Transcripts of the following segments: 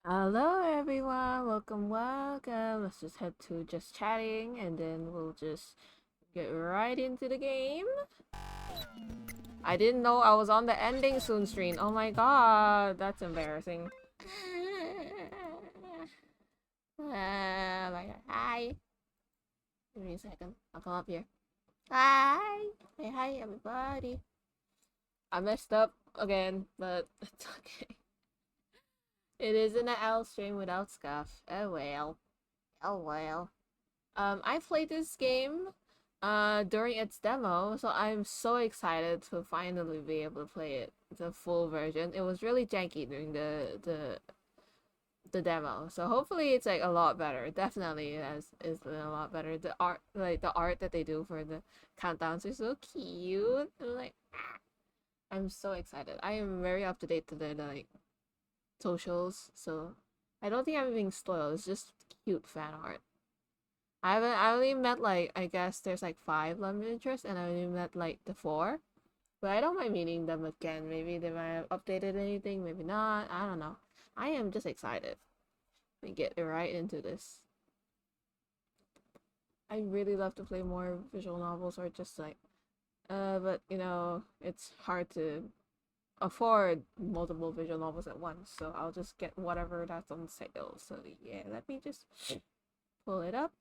Hello everyone, welcome. Let's just head to just chatting and then we'll just get right into the game. I didn't know I was on the ending soon screen. Oh my god, that's embarrassing. My god. Hi. Give me a second. I'll come up here. Hi. Hey, hi everybody. I messed up again, but it's okay. It isn't an L stream without scuff. Oh well. Oh well. I played this game during its demo, so I'm so excited to finally be able to play it the full version. It was really janky during the demo, so hopefully it's like a lot better. Definitely it has is a lot better. The art that they do for the countdowns is so cute. I'm so excited. I am very up to date to the like socials, so I don't think I'm being spoiled. It's just cute fan art. I only met like I guess there's like five love interests and I only met like the four. But I don't mind meeting them again. Maybe they might have updated anything, maybe not. I don't know. I am just excited. We get right into this. I really love to play more visual novels or just like but you know, it's hard to afford multiple visual novels at once, so I'll just get whatever that's on sale. So yeah, let me just pull it up.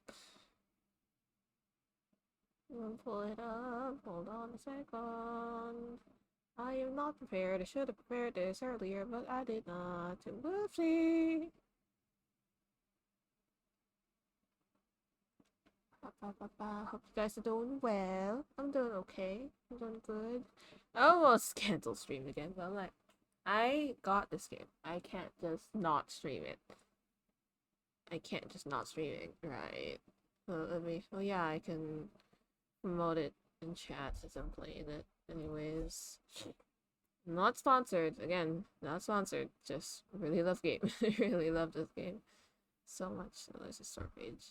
I'll pull it up. Hold on a second. I am not prepared. I should have prepared this earlier, but I did not. Whoopsie. Hope you guys are doing well. I'm doing okay. I'm doing good. I almost canceled stream again, but I'm like, I got this game. I can't just not stream it. I can't just not stream it. Right. Let me. Oh yeah, I can promote it in chat since I'm playing it. Anyways. Not sponsored. Again, not sponsored. Just really love game. Really love this game so much. So there's a store page.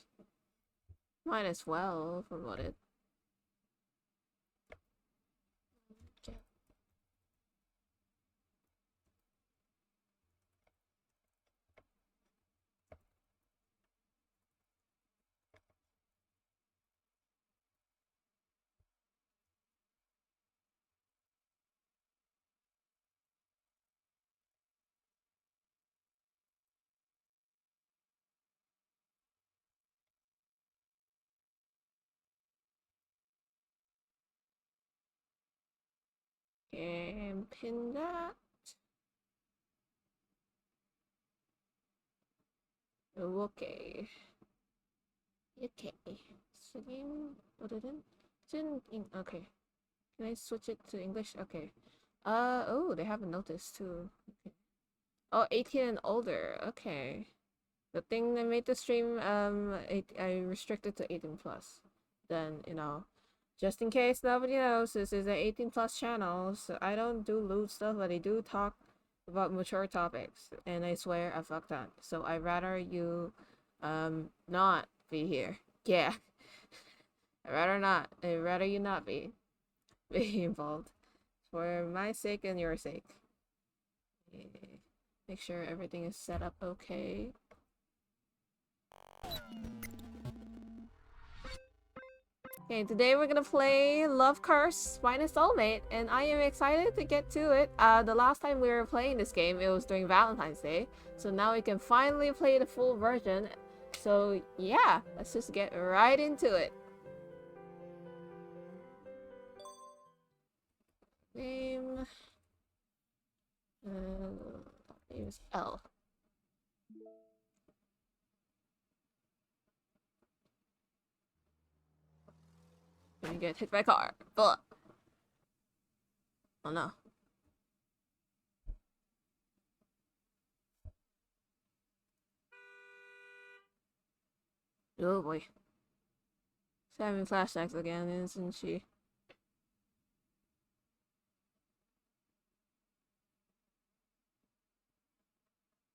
Might as well promote it. Okay. And pin that. Okay. Okay. Switching. What is it? Okay. Can I switch it to English? Okay. Oh, they have a notice too. Okay. Oh, 18 and older. Okay. The thing that made the stream I restricted to 18 plus. Then, you know, just in case nobody knows, this is an 18 plus channel, so I don't do lewd stuff, but I do talk about mature topics, and I swear I fucked up. So I'd rather you not be here. Yeah. I'd rather you not be involved. For my sake and your sake. Make sure everything is set up okay. Okay, today we're gonna play Love Curse Find Your Soulmate, and I am excited to get to it. The last time we were playing this game, it was during Valentine's Day, so now we can finally play the full version. So yeah, let's just get right into it. Name... name is L. Gonna get hit by a car. Blah. Oh no. Oh boy. She's having flashbacks again, isn't she?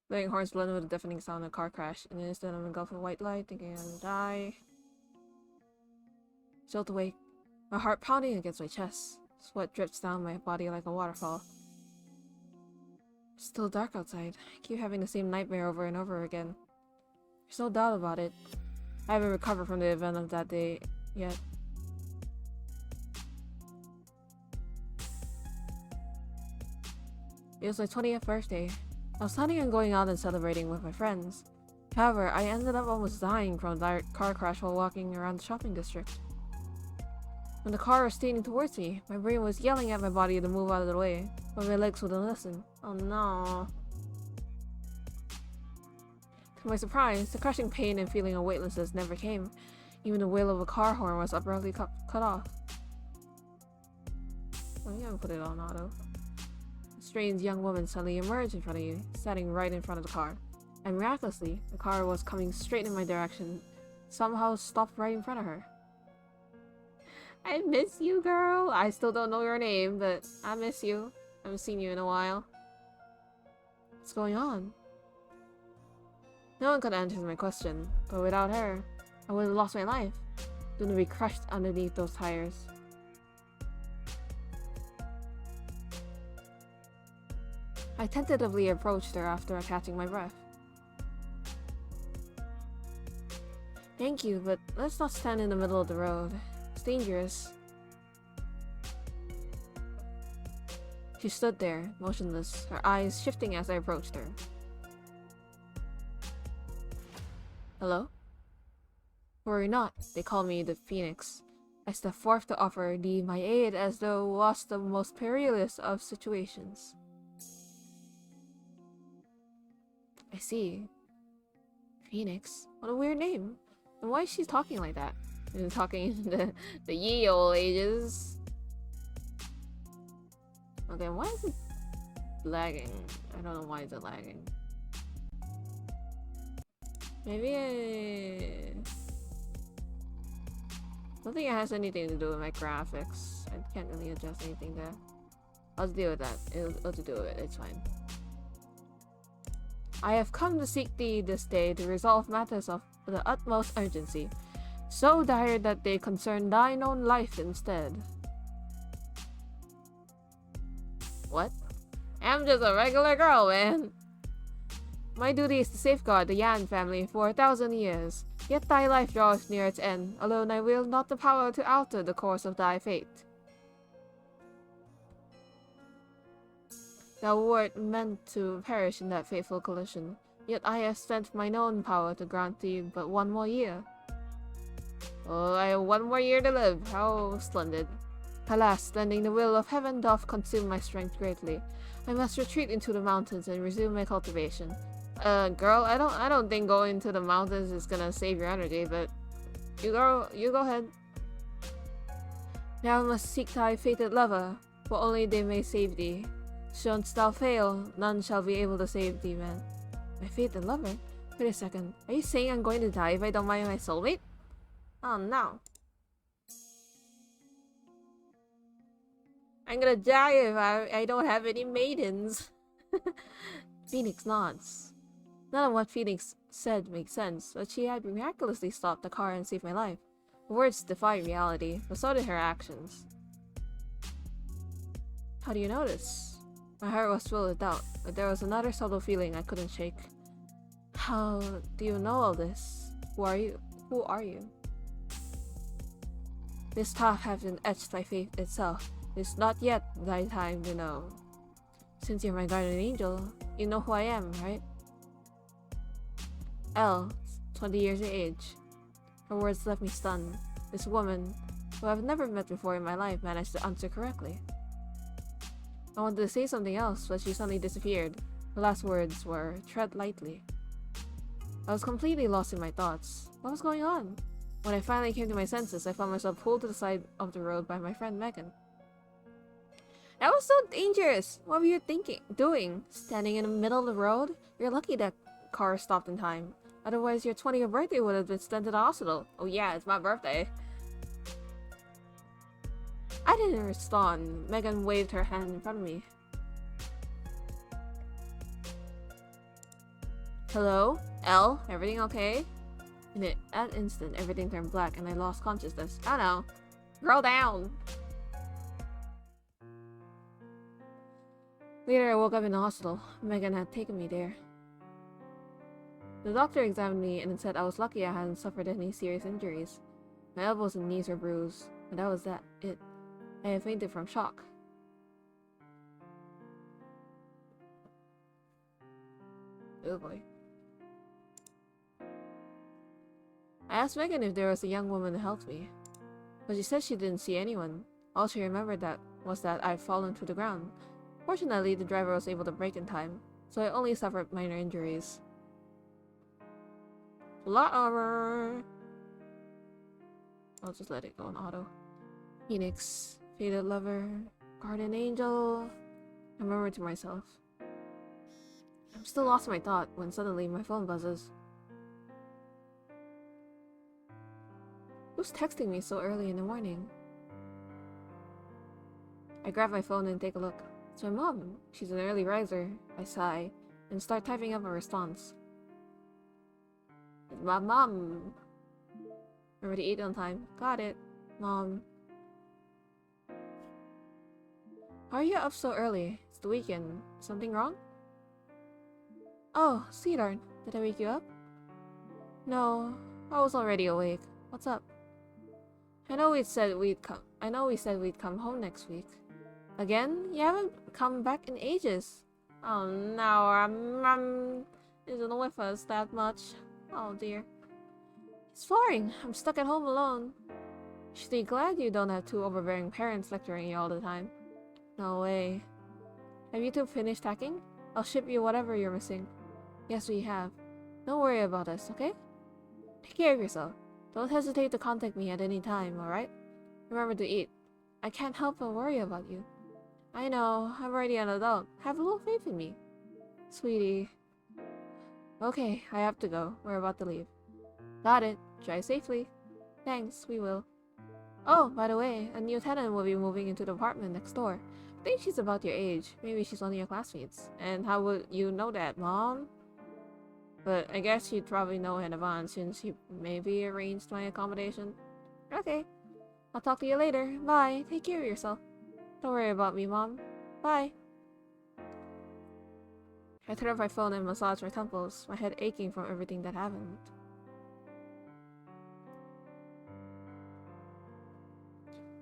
Laying horns blended with a deafening sound of a car crash. In an instant, I'm engulfed in white light, thinking I'm gonna die. Jolt awake, my heart pounding against my chest. Sweat drips down my body like a waterfall. It's still dark outside. I keep having the same nightmare over and over again. There's no doubt about it. I haven't recovered from the event of that day yet. It was my 20th birthday. I was planning on going out and celebrating with my friends. However, I ended up almost dying from a car crash while walking around the shopping district. When the car was steaming towards me, my brain was yelling at my body to move out of the way, but my legs wouldn't listen. Oh no. To my surprise, the crushing pain and feeling of weightlessness never came. Even the wail of a car horn was abruptly cut off. Oh, you haven't put it on auto. A strange young woman suddenly emerged in front of you, standing right in front of the car. And miraculously, the car was coming straight in my direction, somehow stopped right in front of her. I miss you, girl. I still don't know your name, but I miss you. I haven't seen you in a while. What's going on? No one could answer my question, but without her, I would have lost my life, doomed to be crushed underneath those tires. I tentatively approached her after catching my breath. Thank you, but let's not stand in the middle of the road. It's dangerous. She stood there, motionless, her eyes shifting as I approached her. Hello? Worry not, they call me the Phoenix. I step forth to offer thee my aid as though it was the most perilous of situations. I see. Phoenix? What a weird name. And why is she talking like that? She's talking in the ye old ages. Okay, why is it lagging? I don't know why it's lagging. Maybe I don't think it has anything to do with my graphics. I can't really adjust anything there. I'll deal with that. I'll do it. It's fine. I have come to seek thee this day to resolve matters of the utmost urgency, so dire that they concern thine own life instead. What? I'm just a regular girl, man. My duty is to safeguard the Yan family for 1,000 years, yet thy life draws near its end. Alone I wield not the power to alter the course of thy fate. Thou wert meant to perish in that fateful collision, yet I have spent mine own power to grant thee but 1 more year. Oh, I have 1 more year to live. How splendid. Alas, lending the will of heaven doth consume my strength greatly. I must retreat into the mountains and resume my cultivation. Girl, I don't think going to the mountains is gonna save your energy, but you go ahead. Now I must seek thy fated lover, for only they may save thee. Shouldst thou fail, none shall be able to save thee, man. My fated lover? Wait a second. Are you saying I'm going to die if I don't find my soulmate? Oh no. I'm gonna die if I don't have any maidens. Phoenix nods. None of what Phoenix said makes sense, but she had miraculously stopped the car and saved my life. Her words defy reality, but so did her actions. How do you know this? My heart was filled with doubt, but there was another subtle feeling I couldn't shake. How do you know all this? Who are you? Who are you? This path has been etched by fate itself. It's not yet thy time to know. Since you're my guardian angel, you know who I am, right? Elle, 20 years of age. Her words left me stunned. This woman, who I've never met before in my life, managed to answer correctly. I wanted to say something else, but she suddenly disappeared. The last words were, tread lightly. I was completely lost in my thoughts. What was going on? When I finally came to my senses, I found myself pulled to the side of the road by my friend Megan. That was so dangerous! What were you doing? Standing in the middle of the road? You're lucky that car stopped in time. Otherwise, your 20th birthday would have been sent to the hospital. Oh yeah, it's my birthday. I didn't respond. Megan waved her hand in front of me. Hello? Elle? Everything okay? In that instant, everything turned black and I lost consciousness. Oh no. Girl down! Later, I woke up in the hospital. Megan had taken me there. The doctor examined me and said I was lucky I hadn't suffered any serious injuries. My elbows and knees were bruised, but that was it. I had fainted from shock. Oh boy. I asked Megan if there was a young woman who helped me, but she said she didn't see anyone. All she remembered was that I'd fallen to the ground. Fortunately, the driver was able to brake in time, so I only suffered minor injuries. Lot armor! I'll just let it go on auto. Phoenix, faded lover, guardian angel. I murmured to myself. I'm still lost in my thought when suddenly my phone buzzes. Who's texting me so early in the morning? I grab my phone and take a look. It's my mom. She's an early riser. I sigh and start typing up a response. It's my mom. Remember to eat on time. Got it, Mom. Why are you up so early? It's the weekend. Something wrong? Oh, sweetheart. Did I wake you up? No, I was already awake. What's up? I know we said we'd come home next week. Again? You haven't come back in ages. Oh no, our mom isn't with us that much. Oh dear. It's boring. I'm stuck at home alone. You should be glad you don't have two overbearing parents lecturing you all the time. No way. Have you two finished packing? I'll ship you whatever you're missing. Yes, we have. Don't worry about us, okay? Take care of yourself. Don't hesitate to contact me at any time, alright? Remember to eat. I can't help but worry about you. I know, I'm already an adult. Have a little faith in me. Sweetie. Okay, I have to go. We're about to leave. Got it. Drive safely. Thanks, we will. Oh, by the way, a new tenant will be moving into the apartment next door. I think she's about your age. Maybe she's one of your classmates. And how would you know that, Mom? But I guess you'd probably know in advance since you maybe arranged my accommodation. Okay. I'll talk to you later. Bye. Take care of yourself. Don't worry about me, Mom. Bye. I turn off my phone and massage my temples, my head aching from everything that happened.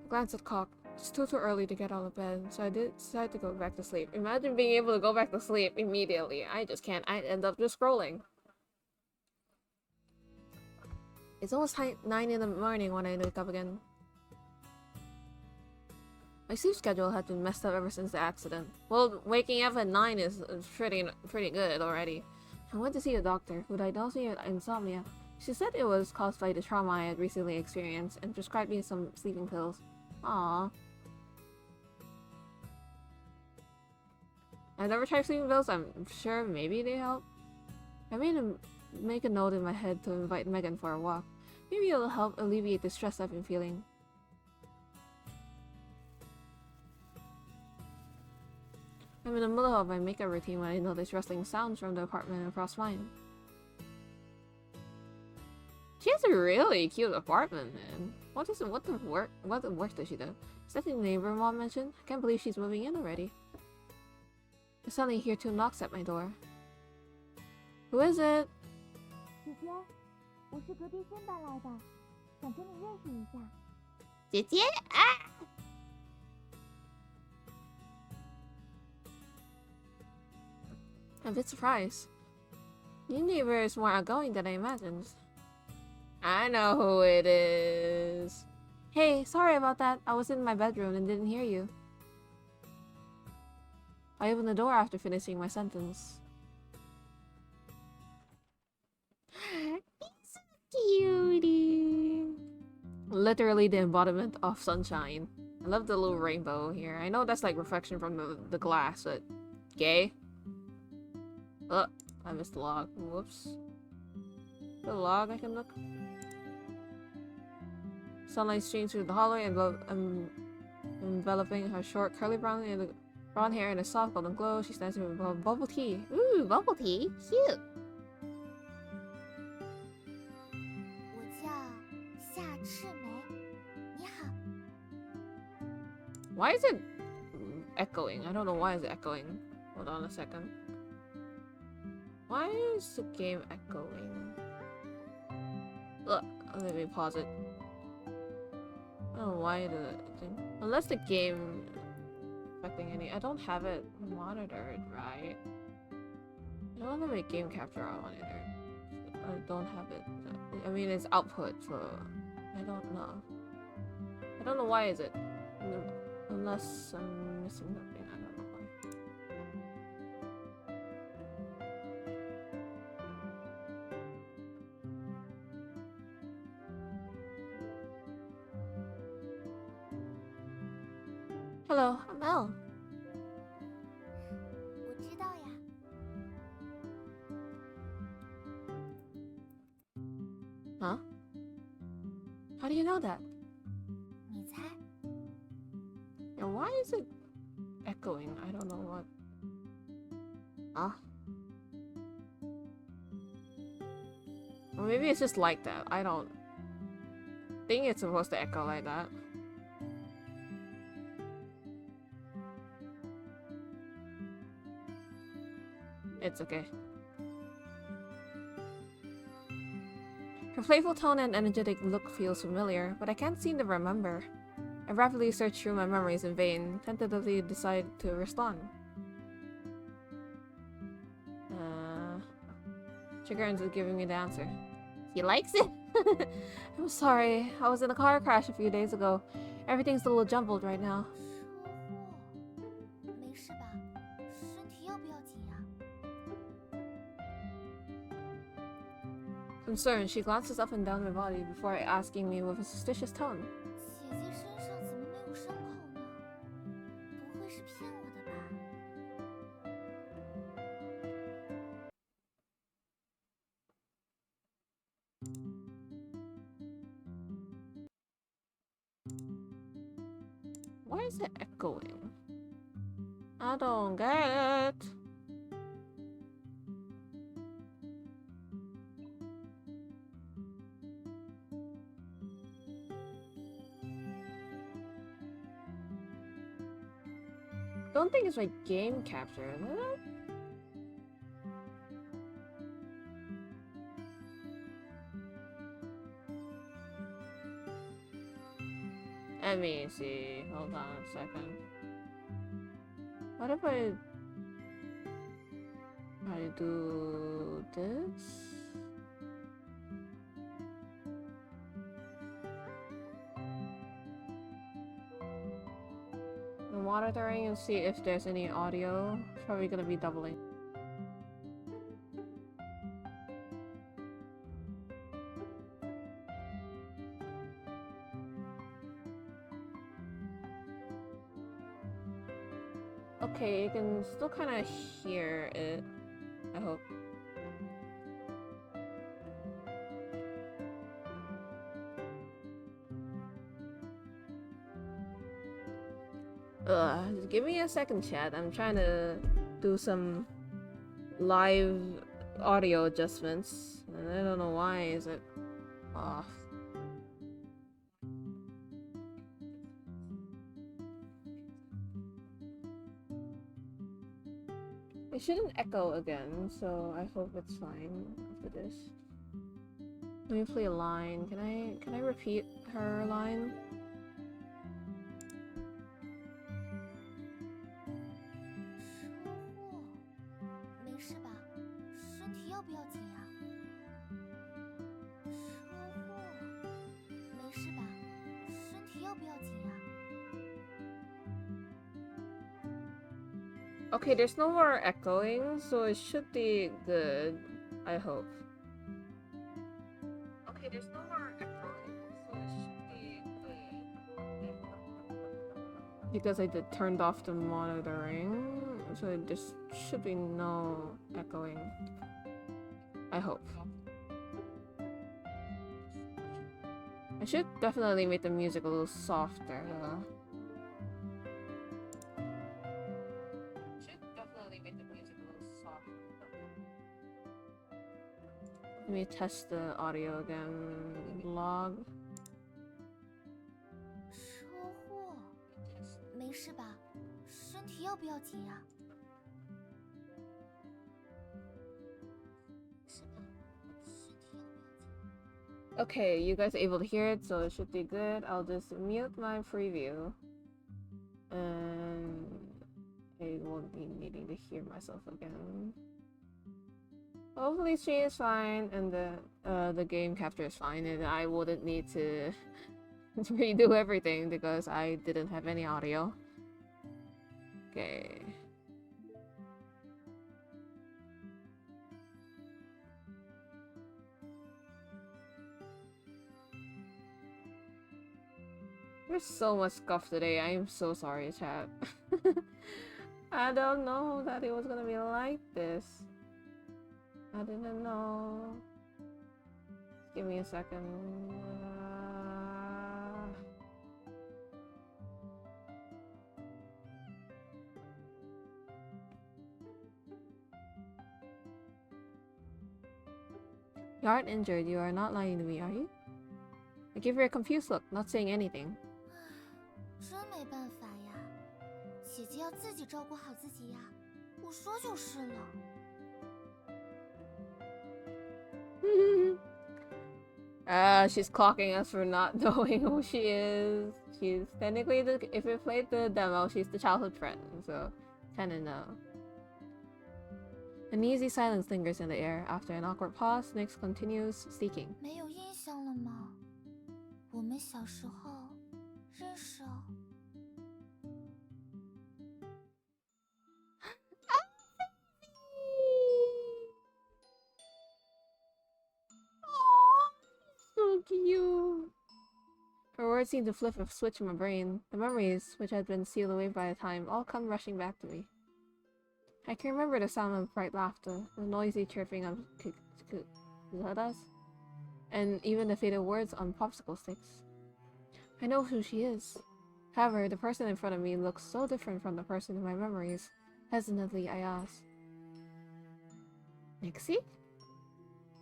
I glanced at the clock. It's too early to get out of bed, so I decided to go back to sleep. Imagine being able to go back to sleep immediately. I just can't. I'd end up just scrolling. It's almost 9 in the morning when I wake up again. My sleep schedule had been messed up ever since the accident. Well, waking up at 9 is pretty good already. I went to see a doctor who diagnosed me with insomnia. She said it was caused by the trauma I had recently experienced and prescribed me some sleeping pills. Aww. I've never tried sleeping pills. I'm sure maybe they help. I make a note in my head to invite Megan for a walk. Maybe it'll help alleviate the stress I've been feeling. I'm in the middle of my makeup routine when I notice rustling sounds from the apartment across mine. She has a really cute apartment, man. What work does she do? Is that the neighbor Mom mentioned? I can't believe she's moving in already. I suddenly hear 2 knocks at my door. Who is it? 姐姐，我是隔壁新搬来的，想跟你认识一下。姐姐啊！ I'm a bit surprised. New neighbor is more outgoing than I imagined. I know who it is. Hey, sorry about that. I was in my bedroom and didn't hear you. I opened the door after finishing my sentence. He's a cutie. Literally the embodiment of sunshine. I love the little rainbow here. I know that's like reflection from the glass, but gay. Oh, I missed the log. Whoops. The log I can look. Sunlight streams through the hallway and enveloping her short curly brown hair in a soft golden glow. She stands with bubble tea. Ooh, bubble tea. Cute. 我叫夏赤梅，你好。 Why is it echoing? I don't know why is it echoing. Hold on a second. Why is the game echoing? Look, let me pause it. I don't know why the thing. Unless the game affecting any. I don't have it monitored, right? I don't have a game capture on monitor. I don't have it. I mean, it's output, so I don't know. I don't know why is it. Unless I'm missing something. I don't know why. Hello, I'm Elle. 我知道呀。Huh? How do you know that? 你猜？ And why is it echoing? I don't know what. Huh? Or maybe it's just like that. I don't think it's supposed to echo like that. It's okay. Her playful tone and energetic look feels familiar, but I can't seem to remember. I rapidly search through my memories in vain, tentatively decide to respond. Trigger ends with giving me the answer. He likes it? I'm sorry, I was in a car crash a few days ago. Everything's a little jumbled right now. 车祸？没事吧？身体要不要紧呀？ Concerned, she glances up and down my body before asking me with a suspicious tone. 姐姐身上怎么没有伤口呢？不会是骗我的吧？ Why is it echoing? I don't get it. Don't think it's my game capture, is it? Let me see. Hold on a second. What if I do this? I'm monitoring and see if there's any audio. It's probably gonna be doubling. Okay, you can still kind of hear it. I hope. Just give me a second, chat. I'm trying to do some live audio adjustments, and I don't know why is it off. It shouldn't echo again, so I hope it's fine after this. Let me play a line. Can I repeat her line? 车祸？没事吧？身体要不要紧呀？ 车祸？没事吧？身体要不要紧呀？ Okay, there's no more echoing, so it should be good. I hope. Okay, there's no more echoing, so it should be good. Because I turned off the monitoring, so there should be no echoing. I hope. I should definitely make the music a little softer though. Let me test the audio again. Log. 车祸？没事吧？身体要不要紧呀？ Okay, you guys are able to hear it, so it should be good. I'll just mute my preview. And I won't be needing to hear myself again. Hopefully she is fine and the game capture is fine and I wouldn't need to redo everything because I didn't have any audio. Okay. There's so much scuff today. I am so sorry, chat. I don't know that it was gonna be like this. I didn't know. Give me a second. You aren't injured. You are not lying to me, are you? I give her a confused look, not saying anything. 真没办法呀，姐姐要自己照顾好自己呀，我说就是了。She's clocking us for not knowing who she is. She's technically if we played the demo, she's the childhood friend, so kinda know. An easy silence lingers in the air. After an awkward pause, Nyx continues speaking. 没有印象了吗？我们小时候认识哦。So cute. Her words seem to flip a switch in my brain. The memories, which had been sealed away by time, all come rushing back to me. I can remember the sound of bright laughter, the noisy chirping of kuzadas, and even the faded words on popsicle sticks. I know who she is. However, the person in front of me looks so different from the person in my memories. Hesitantly, I ask. Nixie?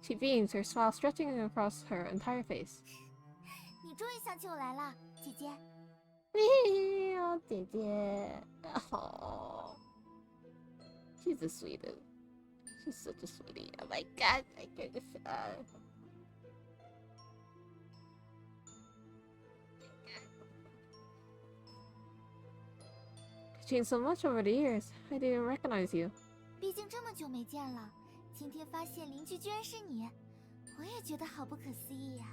She beams, her smile stretching across her entire face. 你终于想起我来了，姐姐。Oh, 姐姐. Oh. She's the sweetest. She's such a sweetie. Oh my god, I can't just. You've changed so much over the years. I didn't recognize you. 毕竟这么久没见了，今天发现邻居居然是你，我也觉得好不可思议呀。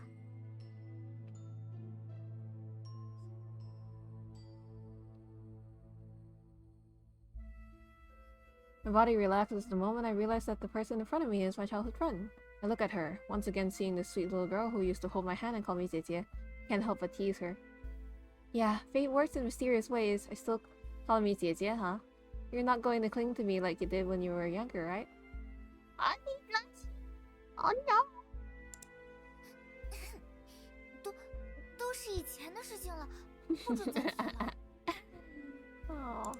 My body relaxes the moment I realize that the person in front of me is my childhood friend. I look at her, once again seeing the sweet little girl who used to hold my hand and call me Jie. Can't help but tease her. Yeah, fate works in mysterious ways. I still call me Jie, huh? You're not going to cling to me like you did when you were younger, right? Oh no! 都是以前的事情了，不准再提了。Oh.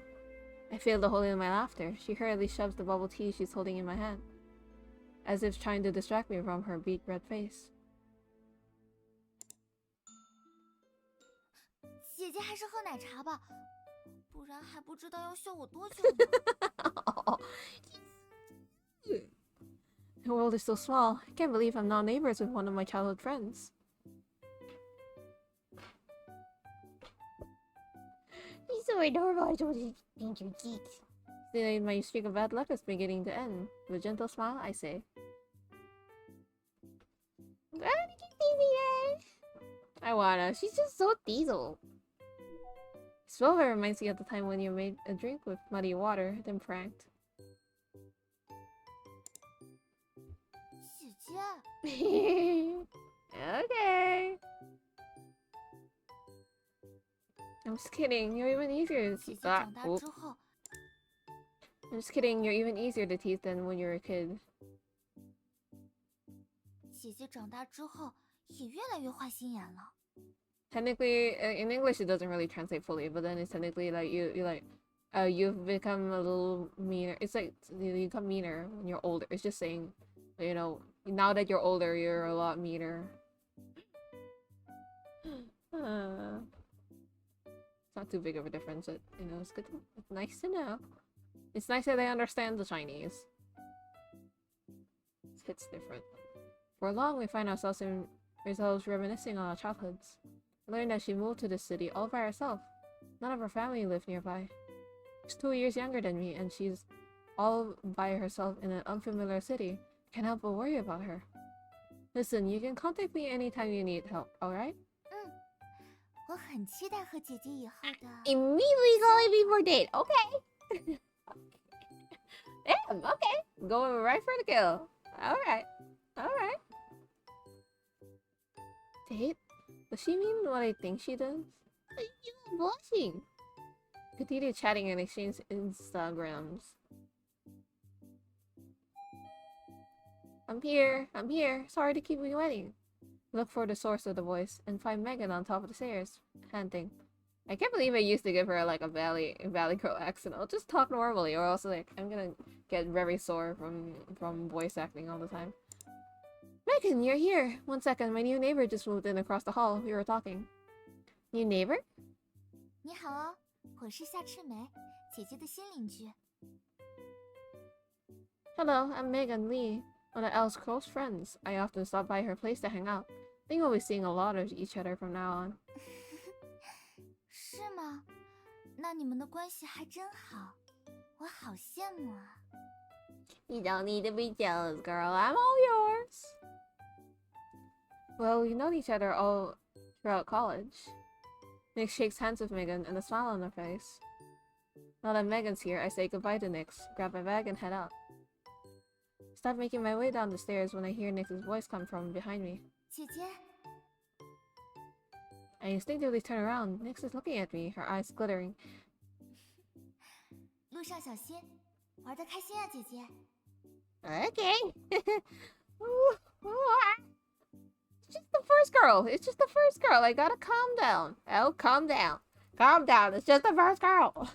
I feel the hole in my laughter. She hurriedly shoves the bubble tea she's holding in my hand, as if trying to distract me from her beet red face. 姐姐还是喝奶茶吧，不然还不知道要笑我多久呢。The world is so small. I can't believe I'm now neighbors with one of my childhood friends. He's so adorable. I told you, think you're geeks. Then my streak of bad luck is beginning to end. With a gentle smile, I say, I wanna. She's just so diesel. Silver reminds me of the time when you made a drink with muddy water, then pranked. 姐姐。Okay. I'm just kidding. You're even easier to 姐姐 tease. 长大之后， I'm just kidding. You're even easier to tease than when you were a kid. 姐姐长大之后也越来越坏心眼了。 Technically, in English, it doesn't really translate fully, but then it's technically like you've become a little meaner. It's like you become meaner when you're older. It's just saying, you know, now that you're older, you're a lot meaner. It's not too big of a difference, but you know, it's good. It's nice to know. It's nice that they understand the Chinese. It hits different. For long, we find ourselves in ourselves reminiscing on our childhoods. I learned that she moved to the city all by herself. None of her family lived nearby. She's 2 years younger than me, and she's all by herself in an unfamiliar city. Can't help but worry about her. Listen, you can contact me anytime you need help, alright? 我很期待和姐姐以后的。 Immediately calling me for date, okay? Damn, okay. Going right for the kill. Alright. Alright. Date? Does she mean what I think she does? You're blushing. Continue chatting and exchange Instagrams. I'm here. Sorry to keep you waiting. Look for the source of the voice and find Megan on top of the stairs, panting. I can't believe I used to give her like a valley girl accent. I'll just talk normally, or else like I'm gonna get very sore from voice acting all the time. Megan, you're here. 1 second, my new neighbor just moved in across the hall. We were talking. New neighbor? 你好哦，我是夏赤梅，姐姐的新邻居。 Hello, I'm Megan Lee, one of Elle's close friends. I often stop by her place to hang out. I think we'll be seeing a lot of each other from now on. 是吗？那你们的关系还真好，我好羡慕啊。 You don't need to be jealous, girl. I'm all yours. Well, we've known each other all throughout college. Nick shakes hands with Megan and a smile on her face. Now that Megan's here, I say goodbye to Nick, grab my bag, and head out. Start making my way down the stairs when I hear Nick's voice come from behind me. 姐姐， I instinctively turn around. Nick is looking at me, her eyes glittering. 路上小心，玩得开心啊，姐姐。 Okay. It's just the first girl. It's just the first girl. I gotta calm down. Oh, calm down. Calm down. It's just the first girl.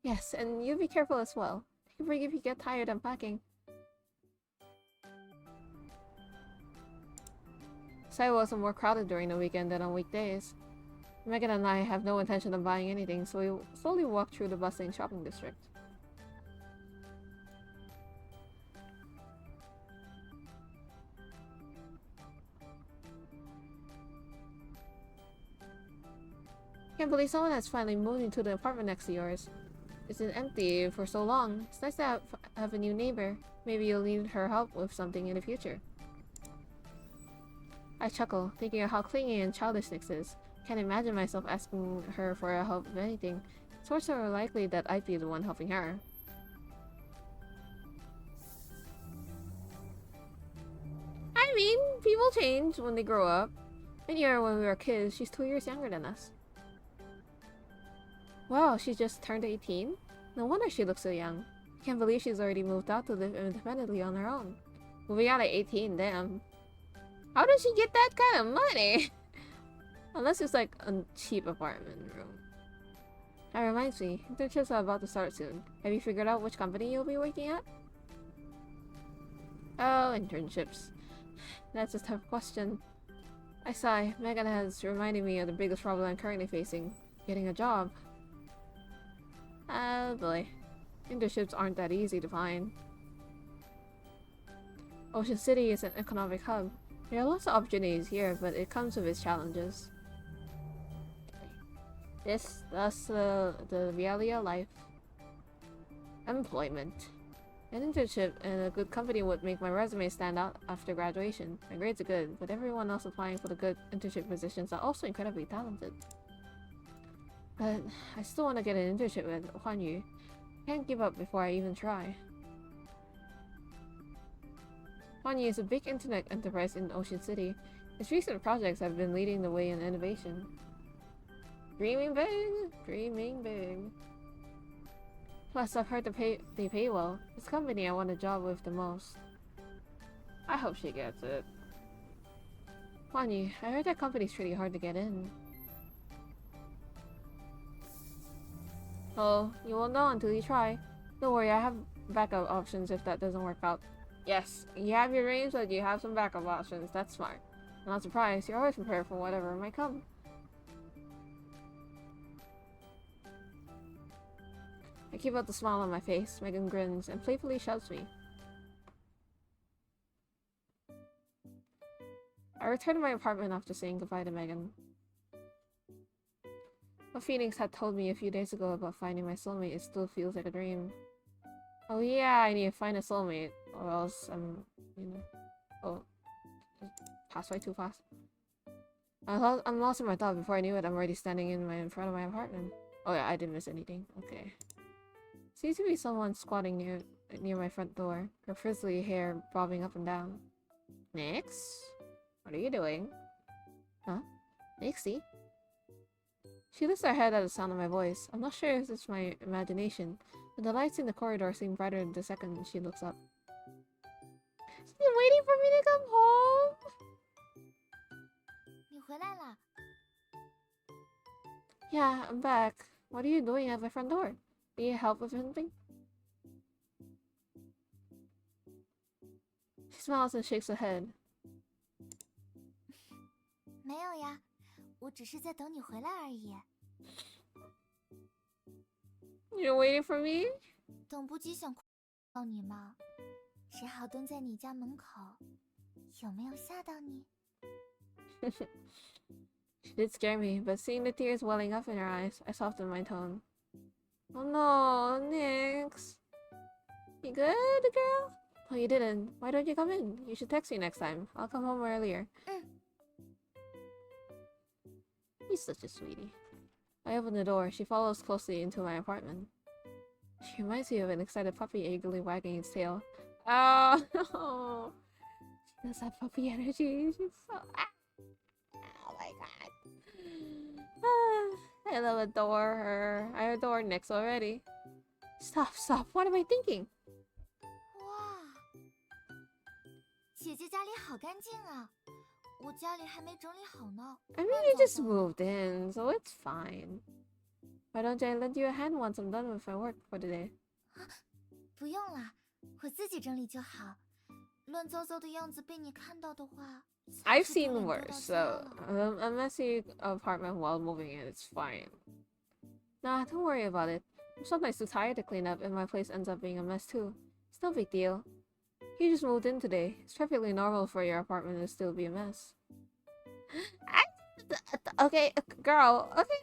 Yes, and you be careful as well. Take a break if you get tired unpacking. Sidewalks are more crowded during the weekend than on weekdays. Megan and I have no intention of buying anything, so we slowly walk through the bustling shopping district. Can't believe someone has finally moved into the apartment next to yours. It's been empty for so long. It's nice to have a new neighbor. Maybe you'll need her help with something in the future. I chuckle, thinking of how clingy and childish Nyx is. Can't imagine myself asking her for help with anything. It's more so likely that I'd be the one helping her. I mean, people change when they grow up. And here, when we were kids, she's 2 years younger than us. Wow, she just turned 18? No wonder she looks so young. Can't believe she's already moved out to live independently on her own. Moving out at 18, damn. How does she get that kind of money? Unless it's like a cheap apartment room. That reminds me, internships are about to start soon. Have you figured out which company you'll be working at? Oh, internships. That's a tough question. I sigh. Megan has reminded me of the biggest problem I'm currently facing. Getting a job. Oh boy. Internships aren't that easy to find. Ocean City is an economic hub. There are lots of opportunities here, but it comes with its challenges. That's the reality of life. Employment. An internship in a good company would make my resume stand out after graduation. My grades are good, but everyone else applying for the good internship positions are also incredibly talented. But I still want to get an internship with Huan Yu. Can't give up before I even try. Huan Yu is a big internet enterprise in Ocean City. Its recent projects have been leading the way in innovation. Dreaming big, dreaming big. Plus, I've heard they pay well. This company I want a job with the most. I hope she gets it. Huan Yu, I heard that company's pretty hard to get in. Oh, you won't know until you try. Don't worry, I have backup options if that doesn't work out. Yes, you have your dreams, but you have some backup options. That's smart. I'm not surprised. You're always prepared for whatever might come. I keep out the smile on my face. Megan grins and playfully shoves me. I returned to my apartment after saying goodbye to Megan. What Phoenix had told me a few days ago about finding my soulmate, it still feels like a dream. Oh yeah, I need to find a soulmate, or else I'm, oh, passed by too fast. I'm lost in my thought. Before I knew it, I'm already standing in front of my apartment. Oh yeah, I didn't miss anything. Okay. Seems to be someone squatting near my front door, her frizzly hair bobbing up and down. Nix? What are you doing? Huh? Nixie? She lifts her head at the sound of my voice. I'm not sure if it's my imagination, but the lights in the corridor seem brighter the second she looks up. She's been waiting for me to come home! 你回来了。 Yeah, I'm back. What are you doing at my front door? Need help with anything? She smiles and shakes her head. 没有呀，我只是在等你回来而已。 You're waiting for me? 等不及想到你吗？只好蹲在你家门口。有没有吓到你？ She did scare me, but seeing the tears welling up in her eyes, I softened my tone. Oh no, Nix. You good, girl? Oh, you didn't. Why don't you come in? You should text me next time. I'll come home earlier. He's such a sweetie. I open the door. She follows closely into my apartment. She reminds me of an excited puppy eagerly wagging its tail. Oh, no. She does have puppy energy. She's so... Oh my god. I love adore her. I adore Nyx already. Stop. What am I thinking? 哇，姐姐家里好干净啊！我家里还没整理好呢。 I mean, you just moved in, so it's fine. Why don't I lend you a hand once I'm done with my work for the day? 不用了，我自己整理就好。乱糟糟的样子被你看到的话， I've seen worse, so a messy apartment while moving in, it's fine. Nah, don't worry about it. I'm sometimes too tired to clean up and my place ends up being a mess too. It's no big deal. You just moved in today. It's perfectly normal for your apartment to still be a mess. Okay, girl, okay,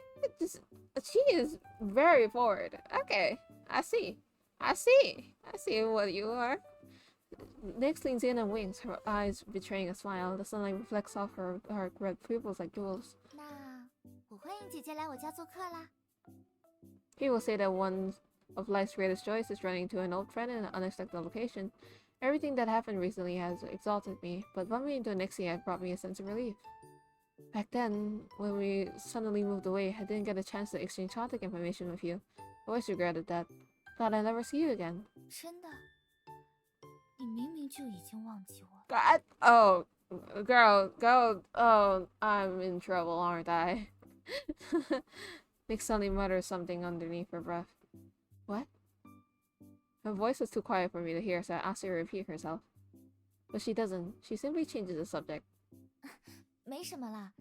she is very bored. Okay, I see what you are. Nyx leans in and winks, her eyes betraying a smile. The sunlight reflects off her red pupils like jewels. 那我欢迎姐姐来我家做客啦。 People say that one of life's greatest joys is running to an old friend in an unexpected location. Everything that happened recently has exalted me, but bumping into Nixie had brought me a sense of relief. Back then, when we suddenly moved away, I didn't get a chance to exchange contact information with you. I always regretted that. Thought I'd never see you again. 真的，你明明就已经忘记我。 God, oh, girl, oh, I'm in trouble, aren't I? Nick suddenly mutters something underneath her breath. What? Her voice was too quiet for me to hear, so I asked her to repeat herself. But she doesn't. She simply changes the subject. 没什么啦。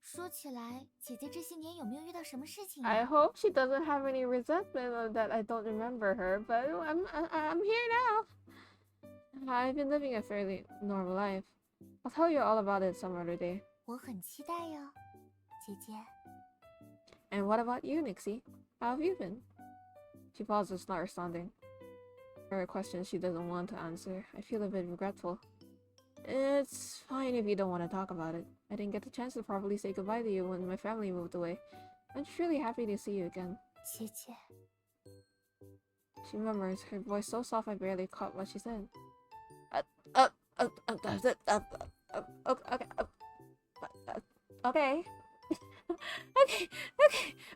说起来，姐姐这些年有没有遇到什么事情 I 呀？ hope she doesn't have any resentment or that I don't remember her, but I'm here now. I've been living a fairly normal life. I'll tell you all about it some other day. 我很期待哟，姐姐。 And what about you, Nixie? How have you been? She pauses, not responding. There are questions she doesn't want to answer. I feel a bit regretful. It's fine if you don't want to talk about it. I didn't get the chance to properly say goodbye to you when my family moved away. I'm just really happy to see you again. 姐姐， She murmurs, her voice so soft I barely caught what she said. Okay.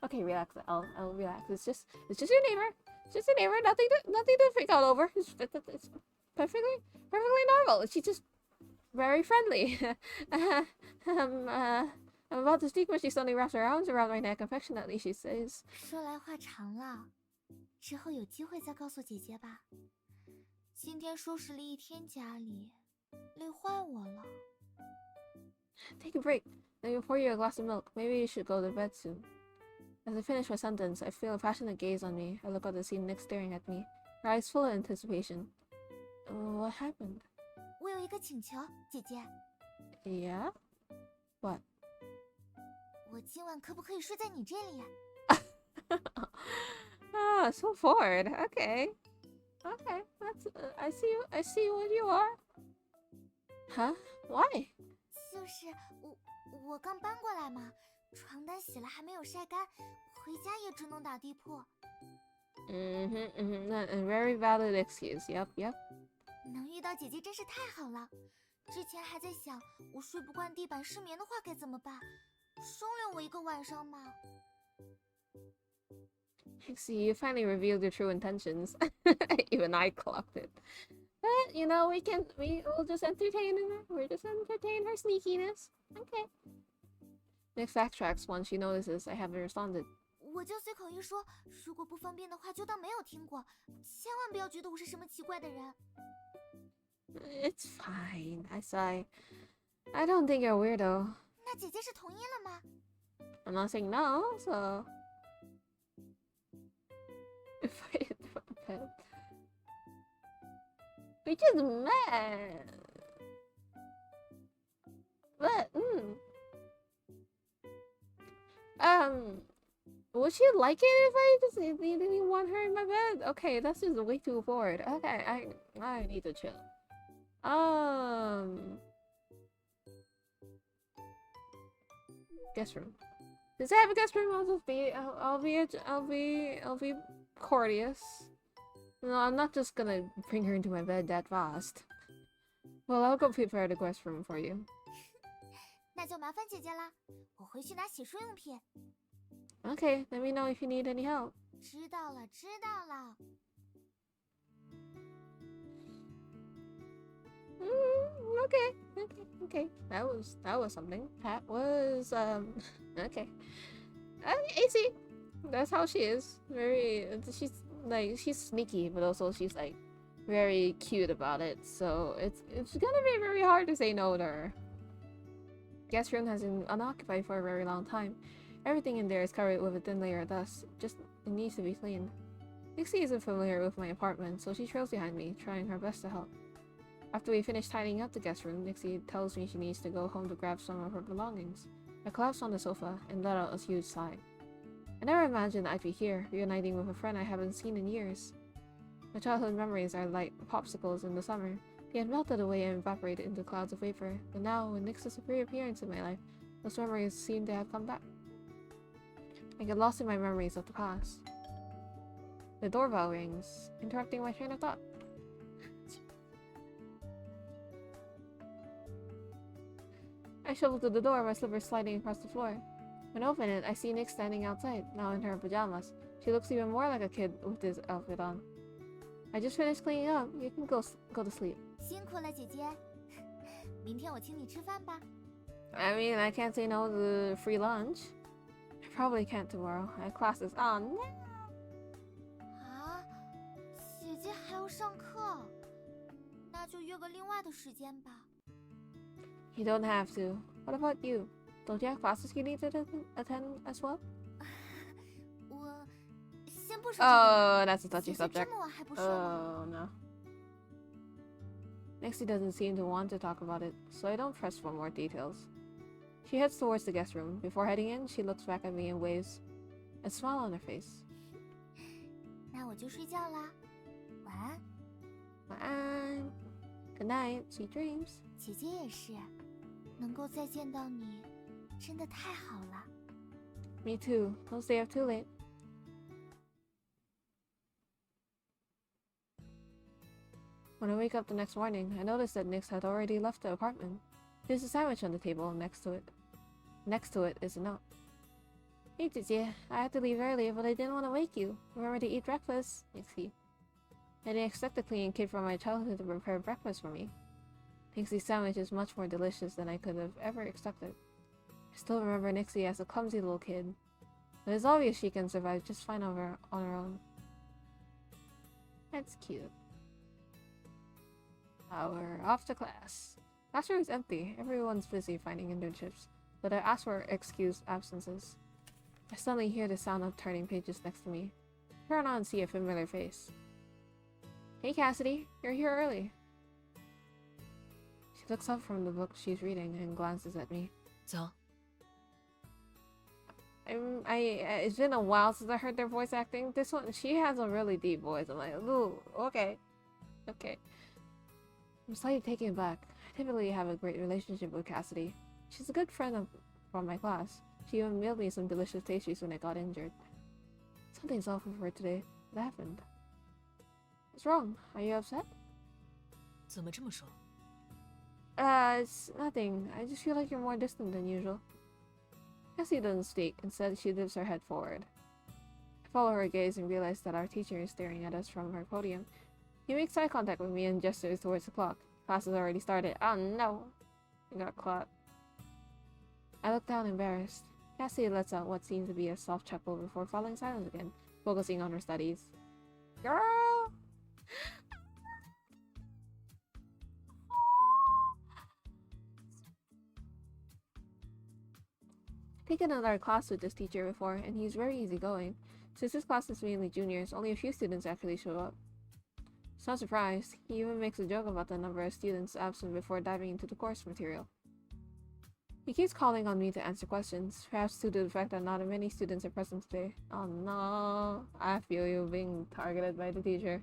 Okay, relax. I'll relax. It's just your neighbor. It's just your neighbor. Nothing to freak out over. It's perfectly normal. She's just very friendly. I'm about to speak when she suddenly wraps her arms around my neck affectionately. She says, 说来话长了，之后有机会再告诉姐姐吧。今天收拾了一天家里，累坏我了。 Take a break. Let me pour you a glass of milk. Maybe you should go to bed soon. As I finish my sentence, I feel a passionate gaze on me. I look out to see Nick staring at me, her eyes full of anticipation. What happened? 我有一个请求，姐姐。 Yeah? What? 我今晚可不可以睡在你这里呀？ Ah, so forward. Okay. Okay. That's. I see you. I see what you are. Huh? Why? 就是我刚搬过来嘛，床单洗了还没有晒干，回家也只能打地铺。A very valid excuse. Yep, yep. 能遇到姐姐真是太好了。之前还在想，我睡不惯地板失眠的话该怎么办？收留我一个晚上嘛。See, you finally revealed your true intentions. Even I clocked it. But you know, we'll just entertain her. We'll just entertain her sneakiness. Okay. Nick backtracks once she notices I haven't responded. 我就随口一说，如果不方便的话，就当没有听过，千万不要觉得我是什么奇怪的人。It's fine, I sigh. I don't think you're a weirdo. 那姐姐是同意了吗？ I'm not saying no, so. If I hit my bed. We just met. But, would she like it if I just didn't want her in my bed? Okay, that's just way too forward. Okay, I need to chill. Guest room. Does it have a guest room? I'll be courteous. No, I'm not just gonna bring her into my bed that fast. Well, I'll go prepare the guest room for you. 那就麻烦姐姐啦，我回去拿洗漱用品。Okay, let me know if you need any help. 知道了，知道了。Okay. That was something. That was okay. AC. That's how she is. She's sneaky, but also she's like very cute about it. So it's gonna be very hard to say no to her. Guest room has been unoccupied for a very long time. Everything in there is covered with a thin layer of dust. Just it needs to be cleaned. Nixie isn't familiar with my apartment, so she trails behind me, trying her best to help. After we finish tidying up the guest room, Nixie tells me she needs to go home to grab some of her belongings. I collapse on the sofa and let out a huge sigh. I never imagined I'd be here, reuniting with a friend I haven't seen in years. My childhood memories are like popsicles in the summer. They had melted away and evaporated into clouds of vapor, but now, with Nix's reappearance in my life, those memories seem to have come back. I get lost in my memories of the past. The doorbell rings, interrupting my train of thought. I shovel to the door, my slippers sliding across the floor. When I open it, I see Nick standing outside, now in her pajamas. She looks even more like a kid with this outfit on. I just finished cleaning up. You can go to sleep. 辛苦了，姐姐。明天我请你吃饭吧。 I mean, I can't say no to free lunch. I probably can't tomorrow. I have classes. Oh no! 啊，姐姐还要上课，那就约个另外的时间吧。 You don't have to. What about you? Don't you have classes you need to attend as well? 我先不说这个。 Oh, that's a touchy 姐姐 subject. 这么晚还不睡吗？ Oh no. Nixie doesn't seem to want to talk about it, so I don't press for more details. She heads towards the guest room. Before heading in, she looks back at me and waves, a smile on her face. 那我就睡觉啦，晚安。 晚安. Good night. Sweet dreams. 姐姐也是，能够再见到你，真的太好了。 Me too. Don't stay up too late. When I wake up the next morning, I notice that Nix had already left the apartment. There's a sandwich on the table next to it. Next to it is a note. Hey, Jie, I had to leave early, but I didn't want to wake you. Remember to eat breakfast, Nixie. I didn't expect the clean kid from my childhood to prepare breakfast for me. Nixie's sandwich is much more delicious than I could have ever expected. I still remember Nixie as a clumsy little kid, but it's obvious she can survive just fine on her own. That's cute. We're off to class. Classroom is empty. Everyone's busy finding internships, but I ask for excused absences. I suddenly hear the sound of turning pages next to me. Turn on and see a familiar face. Hey Cassidy, you're here early. She looks up from the book she's reading and glances at me. 走。 It's been a while since I heard their voice acting. This one, she has a really deep voice. I'm like, ooh, okay. Okay. I'm slightly taken aback. I typically have a great relationship with Cassidy. She's a good friend from my class. She even mailed me some delicious pastries when I got injured. Something's off with her today. What happened? What's wrong? Are you upset? 怎么这么说？ It's nothing. I just feel like you're more distant than usual. Cassie doesn't speak. Instead, she lifts her head forward. I follow her gaze and realize that our teacher is staring at us from her podium. He makes eye contact with me and gestures towards the clock. Class has already started. Oh no! I got caught. I look down, embarrassed. Cassie lets out what seems to be a soft chuckle before falling silent again, focusing on her studies. Girl! I've taken another class with this teacher before, and he's very easygoing. Since this class is mainly juniors, only a few students actually show up. It's not surprised. He even makes a joke about the number of students absent before diving into the course material. He keeps calling on me to answer questions, perhaps due to the fact that not many students are present today. Oh no, I feel you being targeted by the teacher.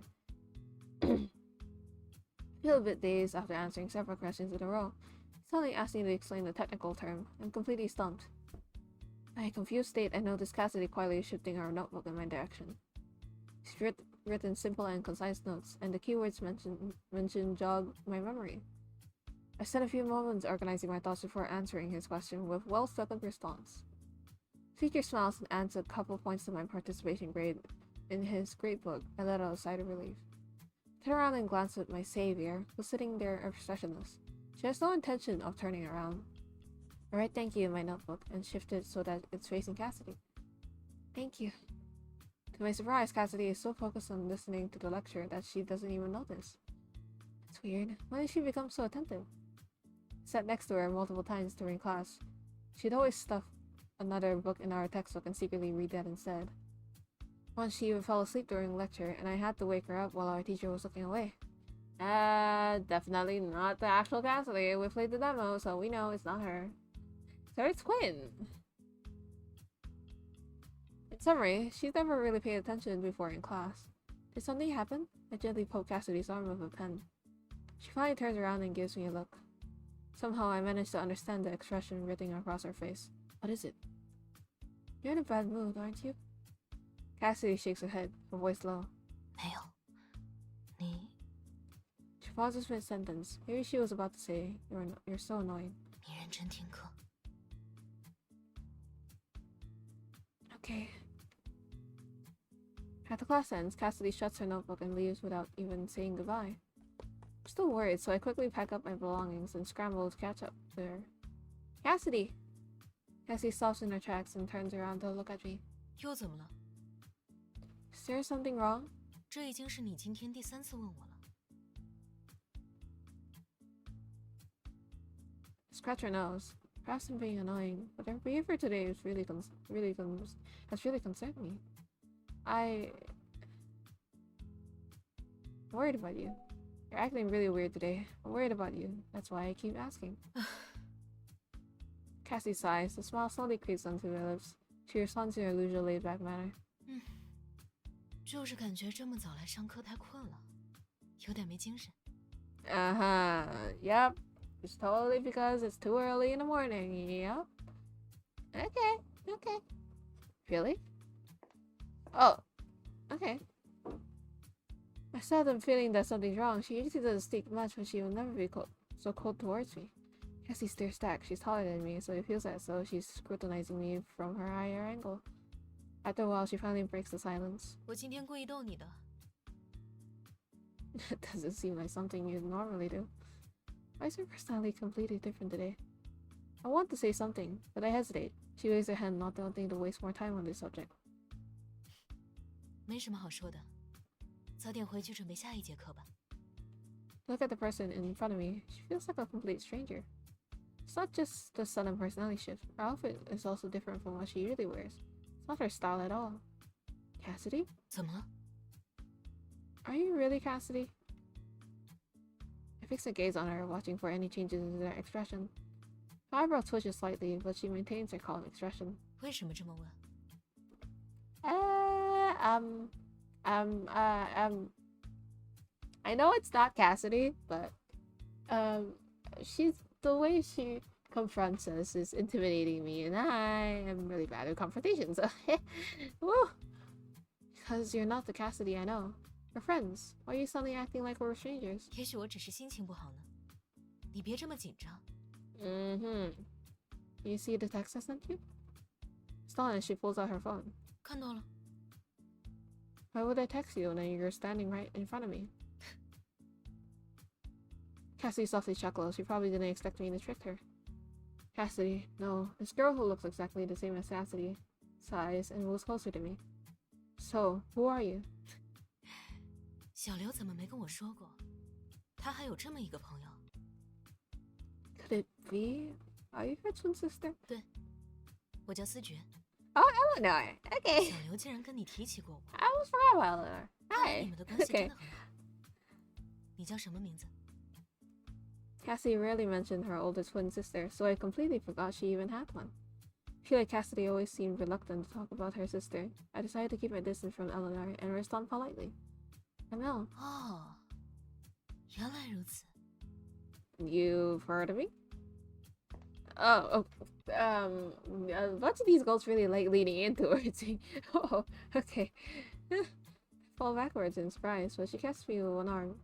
I feel a bit dazed after answering several questions in a row. He suddenly asked me to explain the technical term. I'm completely stumped. By a confused state, I notice Cassidy quietly shifting her notebook in my direction. She's written simple and concise notes, and the keywords mentioned jog my memory. I spent a few moments organizing my thoughts before answering his question with well-spoken response. The teacher smiles and adds a couple points to my participation grade in his gradebook. I let out a sigh of relief. I turn around and glance at my savior, who's sitting there expressionless. She has no intention of turning around. I write thank you in my notebook and shift it so that it's facing Cassidy. Thank you. To my surprise, Cassidy is so focused on listening to the lecture that she doesn't even notice. It's weird. When did she become so attentive? I sat next to her multiple times during class. She'd always stuff another book in our textbook and secretly read that instead. Once she even fell asleep during lecture, and I had to wake her up while our teacher was looking away. Definitely not the actual Cassidy. We played the demo, so we know it's not her. So it's Quinn. In summary, she's never really paid attention before in class. Did something happen? I gently poke Cassidy's arm with a pen. She finally turns around and gives me a look. Somehow I manage to understand the expression written across her face. What is it? You're in a bad mood, aren't you? Cassidy shakes her head, her voice low. 没有，你 She pauses mid-sentence. Maybe she was about to say, you're so annoying. 你认真听课。 Okay. At the class ends, Cassidy shuts her notebook and leaves without even saying goodbye. I'm still worried, so I quickly pack up my belongings and scramble to catch up to her. Cassidy! Cassie stops in her tracks and turns around to look at me. 又怎么了？ Is there something wrong? 这已经是你今天第3次问我了。 Scratch her nose. Perhaps I'm being annoying, but her behavior today is has really concerned me. I'm worried about you. You're acting really weird today. I'm worried about you. That's why I keep asking. Cassie sighs. The smile slowly creeps onto her lips. She responds in her usual laid-back manner. 就是感觉这么早来上课太困了，有点没精神。 Yep. It's totally because it's too early in the morning. Yep. Okay. Really? Oh. Okay. I started the feeling that something's wrong. She usually doesn't speak much, but she will never be so cold towards me. Cassie stares back. She's taller than me, so it feels as though she's scrutinizing me from her higher angle. After a while, she finally breaks the silence. 我今天故意逗你的。 That doesn't seem like something you normally do. Why is her personality completely different today? I want to say something, but I hesitate. She waves her hand, not wanting to waste more time on this subject. 没什么好说的，早点回去准备下一节课吧。 Look at the person in front of me. She feels like a complete stranger. It's not just the sudden personality shift. Her outfit is also different from what she usually wears. It's not her style at all. Cassidy? 怎么了？ Are you really Cassidy? I fix a gaze on her, watching for any changes in her expression. Her eyebrow twitches slightly, but she maintains her calm expression. 为什么这么问？ Um, I know it's not Cassidy, but the way she confronts us is intimidating me, and I am really bad at confrontations. Woo! Because you're not the Cassidy I know. We're friends. Why are you suddenly acting like we're strangers? 也许我只是心情不好呢。你别这么紧张。You see the text I sent you? Astonished, she pulls out her phone. 看到了。 Why would I text you when you're standing right in front of me? Cassidy softly chuckles. She probably didn't expect me to trick her. Cassidy, no. This girl who looks exactly the same as Cassidy sighs and moves closer to me. So, who are you? 小刘怎么没跟我说过？他还有这么一个朋友。 Could it be? Are you her twin sister? 对，我叫思觉。 Oh, Eleanor. Okay. 小刘竟然跟你提起过我， I almost forgot about Eleanor. 看来 Hi. 你们的关系 Okay. 真的很好。你叫什么名字？ Cassidy rarely mentioned her older twin sister, so I completely forgot she even had one. I feel like Cassidy always seemed reluctant to talk about her sister. I decided to keep my distance from Eleanor and respond politely. I'm Elle. 哦，原来如此。 You've heard of me? Oh, a bunch of these girls really like leaning in towards me. Oh, okay. I fall backwards in surprise, but she catches me with one arm.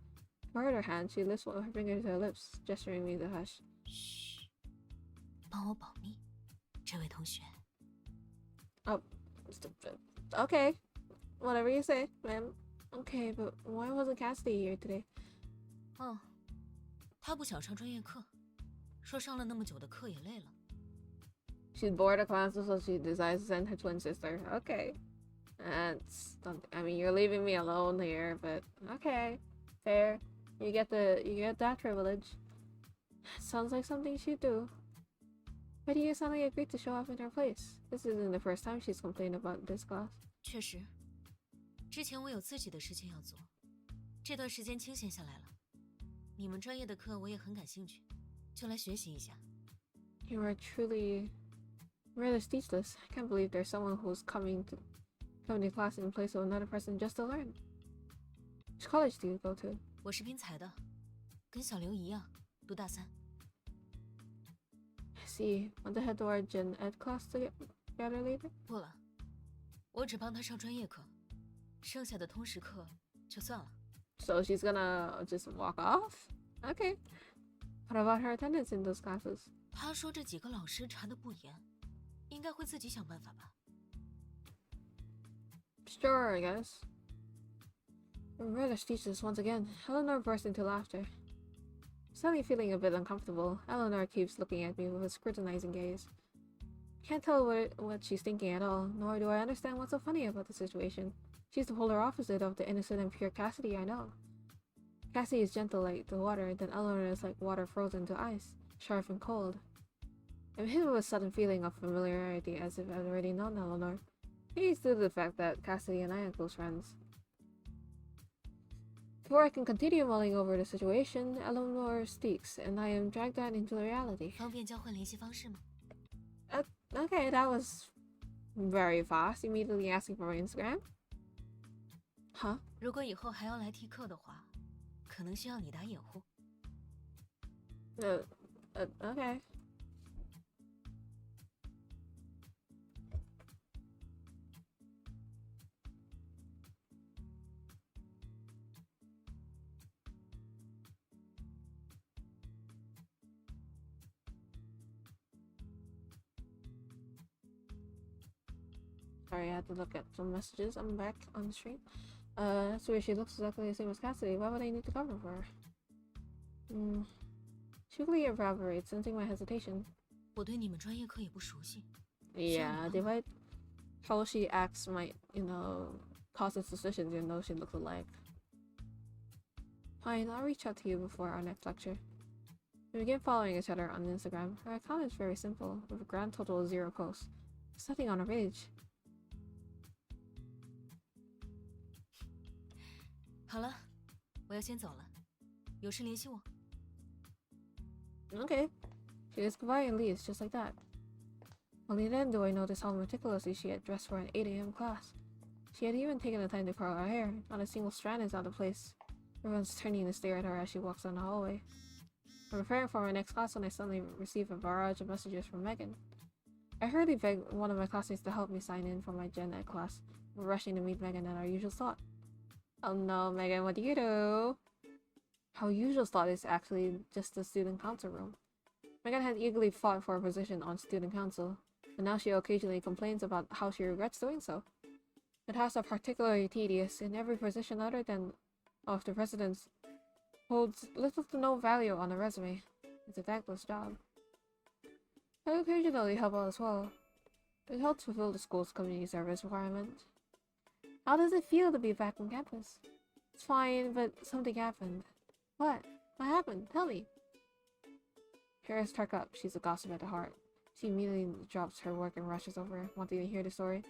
For her hand, she lifts one of her fingers to her lips, gesturing me to hush. 嘘，帮我保密，这位同学。 Oh, okay. Whatever you say, ma'am. Okay, but why wasn't Cassidy here today? 哦，他不想上专业课，说上了那么久的课也累了。 She's bored of classes, so she decides to send her twin sister. Okay. I mean, you're leaving me alone here, but okay. Fair. You get that privilege. Sounds like something she'd do. Why do you suddenly agree to show up in her place? This isn't the first time she's complained about this class. 确实，之前我有自己的事情要做，这段时间清闲下来了。你们专业的课我也很感兴趣，就来学习一下。 You are truly rather speechless. I can't believe there's someone who's coming to class in place of another person just to learn. Which college do you go to? 我是拼才的，跟小刘一样，读大三。 I see. Want to head to our gen ed class together later? 不了，我只帮他上专业课，剩下的通识课就算了。 So she's gonna just walk off? Okay. What about her attendance in those classes? 他说这几个老师查得不严，应该会自己想办法吧。 Sure, I guess. I'm rather speechless once again. Eleanor burst into laughter. Suddenly feeling a bit uncomfortable, Eleanor keeps looking at me with a scrutinizing gaze. I can't tell what she's thinking at all, nor do I understand what's so funny about the situation. She's the polar opposite of the innocent and pure Cassidy I know. Cassidy is gentle like the water, then Eleanor is like water frozen to ice, sharp and cold. I'm hit with a sudden feeling of familiarity as if I'd already known Eleanor. Maybe it's due to the fact that Cassidy and I are close friends. Before I can continue mulling over the situation, Eleanor speaks, and I am dragged out into reality. 方便交换联系方式吗？ Okay, that was very fast. Immediately asking for my Instagram? Huh? 如果以后还要来替课的话，可能需要你打掩护。 Okay. Sorry, I had to look at some messages. I'm back on the stream. That's where she looks exactly the same as Cassidy. Why would I need to cover for her? She clearly evaporates, sensing my hesitation. 我对你们专业课也不熟悉。 Yeah, divide how she acts might, cause us suspicions even though she looks alike. Fine, I'll reach out to you before our next lecture. We begin following each other on Instagram. Her account is very simple, with a grand total of 0 posts. There's nothing on her page. 好了，我要先走了，有事联系我。 Okay. She is goodbye and leaves just like that. Only then do I notice how meticulously she had dressed for an 8 a.m. class. She had even taken the time to curl her hair. Not a single strand is out of place. Everyone's turning to stare at her as she walks down the hallway. I'm preparing for my next class when I suddenly receive a barrage of messages from Megan. I hurriedly begged one of my classmates to help me sign in for my Gen Ed class. We're rushing to meet Megan at our usual slot. Oh no, Megan, what do you do? Our usual slot is actually just the student council room. Megan had eagerly fought for a position on student council, but now she occasionally complains about how she regrets doing so. The tasks are particularly tedious, and every position other than of the president's holds little to no value on a resume. It's a thankless job. I occasionally help out as well. It helps fulfill the school's community service requirement. How does it feel to be back on campus? It's fine, but something happened. What? What happened? Tell me. Harris perked up. She's a gossip at the heart. She immediately drops her work and rushes over, wanting to hear the story.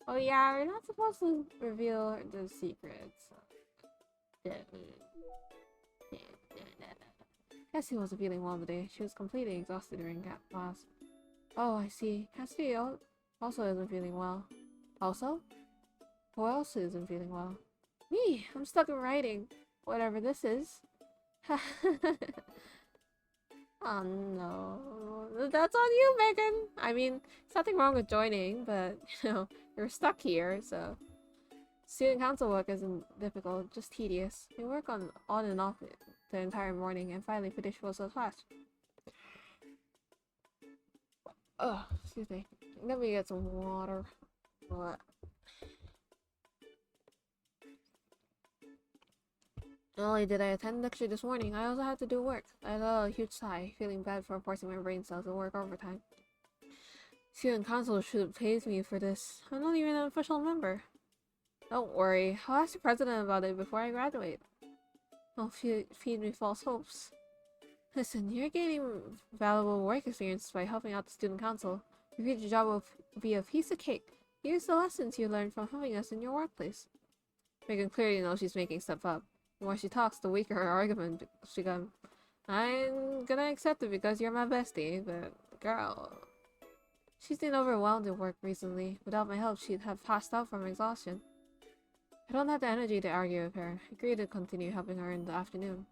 Oh yeah, we're not supposed to reveal the secrets. Cassie wasn't feeling well today. She was completely exhausted during class. Oh, I see. Cassie also isn't feeling well. Also? Who else isn't feeling well? Me! I'm stuck in writing. Whatever this is. Oh no. That's on you, Megan! I mean, there's nothing wrong with joining, but, you're stuck here, so... Student council work isn't difficult, just tedious. We work on and off the entire morning and finally finish most of the class. Ugh, excuse me. Let me get some water. What? Not only did I attend lecture this morning, I also had to do work. I let a huge sigh, feeling bad for forcing my brain cells to work overtime. Student council should have paid me for this. I'm not even an official member. Don't worry, I'll ask the president about it before I graduate. Don't feed me false hopes. Listen, you're gaining valuable work experience by helping out the student council. Your future job will be a piece of cake. Use the lessons you learned from helping us in your workplace. Megan clearly knows she's making stuff up. The more she talks, the weaker her argument becomes. I'm gonna accept it because you're my bestie, but girl... She's been overwhelmed at work recently. Without my help, she'd have passed out from exhaustion. I don't have the energy to argue with her. I agree to continue helping her in the afternoon.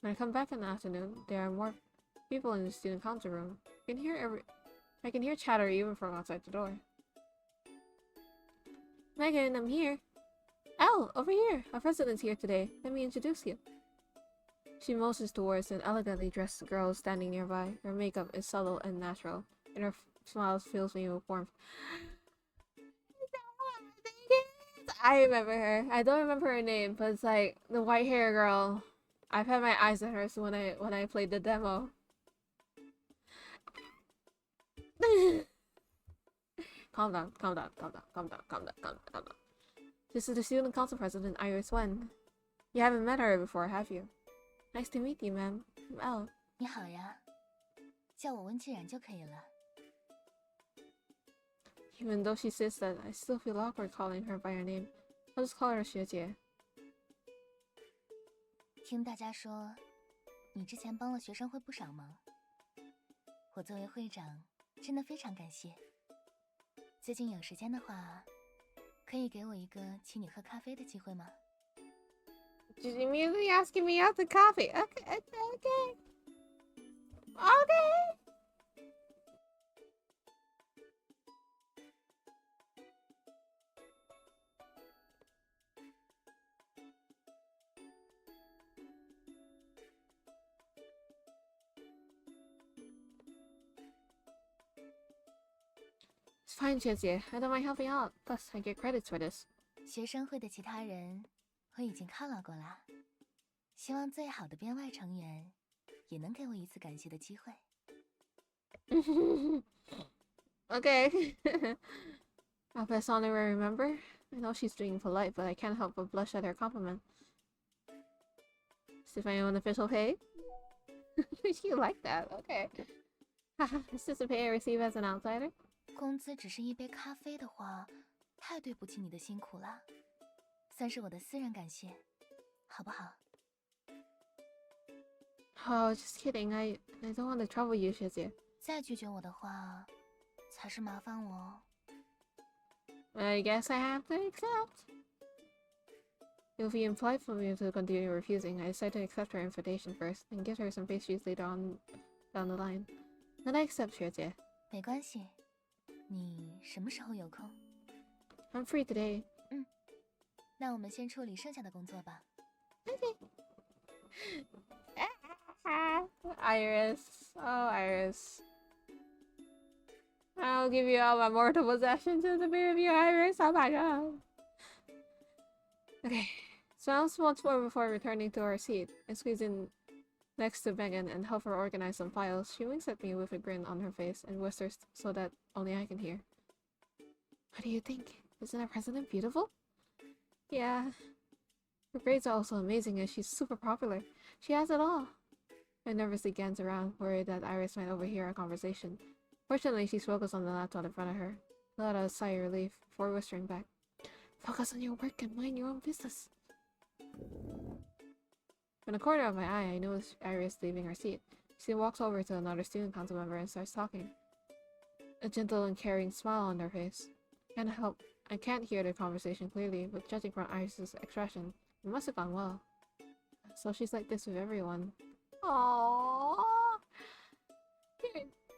When I come back in the afternoon, there are more people in the student council room. I can hear chatter even from outside the door. Megan, I'm here. Elle, over here. Our president's here today. Let me introduce you. She motions towards an elegantly dressed girl standing nearby. Her makeup is subtle and natural, and her smile fills me with warmth. I remember her. I don't remember her name, but it's like the white hair girl. I've had my eyes on her so when I played the demo. Calm down, calm down, calm down, calm down, calm down, calm down, calm down. This is the student council president, Iris Wen. You haven't met her before, have you? Nice to meet you, ma'am. I'm Elle. 你好呀，叫我温静然就可以了。 Even though she says that, I still feel awkward calling her by her name. I'll just call her 学姐. 听大家说，你之前帮了学生会不少忙，我作为会长，真的非常感谢。最近有时间的话，可以给我一个请你喝咖啡的机会吗？ She's immediately asking me out to coffee. Okay. Okay. It's fine, 学姐. I don't mind helping out. Plus, I get credits for this. 学生会的其他人我已经犒劳过了，希望最好的编外成员也能给我一次感谢的机会。Okay. I'll pass on to remember. I know she's being polite, but I can't help but blush at her compliment. See if I own official pay? You like that, okay. Is this the pay I receive as an outsider? 工资只是一杯咖啡的话，太对不起你的辛苦了，算是我的私人感谢，好不好？ Oh, just kidding. I don't want to trouble you, 学姐. 再拒绝我的话，才是麻烦我哦。I guess I have to accept. It would be impolite for me to continue refusing. I decide to accept her invitation first, and give her some pastries later on down the line. Then I accept, 学姐. 没关系，你什么时候有空？ I'm free today. 那我们先处理剩下的工作吧。 Iris. Oh, Iris. I'll give you all my mortal possessions in the mirror of your Iris. Oh my god. Okay. Smiles once more before returning to her seat. I squeeze in next to Megan and help her organize some files. She winks at me with a grin on her face and whispers so that only I can hear. What do you think? Isn't our president beautiful? Yeah. Her grades are also amazing and she's super popular. She has it all. I nervously glance around, worried that Iris might overhear our conversation. Fortunately, she's focused on the laptop in front of her. I let out a sigh of relief before whispering back. Focus on your work and mind your own business. From the corner of my eye, I notice Iris leaving her seat. She walks over to another student council member and starts talking. A gentle and caring smile on her face. I can't hear the conversation clearly, but judging from Iris's expression, it must have gone well. So she's like this with everyone. Aww.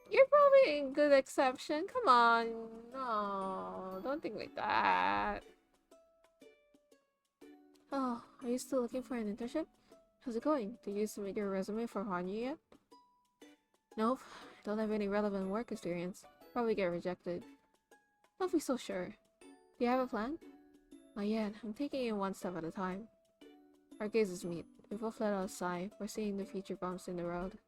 You're probably a good exception. Come on. No, don't think like that. Oh, are you still looking for an internship? How's it going? Did you submit your resume for Hanyu yet? Nope. Don't have any relevant work experience. Probably get rejected. Don't be so sure. Do you have a plan? Not yet. I'm taking it one step at a time. Our gazes meet. We both let out a sigh, foreseeing the future bumps in the road.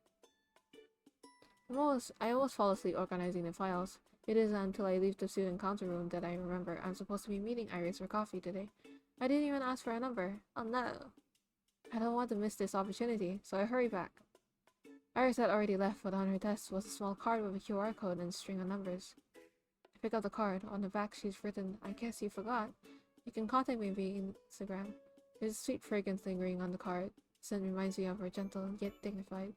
I almost fall asleep organizing the files. It isn't until I leave the student council room that I remember I'm supposed to be meeting Iris for coffee today. I didn't even ask for a number. Oh no. I don't want to miss this opportunity, so I hurry back. Iris had already left, but on her desk was a small card with a QR code and a string of numbers. I pick up the card. On the back she's written, I guess you forgot. You can contact me via Instagram. There's a sweet fragrance lingering on the card. The scent reminds me of her, gentle yet dignified.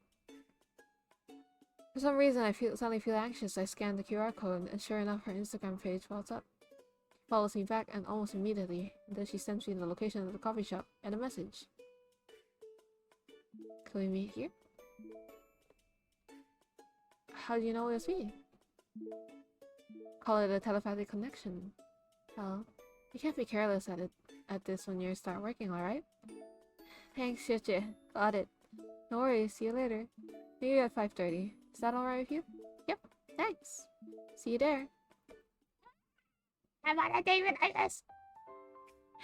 For some reason, I suddenly feel anxious. I scan the QR code, and sure enough, her Instagram page pops up. She follows me back, and almost immediately, then she sends me the location of the coffee shop and a message. Can we meet here? How do you know it was me? Call it a telepathic connection. Well, you can't be careless at this when you start working, alright? Thanks, Shichi. Got it. No worries, see you later. Maybe at 5:30. Is that alright with you? Yep, thanks. See you there. I'm on a date with Iris!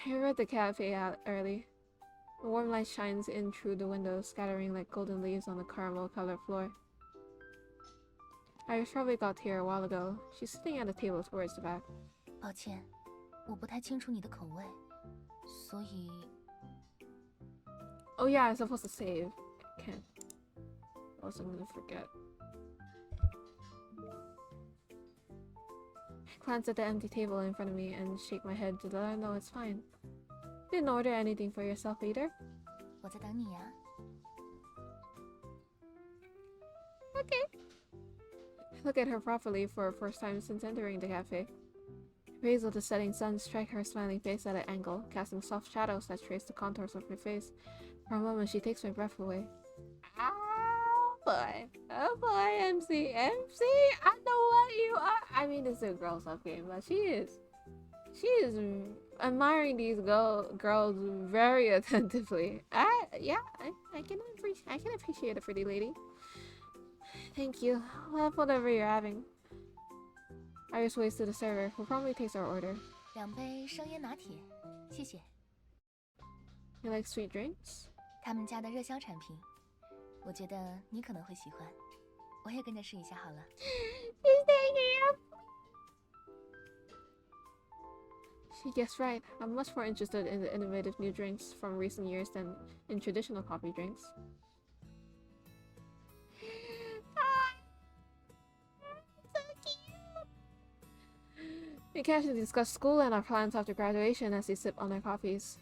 I read the cafe out early. The warm light shines in through the window, scattering like golden leaves on the caramel-colored floor. Iris probably got here a while ago. She's sitting at a table towards the back. 抱歉，我不太清楚你的口味，所以 Oh yeah, I'm supposed to save. Can't. Else I'm gonna forget. I glance at the empty table in front of me and shake my head to let her know it's fine. Didn't order anything for yourself either? 我在等你呀。 Okay. I look at her properly for a first time since entering the cafe. The rays of the setting sun strike her smiling face at an angle, casting soft shadows that trace the contours of her face. For a moment, she takes my breath away. Oh boy, MC. MC, I know what you are. I mean, this is a girls' love game, but she is admiring these girls very attentively. I can appreciate a pretty lady. Thank you. I'll have whatever you're having. Iris waits to the server, who promptly takes our order. 2杯生椰拿铁，谢谢。 You like sweet drinks? 他们家的热销产品，我觉得你可能会喜欢。我也跟着试一下好了。 She's taking it. She guessed right. I'm much more interested in the innovative new drinks from recent years than in traditional coffee drinks. So cute. We casually discuss school and our plans after graduation as they sip on their coffees.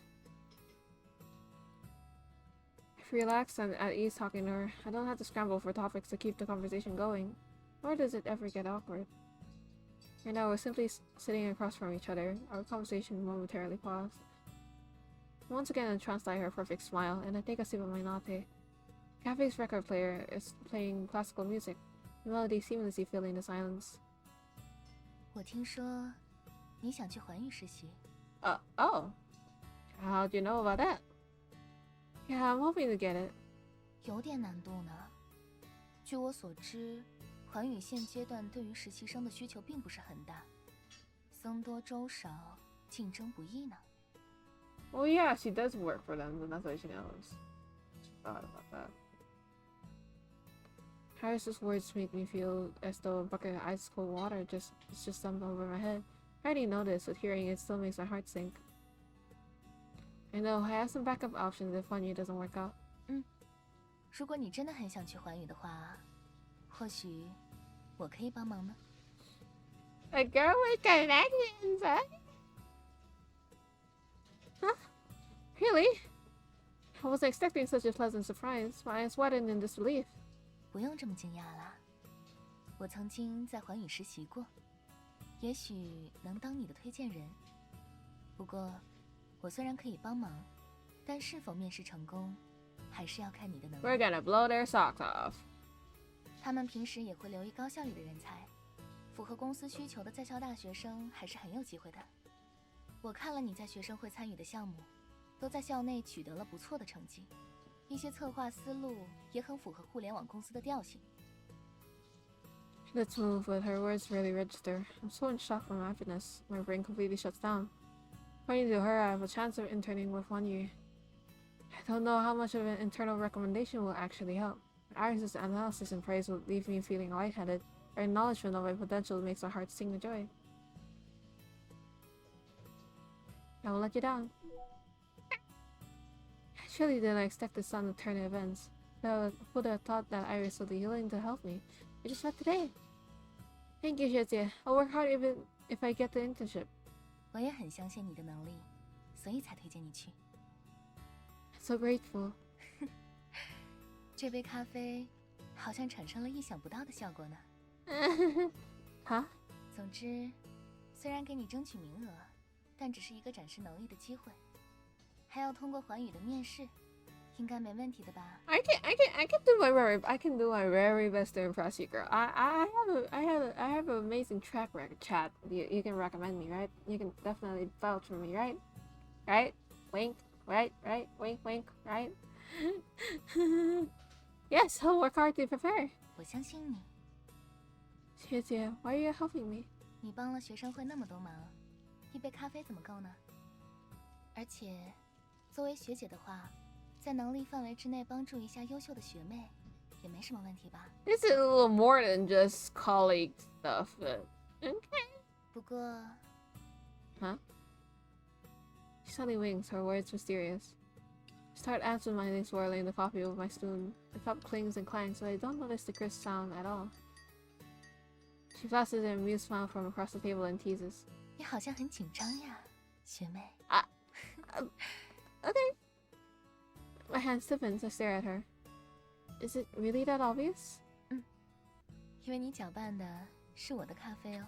I relaxed and at ease talking to her. I don't have to scramble for topics to keep the conversation going, nor does it ever get awkward. Right now, we're simply sitting across from each other. Our conversation momentarily paused. Once again, entranced by her perfect smile, and I take a sip of my latte. Cafe's record player is playing classical music, the melody seamlessly filling the silence. 我听说你想去环宇实习。Oh. How'd you know about that? Yeah, I'm hoping to get it. 有点难度呢。据我所知，环宇现阶段对于实习生的需求并不是很大，僧多粥少，竞争不易呢。Well, yeah, she does work for them, and that's why she knows. She thought about that. Harris's words make me feel as though a bucket of ice cold water just dumped over my head. I already know this, but hearing it still makes my heart sink. I know, I have some backup options if Funny doesn't work out. 如果你真的很想去环宇的话，或许我可以帮忙呢。A girl with connections, huh? Huh? Really? I wasn't expecting such a pleasant surprise. My eyes widened in disbelief. 不用这么惊讶啦，我曾经在环宇实习过，也许能当你的推荐人。不过，我虽然可以帮忙，但是否面试成功，还是要看你的能力。We're gonna blow their socks off. 他们平时也会留意高校里的人才，符合公司需求的在校大学生还是很有机会的。我看了你在学生会参与的项目，都在校内取得了不错的成绩，一些策划思路也很符合互联网公司的调性。Let's move, but her words rarely register. I'm so in shock from happiness, my brain completely shuts down. According to her, I have a chance of interning with 1 year. I don't know how much of an internal recommendation will actually help. Iris's analysis and praise will leave me feeling lightheaded. Her acknowledgement of my potential makes my heart sing with joy. I won't let you down. I truly didn't expect this sudden turn of events. Who would have thought that Iris would be willing to help me? We just met today. Thank you, Xiejie. I'll work hard even if I get the internship. 我也很相信你的能力，所以才推荐你去。I'm so grateful. 这杯咖啡好像产生了意想不到的效果呢。Huh? 总之，虽然给你争取名额，但只是一个展示能力的机会，还要通过环宇的面试，应该没问题的吧 I can do my very best to impress you, girl. I have an amazing track record, Chad. You can recommend me, right? You can definitely vouch for me, right? Right? Wink, right? Wink, wink, right? Yes, I'll work hard to prepare. 我相信你。谢谢, why are you helping me? 你帮了学生会那么多忙，一杯咖啡怎么够呢？而且，作为学姐的话，在能力范围之内帮助一下优秀的学妹，也没什么问题吧？ This is a little more than just colleague stuff, but okay. 不过， Huh? She suddenly winks, her words mysterious. I start absentmindedly swirling the coffee with my spoon. The cup clings and clangs, but I don't notice the crisp sound at all. She flashes an amused smile from across the table and teases. 你好像很紧张呀，学妹。Okay. My hand stiffens, I stare at her. Is it really that obvious? 因为你搅拌的是我的咖啡哦。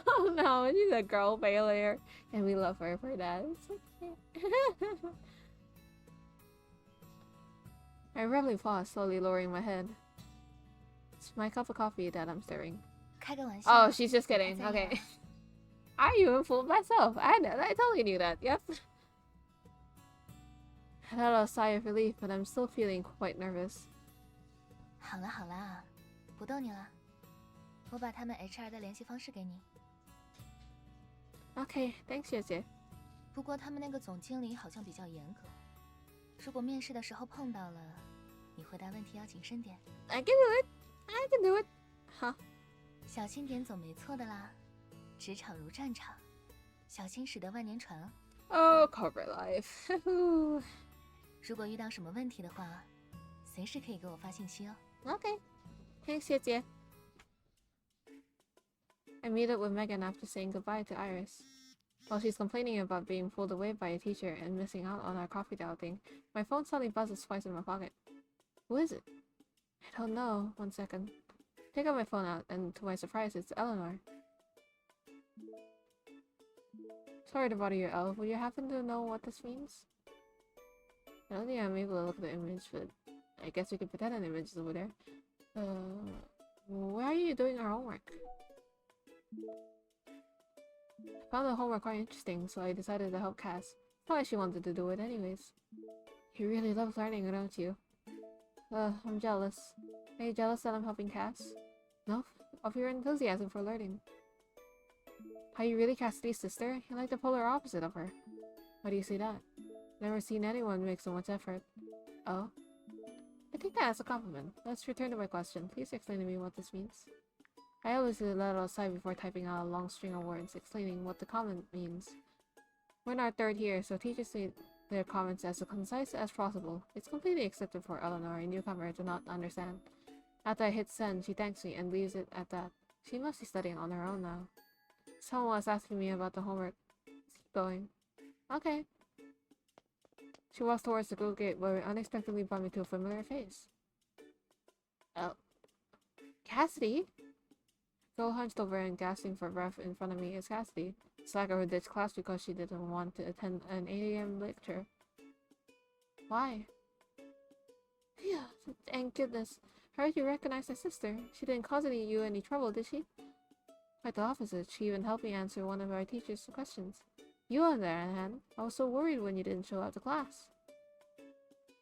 Oh no, she's a girl failure. And we love her for that. It's okay. I abruptly pause, slowly lowering my head. It's my cup of coffee that I'm stirring. 开个玩笑。 Oh, she's just kidding. 我还在 Okay. 呀 I even fooled myself. I totally knew that. Yep. I let out a sigh of relief, but I'm still feeling quite nervous. 好了好了，不逗你了。我把他们 HR 的联系方式给你。 Okay, thanks, Xiejie. 不过他们那个总经理好像比较严格，如果面试的时候碰到了，你回答问题要谨慎点， I can do it. I can do it. Huh? 小心点总没错的啦。职场如战场，小心驶得万年船哦。 Oh, corporate life. 如果遇到什么问题的话，随时可以给我发信息哦。 Okay. Thanks, Xiejie. I meet up with Megan after saying goodbye to Iris. While she's complaining about being pulled away by a teacher and missing out on our coffee outing, my phone suddenly buzzes twice in my pocket. Who is it? I don't know. 1 second. Take out my phone out, and to my surprise, it's Eleanor. Sorry to bother you, Elle. Would you happen to know what this means? I don't think I'm able to look at the image, but I guess we could pretend an image is over there. Why are you doing our homework? I found the homework quite interesting, so I decided to help Cass. Not like she wanted to do it anyways. You really love learning, don't you? I'm jealous. Are you jealous that I'm helping Cass? No, of your enthusiasm for learning. Are you really Cassidy's sister? You're like the polar opposite of her. Why do you say that? Never seen anyone make so much effort. Oh? I think that as a compliment. Let's return to my question. Please explain to me what this means. I always let it aside before typing out a long string of words explaining what the comment means. We're in our 3rd year, so teachers say their comments as concise as possible. It's completely accepted for Eleanor, a newcomer, to not understand. After I hit send, she thanks me and leaves it at that. She must be studying on her own now. Someone was asking me about the homework. Let's keep going. Okay. She walks towards the go gate where it unexpectedly brought me to a familiar face. Oh. Cassidy? Girl hunched over and gasping for breath in front of me is Cassidy. Slacker who ditched class because she didn't want to attend an 8 a.m. lecture. Why? Phew, thank goodness. Heard you recognize my sister. She didn't cause you any trouble, did she? Quite the opposite. She even helped me answer one of our teacher's questions. You, on the other hand, I was so worried when you didn't show up to class.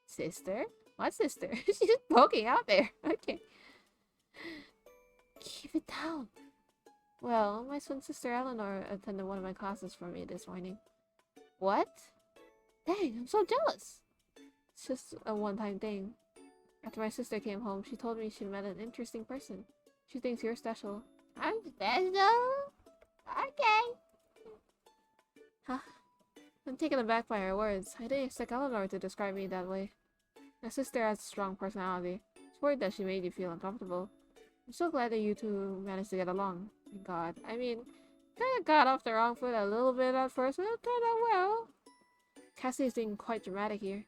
Sister? What sister? She's just poking out there. Okay. Keep it down. Well, my twin sister Eleanor attended one of my classes for me this morning. What? Dang, I'm so jealous. It's just a one-time thing. After my sister came home, she told me she met an interesting person. She thinks you're special. I'm special? Okay. Huh? I'm taken aback by her words. I didn't expect Eleanor to describe me that way. My sister has a strong personality. I was worried that she made you feel uncomfortable. I'm so glad that you two managed to get along. Thank God. I mean, kinda got off the wrong foot a little bit at first, but it turned out well. Cassie's being quite dramatic here.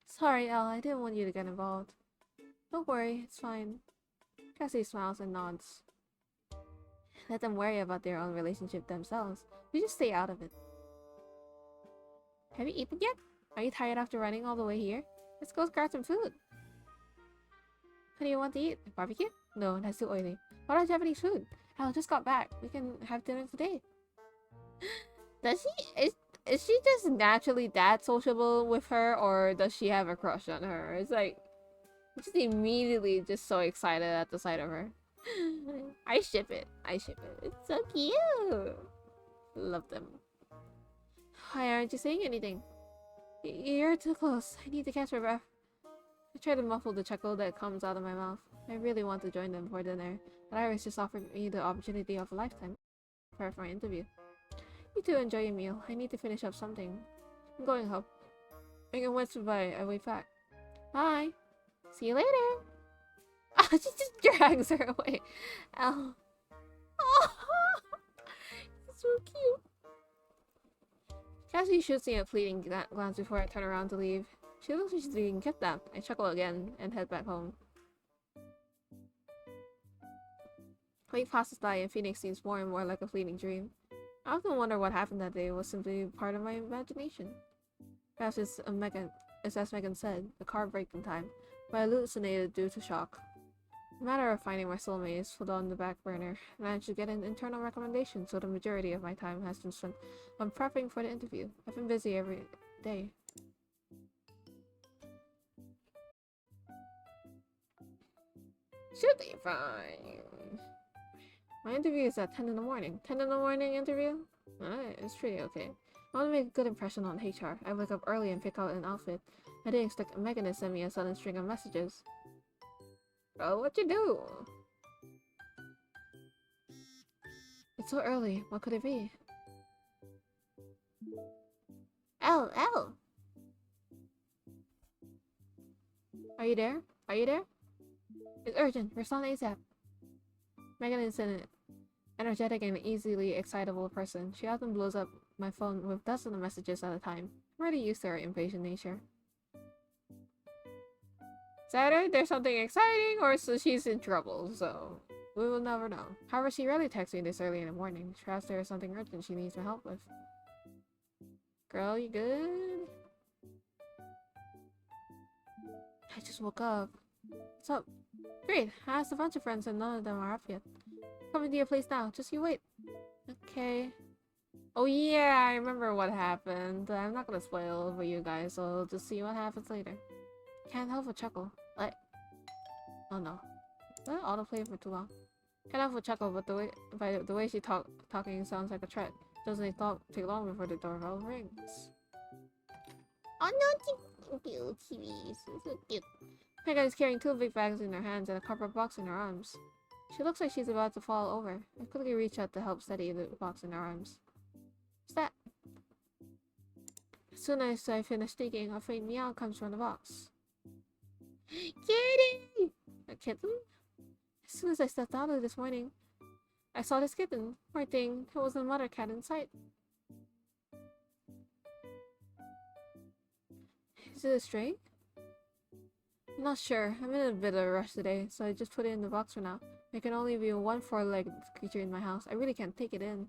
Sorry, Elle, I didn't want you to get involved. Don't worry, it's fine. Cassie smiles and nods. Let them worry about their own relationship themselves. You just stay out of it. Have you eaten yet? Are you tired after running all the way here? Let's go grab some food. What do you want to eat? Barbecue? No, that's too oily. Why don't you have any food? Elle just got back. We can have dinner today. Does she? Is she just naturally that sociable with her, or does she have a crush on her? It's like, just immediately just so excited at the sight of her. I ship it. I ship it. It's so cute. Love them. Why aren't you saying anything? You're too close. I need to catch my breath. I try to muffle the chuckle that comes out of my mouth. I really want to join them for dinner, but Iris just offered me the opportunity of a lifetime. Prepare for my interview. You two enjoy your meal. I need to finish up something. I'm going home. Megan waves goodbye. I wave back. Bye. See you later. Oh, she just drags her away. Oh. Oh. It's so cute. Cassie shoots me a fleeting glance before I turn around to leave. She looks like she's being kidnapped. I chuckle again and head back home. A week passes by and Phoenix seems more and more like a fleeting dream. I often wonder what happened that day was simply part of my imagination. Perhaps it's as Megan said, a car break-in time, but I hallucinated due to shock. The matter of finding my soulmate is put on the back burner. I managed to get an internal recommendation, so the majority of my time has been spent on prepping for the interview. I've been busy every day. Should be fine. My interview is at 10 in the morning. 10 in the morning interview? Alright, it's pretty okay. I want to make a good impression on HR. I wake up early and pick out an outfit. I didn't expect Megan to send me a sudden string of messages. Bro, what you do? It's so early. What could it be? Elle! Are you there? Are you there? It's urgent. Respond ASAP. Megan is in it. energetic and easily excitable person. She often blows up my phone with dozens of messages at a time. I'm already used to her impatient nature. It's either there's something exciting or so she's in trouble, so we will never know. However, she rarely texts me this early in the morning. Perhaps there is something urgent she needs my help with. Girl, you good? I just woke up. What's up? Great. I asked a bunch of friends and none of them are up yet. Coming to your place now. Just you wait. Okay. Oh yeah, I remember what happened. I'm not gonna spoil for you guys, so we'll just see what happens later. Can't help but chuckle. Like, oh no. Did I autoplay for too long? Can't help but chuckle, but the way she talking sounds like a threat. Doesn't take long before the doorbell rings. Oh no, cute TVs. So cute. Megan is carrying two big bags in her hands and a cardboard box in her arms. She looks like she's about to fall over. I quickly reach out to help steady the box in her arms. What's that? As soon as I finish digging, a faint meow comes from the box. Kitty! A kitten? As soon as I stepped out of it this morning, I saw this kitten. Poor thing, it was the mother cat in sight. Is it a stray? I'm not sure. I'm in a bit of a rush today, so I just put it in the box for now. There can only be one four-legged creature in my house. I really can't take it in.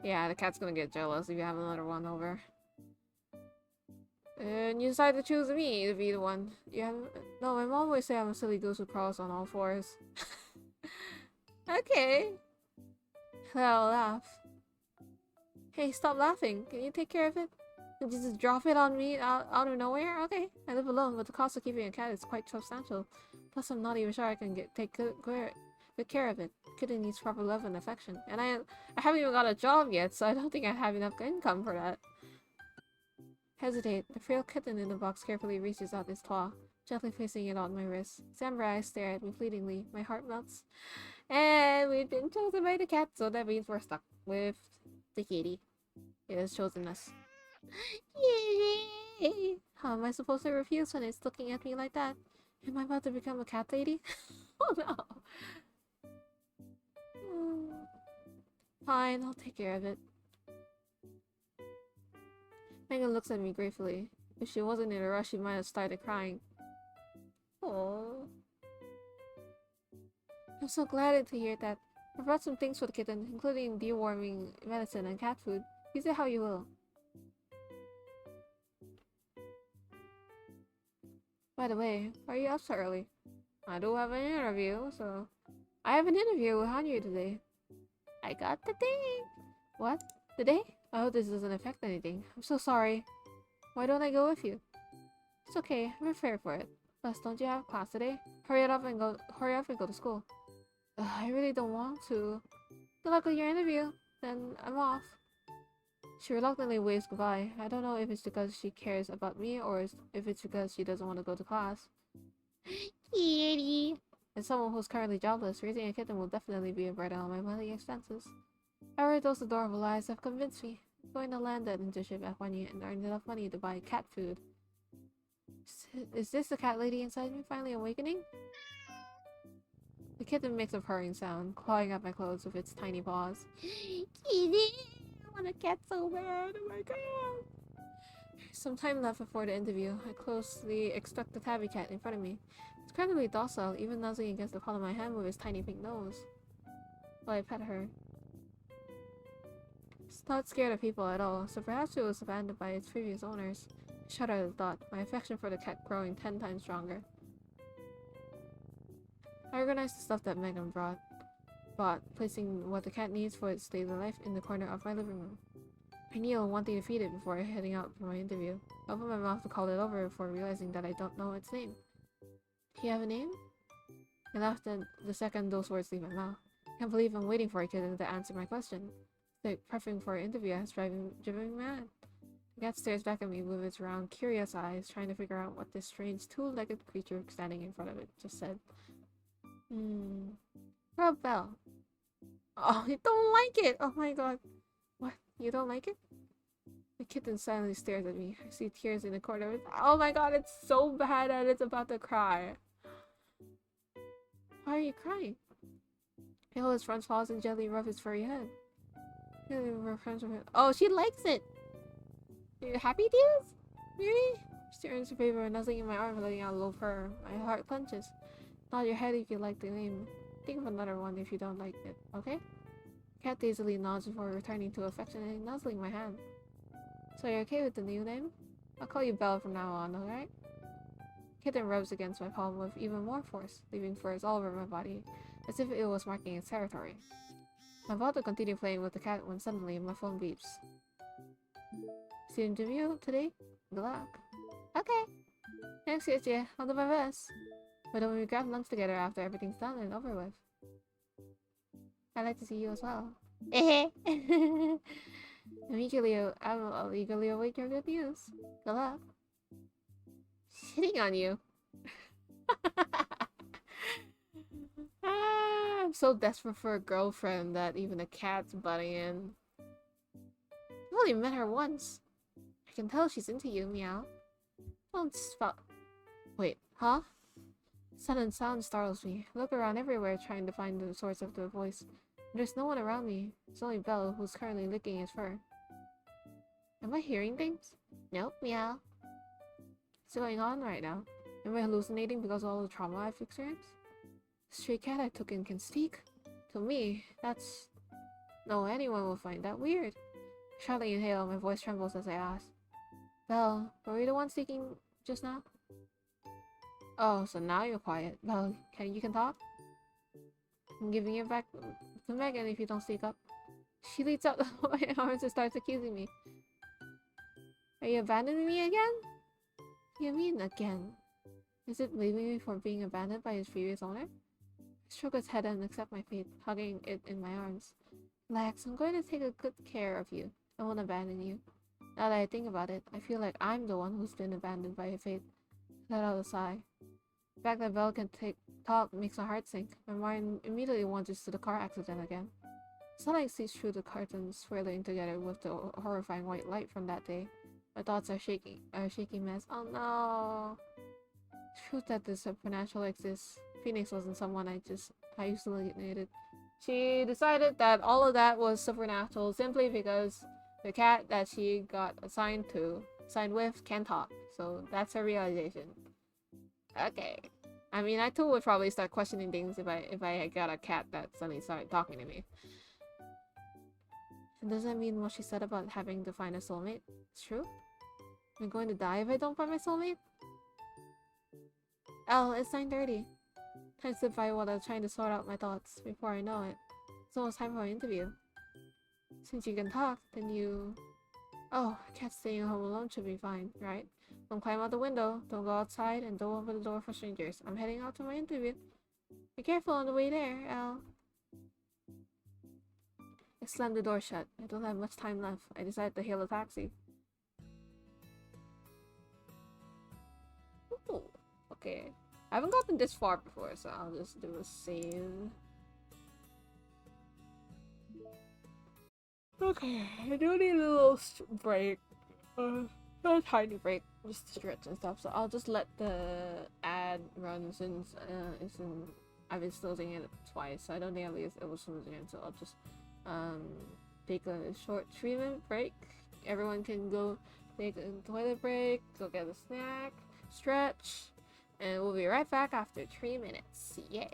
Yeah, the cat's gonna get jealous if you have another one over. And you decide to choose me to be the one. You have no. My mom always say I'm a silly goose who crawls on all fours. Okay. I'll laugh. Hey, stop laughing. Can you take care of it? Did you just drop it on me out of nowhere? Okay. I live alone, but the cost of keeping a cat is quite substantial. Plus, I'm not even sure I can take good care of it. Kitten needs proper love and affection. And I haven't even got a job yet, so I don't think I have enough income for that. Hesitate. The frail kitten in the box carefully reaches out its claw, gently placing it on my wrist. Amber eyes stare at me pleadingly. My heart melts. And we've been chosen by the cat, so that means we're stuck with the kitty. It has chosen us. Yay! How am I supposed to refuse when it's looking at me like that? Am I about to become a cat lady? Oh no! Fine, I'll take care of it. Megan looks at me gratefully. If she wasn't in a rush, she might have started crying. Oh, I'm so glad to hear that. I brought some things for the kitten, including deworming medicine and cat food. Use it how you will. By the way, why are you up so early? I do have an interview, so... I have an interview with Hanyu today. I got the thing! What? Today? I hope this doesn't affect anything. I'm so sorry. Why don't I go with you? It's okay, I'm prepared for it. Plus, don't you have class today? Hurry up and go to school. I really don't want to. Good luck with your interview. Then I'm off. She reluctantly waves goodbye. I don't know if it's because she cares about me or if it's because she doesn't want to go to class. Kitty! As someone who's currently jobless, raising a kitten will definitely be a burden on my monthly expenses. However, those adorable lies have convinced me. I'm going to land that internship at Wanyi and earn enough money to buy cat food. Is this the cat lady inside me finally awakening? The kitten makes a purring sound, clawing at my clothes with its tiny paws. Kitty! I want a cat so bad! Oh my god! Some time left before the interview. I closely expect the tabby cat in front of me. It's incredibly docile, even nuzzling against the palm of my hand with its tiny pink nose. While I pet her. It's not scared of people at all, so perhaps it was abandoned by its previous owners. I shudder at the thought, my affection for the cat growing 10 times stronger. I organized the stuff that Megan brought, placing what the cat needs for its daily life in the corner of my living room. I kneel, wanting to feed it before heading out for my interview. I open my mouth to call it over before realizing that I don't know its name. Do you have a name? I laughed at the second those words leave my mouth. I can't believe I'm waiting for a kitten to answer my question. It's like prepping for an interview has driven me mad. The cat stares back at me with its round, curious eyes, trying to figure out what this strange two-legged creature standing in front of it just said. Rob Bell. Oh, I don't like it! Oh my god. What? You don't like it? The kitten silently stares at me. I see tears in the corner of it. Oh my god, it's so bad that it's about to cry. Why are you crying? He holds his front paws and gently rub his furry head. Oh, she likes it! You're happy, dears? Really? She turns her favor and nuzzling in my arm, letting out a low purr. My heart clenches. Nod your head if you like the name. Think of another one if you don't like it, okay? Cat dazedly nods before returning to affectionately nuzzling my hand. So you're okay with the new name? I'll call you Belle from now on, alright? Kitten rubs against my palm with even more force, leaving furs all over my body, as if it was marking its territory. I'm about to continue playing with the cat when suddenly my phone beeps. See an interview today? Good luck. Okay. Thanks, Yeche. I'll do my best. But when we grab lunch together after everything's done and over with. I'd like to see you as well. I'll eagerly await your good news. Good luck. Shitting on you. I'm so desperate for a girlfriend that even a cat's butting in. I've only met her once. I can tell she's into you, meow. Don't spot. Wait, huh? Sudden sound startles me. I look around everywhere trying to find the source of the voice. There's no one around me. It's only Belle, who's currently licking his fur. Am I hearing things? Nope, meow. What's going on right now? Am I hallucinating because of all the trauma I've experienced? The stray cat I took in can speak? To me, that's... No, anyone will find that weird. I sharply inhale, my voice trembles as I ask. Belle, were you the one speaking just now? Oh, so now you're quiet. Belle, you can talk? I'm giving it back to Megan if you don't speak up. She leads out my arms and starts accusing me. Are you abandoning me again? What do you mean, again? Is it blaming me for being abandoned by his previous owner? I stroke its head and accept my fate, hugging it in my arms. Relax, I'm going to take a good care of you. I won't abandon you. Now that I think about it, I feel like I'm the one who's been abandoned by fate. Let out a sigh. The fact that Belle can talk makes my heart sink. My mind immediately wanders to the car accident again. Sunlight sees through the curtains, swirling together with the horrifying white light from that day. My thoughts are a shaky mess. Oh no! It's true that the supernatural exists. Phoenix wasn't someone I hallucinated. She decided that all of that was supernatural simply because the cat that she got assigned with, can talk. So that's her realization. Okay. I mean, I too would probably start questioning things if I got a cat that suddenly started talking to me. And does that mean what she said about having to find a soulmate? It's true? Am I going to die if I don't find my soulmate? Oh, it's 9:30. Time slipped by while I was trying to sort out my thoughts. Before I know it, it's almost time for an interview. Since you can talk, then you... Oh, a cat staying home alone should be fine, right? Don't climb out the window, don't go outside, and don't open the door for strangers. I'm heading out to my interview. Be careful on the way there, Al. I slammed the door shut. I don't have much time left. I decided to hail a taxi. Ooh, okay. I haven't gotten this far before, so I'll just do a save. Okay, I do need a little break. A tiny break, just to stretch and stuff. So I'll just let the ad run since I've been closing it twice. So I don't think at least it was closing it. So I'll just take a short 3-minute break. Everyone can go take a toilet break, go get a snack, stretch, and we'll be right back after 3 minutes. Yeah.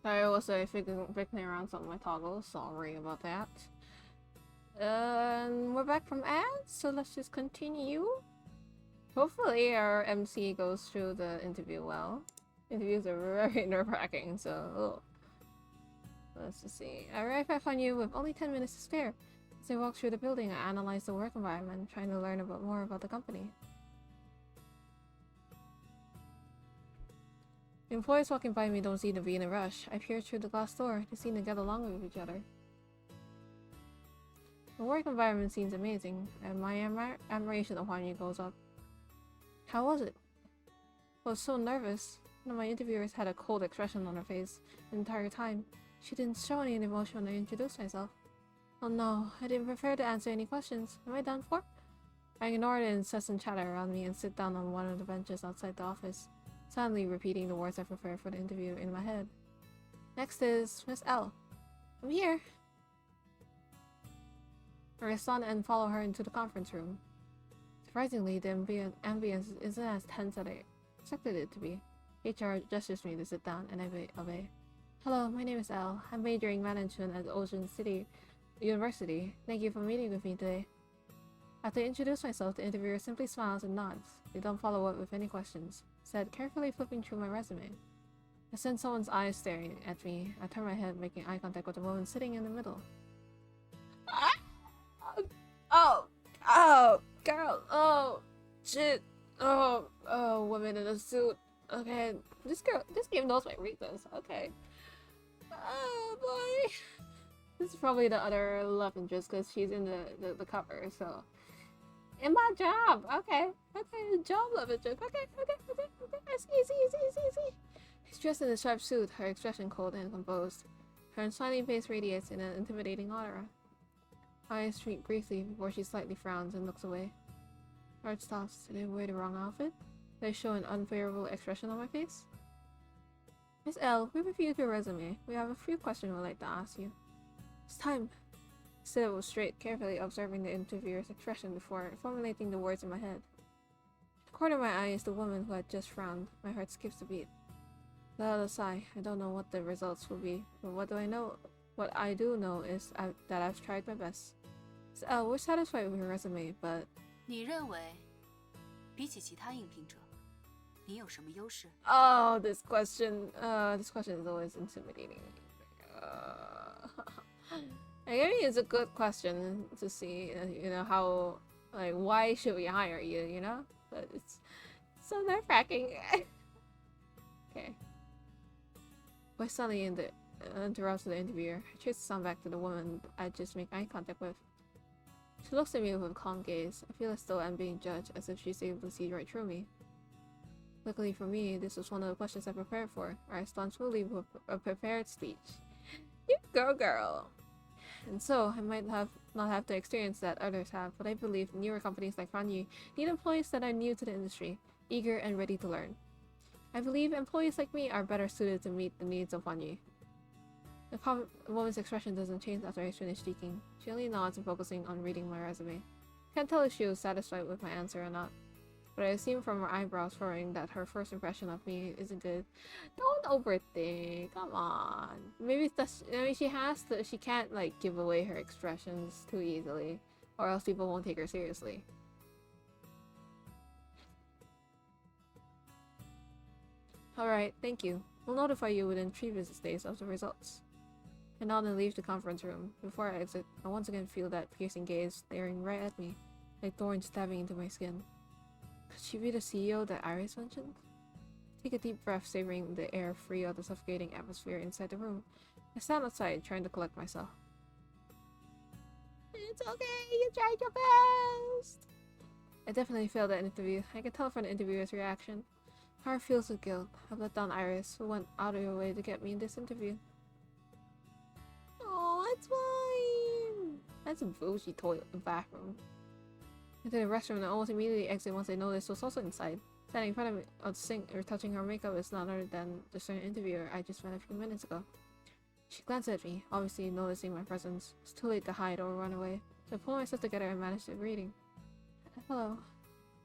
I was fiddling around some of my toggles. Sorry about that. We're back from ads, so let's just continue. Hopefully our MC goes through the interview well. Interviews are very nerve-wracking, so let's just see. I arrived at Fanyu with only 10 minutes to spare. As I walked through the building, I analyzed the work environment, trying to learn more about the company. The employees walking by me don't seem to be in a rush. I peered through the glass door. They seem to get along with each other. The work environment seems amazing, and my admiration of Fanyu goes up. How was it? I was so nervous. One of my interviewers had a cold expression on her face the entire time. She didn't show any emotion when I introduced myself. Oh no, I didn't prepare to answer any questions. Am I done for? I ignored the incessant chatter around me and sit down on one of the benches outside the office, silently repeating the words I prepared for the interview in my head. Next is Miss L. I'm here. I respond and follow her into the conference room. Surprisingly, the ambience isn't as tense as I expected it to be. HR gestures me to sit down, and I obey. Hello, my name is L. I'm majoring management at Ocean City University. Thank you for meeting with me today. After I introduce myself, the interviewer simply smiles and nods. They don't follow up with any questions, instead carefully flipping through my resume. I sense someone's eyes staring at me. I turn my head, making eye contact with the woman sitting in the middle. Oh, girl, oh, shit, woman in a suit. Okay, this game knows my weakness. Okay. Oh boy. This is probably the other love interest because she's in the cover, so. In my job, okay, job love interest, okay, I see. She's dressed in a sharp suit, her expression cold and composed. Her smiling face radiates in an intimidating aura. Eyes streak briefly before she slightly frowns and looks away. Heart stops. Did I wear the wrong outfit? Did I show an unfavorable expression on my face? Miss L, we reviewed your resume. We have a few questions we'd like to ask you. It's time. I stood up straight, carefully observing the interviewer's expression before formulating the words in my head. In the corner of my eye is the woman who had just frowned. My heart skips a beat. Without a sigh, I don't know what the results will be, but what do I know? What I do know is that I've tried my best. Miss L, we're satisfied with your resume, but... 你认为比起其他应聘者，你有什么优势？ Oh, this question is always intimidating. I mean, it's a good question to see, how, like, why should we hire you, But it's so nerve-wracking. Okay. Why suddenly interrupts the interviewer. I trace the sound back to the woman I just make eye contact with. She looks at me with a calm gaze. I feel as though I'm being judged, as if she's able to see right through me. Luckily for me, this was one of the questions I prepared for. I respond smoothly with a prepared speech. You go, girl! And so, I might not have the experience that others have, but I believe newer companies like Fanyu need employees that are new to the industry, eager and ready to learn. I believe employees like me are better suited to meet the needs of Fanyu. The woman's expression doesn't change after I finish speaking. She only nods and focusing on reading my resume. Can't tell if she was satisfied with my answer or not, but I assume from her eyebrows furrowing that her first impression of me isn't good. Don't overthink. Come on. Maybe she can't like give away her expressions too easily, or else people won't take her seriously. Alright, thank you. We'll notify you within 3 business days of the results. I nod and leave the conference room. Before I exit, I once again feel that piercing gaze staring right at me, like thorns stabbing into my skin. Could she be the CEO that Iris mentioned? Take a deep breath, savoring the air free of the suffocating atmosphere inside the room. I stand outside, trying to collect myself. It's okay, you tried your best! I definitely failed that interview. I can tell from the interviewer's reaction. My heart feels with guilt. I've let down Iris, who went out of her way to get me in this interview. Oh, it's fine! That's a bougie toilet and bathroom. Into the restroom and almost immediately exit once I noticed was also inside. Standing in front of me of the sink or touching her makeup is none other than the certain interviewer I just met a few minutes ago. She glanced at me, obviously noticing my presence. It's too late to hide or run away, so I pull myself together and manage the greeting. Hello.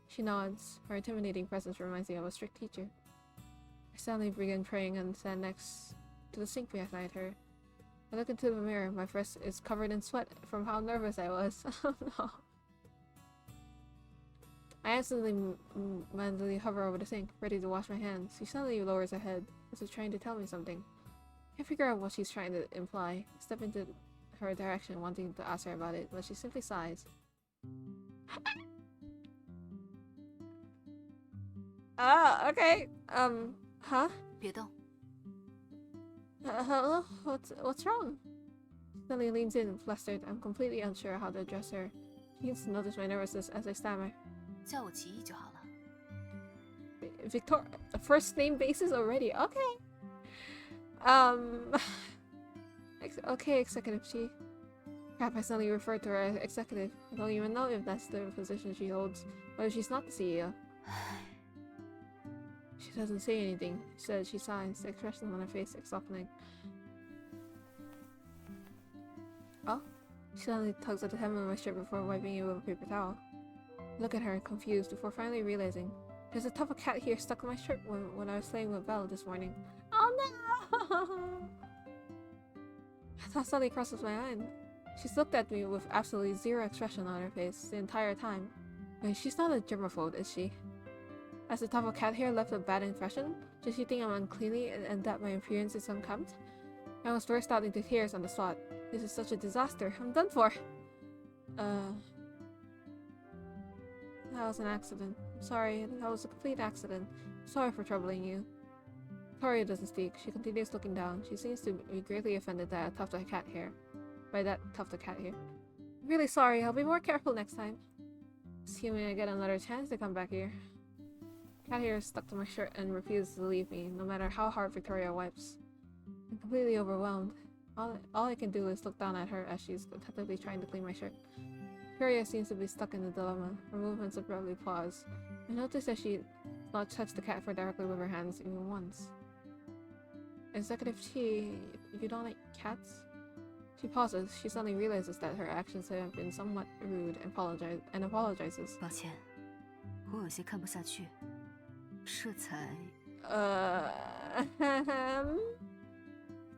She nods. Her intimidating presence reminds me of a strict teacher. I suddenly begin praying and stand next to the sink behind her. I look into the mirror. My face is covered in sweat from how nervous I was. Oh no. I instantly mentally hover over the sink, ready to wash my hands. She suddenly lowers her head, as if trying to tell me something. I can't figure out what she's trying to imply. I step into her direction, wanting to ask her about it, but she simply sighs. Ah, okay. Huh? 别动， Hello? What's wrong? Suddenly leans in, flustered. I'm completely unsure how to address her. She seems to notice my nervousness as I stammer. 叫我奇异就好了。 Victor, first name basis already. Okay. Um. Okay, Executive Chi. Crap, I suddenly referred to her as executive. I don't even know if that's the position she holds, or if she's not the CEO. She doesn't say anything. Instead, she sighs, the expression on her face softening. Oh? She suddenly tugs at the hem of my shirt before wiping it with a paper towel. Look at her, confused, before finally realizing there's a tuft of cat hair stuck in my shirt when I was playing with Belle this morning. Oh no! A thought suddenly crosses my mind. She's looked at me with absolutely zero expression on her face the entire time. Wait, she's not a germaphobe, is she? Has the tuft of cat hair left a bad impression? Does she think I'm uncleanly and that my appearance is unkempt? I almost burst out into tears on the spot. This is such a disaster. I'm done for. That was an accident. I'm sorry. That was a complete accident. Sorry for troubling you. Victoria doesn't speak. She continues looking down. She seems to be greatly offended by that tuft of cat hair. I'm really sorry. I'll be more careful next time. Assuming I get another chance to come back here. Cat hair is stuck to my shirt and refuses to leave me, no matter how hard Victoria wipes. I'm completely overwhelmed. All I can do is look down at her as she's attentively trying to clean my shirt. Victoria seems to be stuck in a dilemma. Her movements abruptly pause. I notice that she does not touch the cat fur directly with her hands even once. Executive Chi, you don't like cats? She pauses. She suddenly realizes that her actions have been somewhat rude and apologizes. 抱歉，我有些看不下去。这才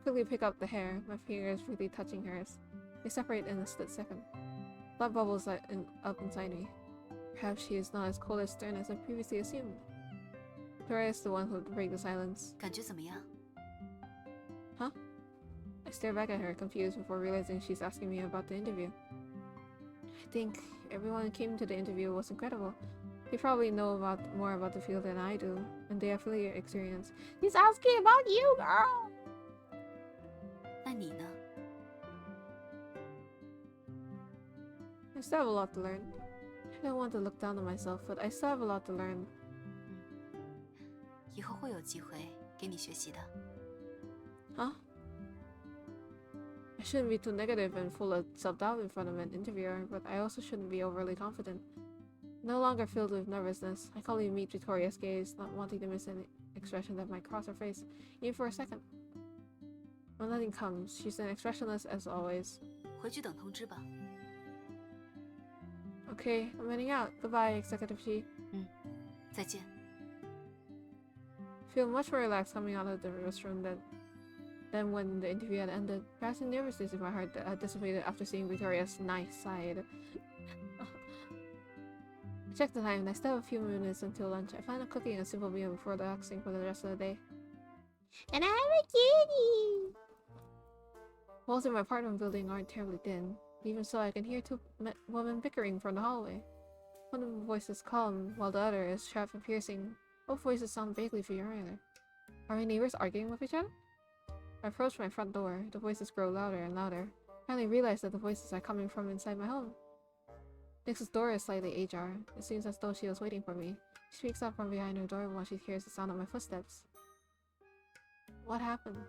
Quickly pick up the hair, my fingers really touching hers. They separate in a split second. Blood bubbles up inside me. Perhaps she is not as cold or stern as I previously assumed. Victoria is the one who would break the silence. 感觉怎么样？ Huh? I stare back at her, confused, before realizing she's asking me about the interview. I think everyone who came to the interview was incredible. They probably know more about the field than I do, and they have familiar experience. He's asking about you, girl! 那你呢？ I still have a lot to learn. I don't want to look down on myself, but I still have a lot to learn. 以后会有机会给你学习的。 Huh? I shouldn't be too negative and full of self-doubt in front of an interviewer, but I also shouldn't be overly confident. No longer filled with nervousness, I calmly meet Victoria's gaze, not wanting to miss any expression that might cross her face, even for a second. When nothing comes, she's an expressionless as always. 回去等通知吧。 Okay, I'm heading out. Goodbye, Executive Chi. 再见。 Feel much more relaxed coming out of the restroom than when the interview had ended. Perhaps the nervousness in my heart had dissipated after seeing Victoria's nice side. I check the time and I still have a few minutes until lunch. I plan on cooking a simple meal before relaxing for the rest of the day. And I have a kitty! Walls in my apartment building aren't terribly thin. Even so, I can hear two women bickering from the hallway. One of the voices calm, while the other is sharp and piercing. Both voices sound vaguely familiar. Are my neighbors arguing with each other? I approach my front door. The voices grow louder and louder. I finally realize that the voices are coming from inside my home. Nix's door is slightly ajar. It seems as though she was waiting for me. She speaks up from behind her door when she hears the sound of my footsteps. What happened?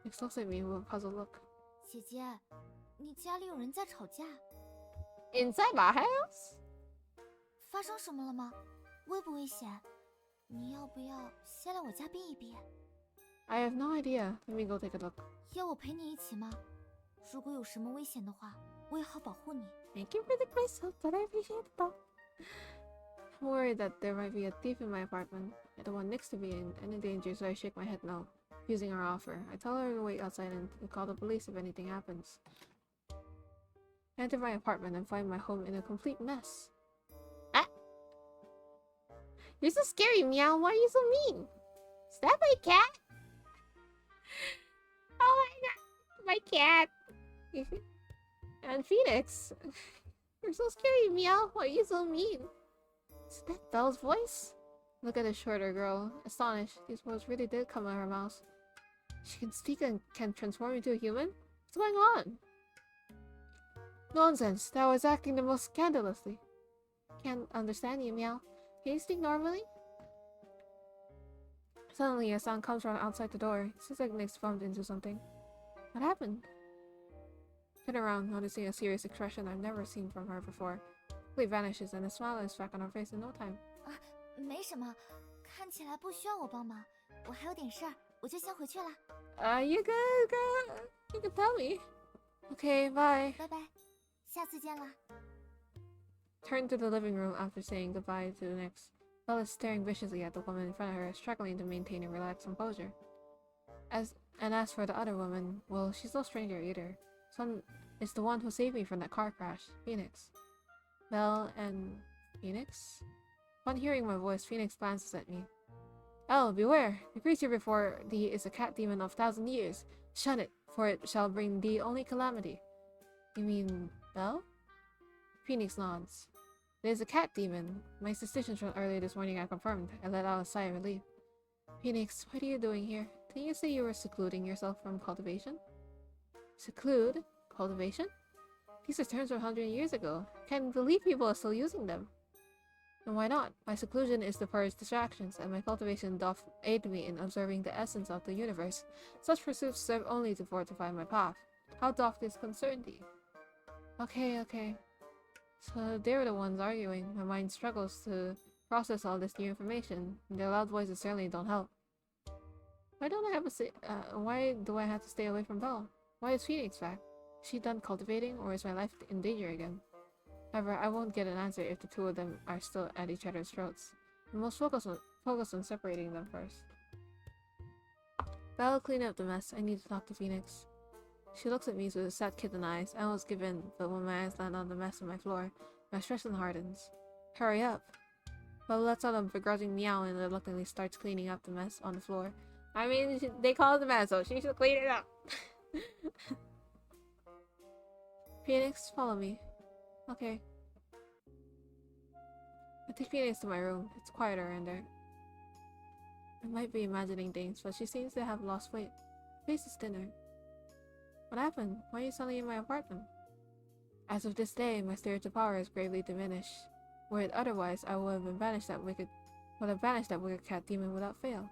Nix looks at me with a puzzled look. 姐姐，你家里有人在吵架， Inside my house? 发生什么了吗？危不危险？你要不要先来我家避一避？ I have no idea. Let me go take a look. 要我陪你一起吗？如果有什么危险的话，我也好保护你。 Thank you for the crystal, but I appreciate the thought. I'm worried that there might be a thief in my apartment. I don't want Nix to be in any danger, so I shake my head no. using her offer. I tell her to wait outside and to call the police if anything happens. I enter my apartment and find my home in a complete mess. Ah! You're so scary, Meow. Why are you so mean? Is that my cat? Oh my god, my cat. And Phoenix. You're so scary, Meow. Why are you so mean? Is that Belle's voice? Look at the shorter girl, astonished. These words really did come out of her mouth. She can speak and can transform into a human? What's going on? Nonsense. That was acting the most scandalously. Can't understand you, Meow. Can you speak normally? Suddenly, a sound comes from outside the door. It seems like Nick's bumped into something. What happened? Turn around, noticing a serious expression I've never seen from her before. Quickly vanishes, and the smile is back on her face in no time. 没什么，看起来不需要我帮忙，我还有点事儿，我就先回去了。You good, girl? You can tell me. Okay, bye. 拜拜，下次见啦。Turn to the living room after saying goodbye to the next. Belle is staring viciously at the woman in front of her, struggling to maintain a relaxed composure. As for the other woman, well, she's no stranger either. It's the one who saved me from that car crash, Phoenix. Belle and Phoenix? Upon hearing my voice, Phoenix glances at me. Oh, beware! The creature before thee is a cat demon of 1,000 years. Shun it, for it shall bring thee only calamity. You mean Belle? Phoenix nods. It is a cat demon. My suspicions from earlier this morning are confirmed. I let out a sigh of relief. Phoenix, what are you doing here? Didn't you say you were secluding yourself from cultivation? Seclude? Cultivation? These are terms from 100 years ago. Can't believe people are still using them. And why not? My seclusion is to purge distractions, and my cultivation doth aid me in observing the essence of the universe. Such pursuits serve only to fortify my path. How doth this concern thee? Okay. So they were the ones arguing. My mind struggles to process all this new information, and their loud voices certainly don't help. Why do I have to stay away from Belle? Why is Phoenix back? Is she done cultivating, or is my life in danger again? However, I won't get an answer if the two of them are still at each other's throats. We must focus on separating them first. Belle, clean up the mess. I need to talk to Phoenix. She looks at me with sad kitten eyes. I almost give in, but when my eyes land on the mess on my floor, my expression hardens. Hurry up! Belle lets out a begrudging meow and reluctantly starts cleaning up the mess on the floor. I mean, they call it the mess, so she should clean it up. Phoenix, follow me. Okay. I take Phoenix to my room. It's quieter in there. I might be imagining things, but she seems to have lost weight. Her face is thinner. What happened? Why are you suddenly in my apartment? As of this day, my spiritual power is gravely diminished. Were it otherwise, I would have banished that wicked cat demon without fail.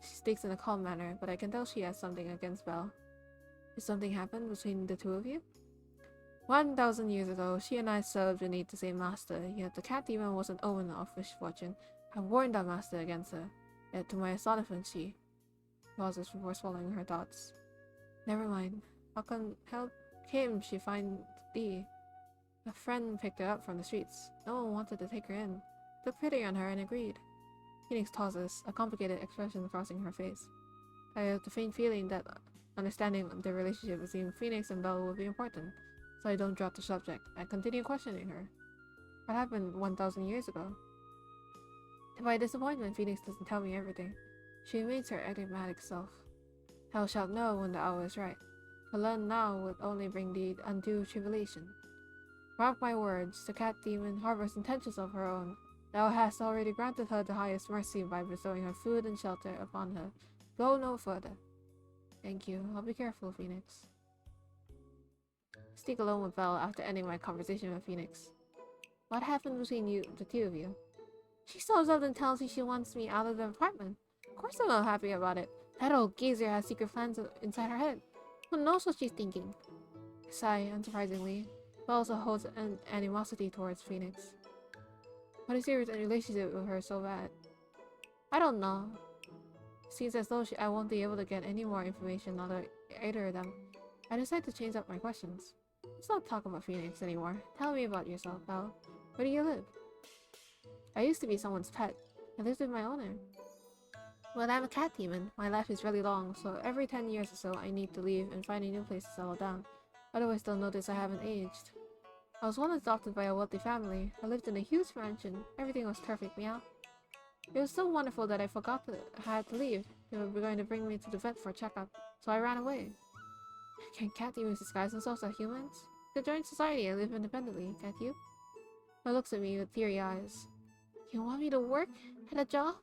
She speaks in a calm manner, but I can tell she has something against Belle. Did something happen between the two of you? 1,000 years ago, she and I served beneath the same master, yet the cat demon was an omen of misfortune. I warned that master against her, yet to my astonishment she pauses before swallowing her thoughts. Never mind. How came she find thee? A friend picked her up from the streets. No one wanted to take her in. Took pity on her and agreed. Phoenix pauses, a complicated expression crossing her face. I have the faint feeling that understanding the relationship between Phoenix and Belle will be important, so I don't drop the subject. I continue questioning her. What happened 1,000 years ago? To my disappointment, Phoenix doesn't tell me everything. She remains her enigmatic self. Thou shalt know when the hour is right. To learn now would only bring thee undue tribulation. Mark my words, the cat demon harbors intentions of her own. Thou hast already granted her the highest mercy by bestowing her food and shelter upon her. Go no further. Thank you. I'll be careful, Phoenix. I speak alone with Belle after ending my conversation with Phoenix. What happened between the two of you? She shows up and tells me she wants me out of the apartment. Of course I'm not happy about it. That old geezer has secret plans inside her head. Who knows what she's thinking? I sigh, unsurprisingly. Belle also holds an animosity towards Phoenix. What is your relationship with her so bad? I don't know. Seems as though I won't be able to get any more information on either of them. I decide to change up my questions. Let's not talk about Phoenix anymore. Tell me about yourself, Belle. Where do you live? I used to be someone's pet. I lived with my owner. Well, I'm a cat demon. My life is really long, so every 10 years or so I need to leave and find a new place to settle down. Otherwise they'll notice I haven't aged. I was once adopted by a wealthy family. I lived in a huge mansion. Everything was perfect, meow. It was so wonderful that I forgot that I had to leave. They were going to bring me to the vet for a checkup, so I ran away. Can cat demons disguise themselves as humans? To join society and live independently, can't you? He looks at me with teary eyes. You want me to work at a job?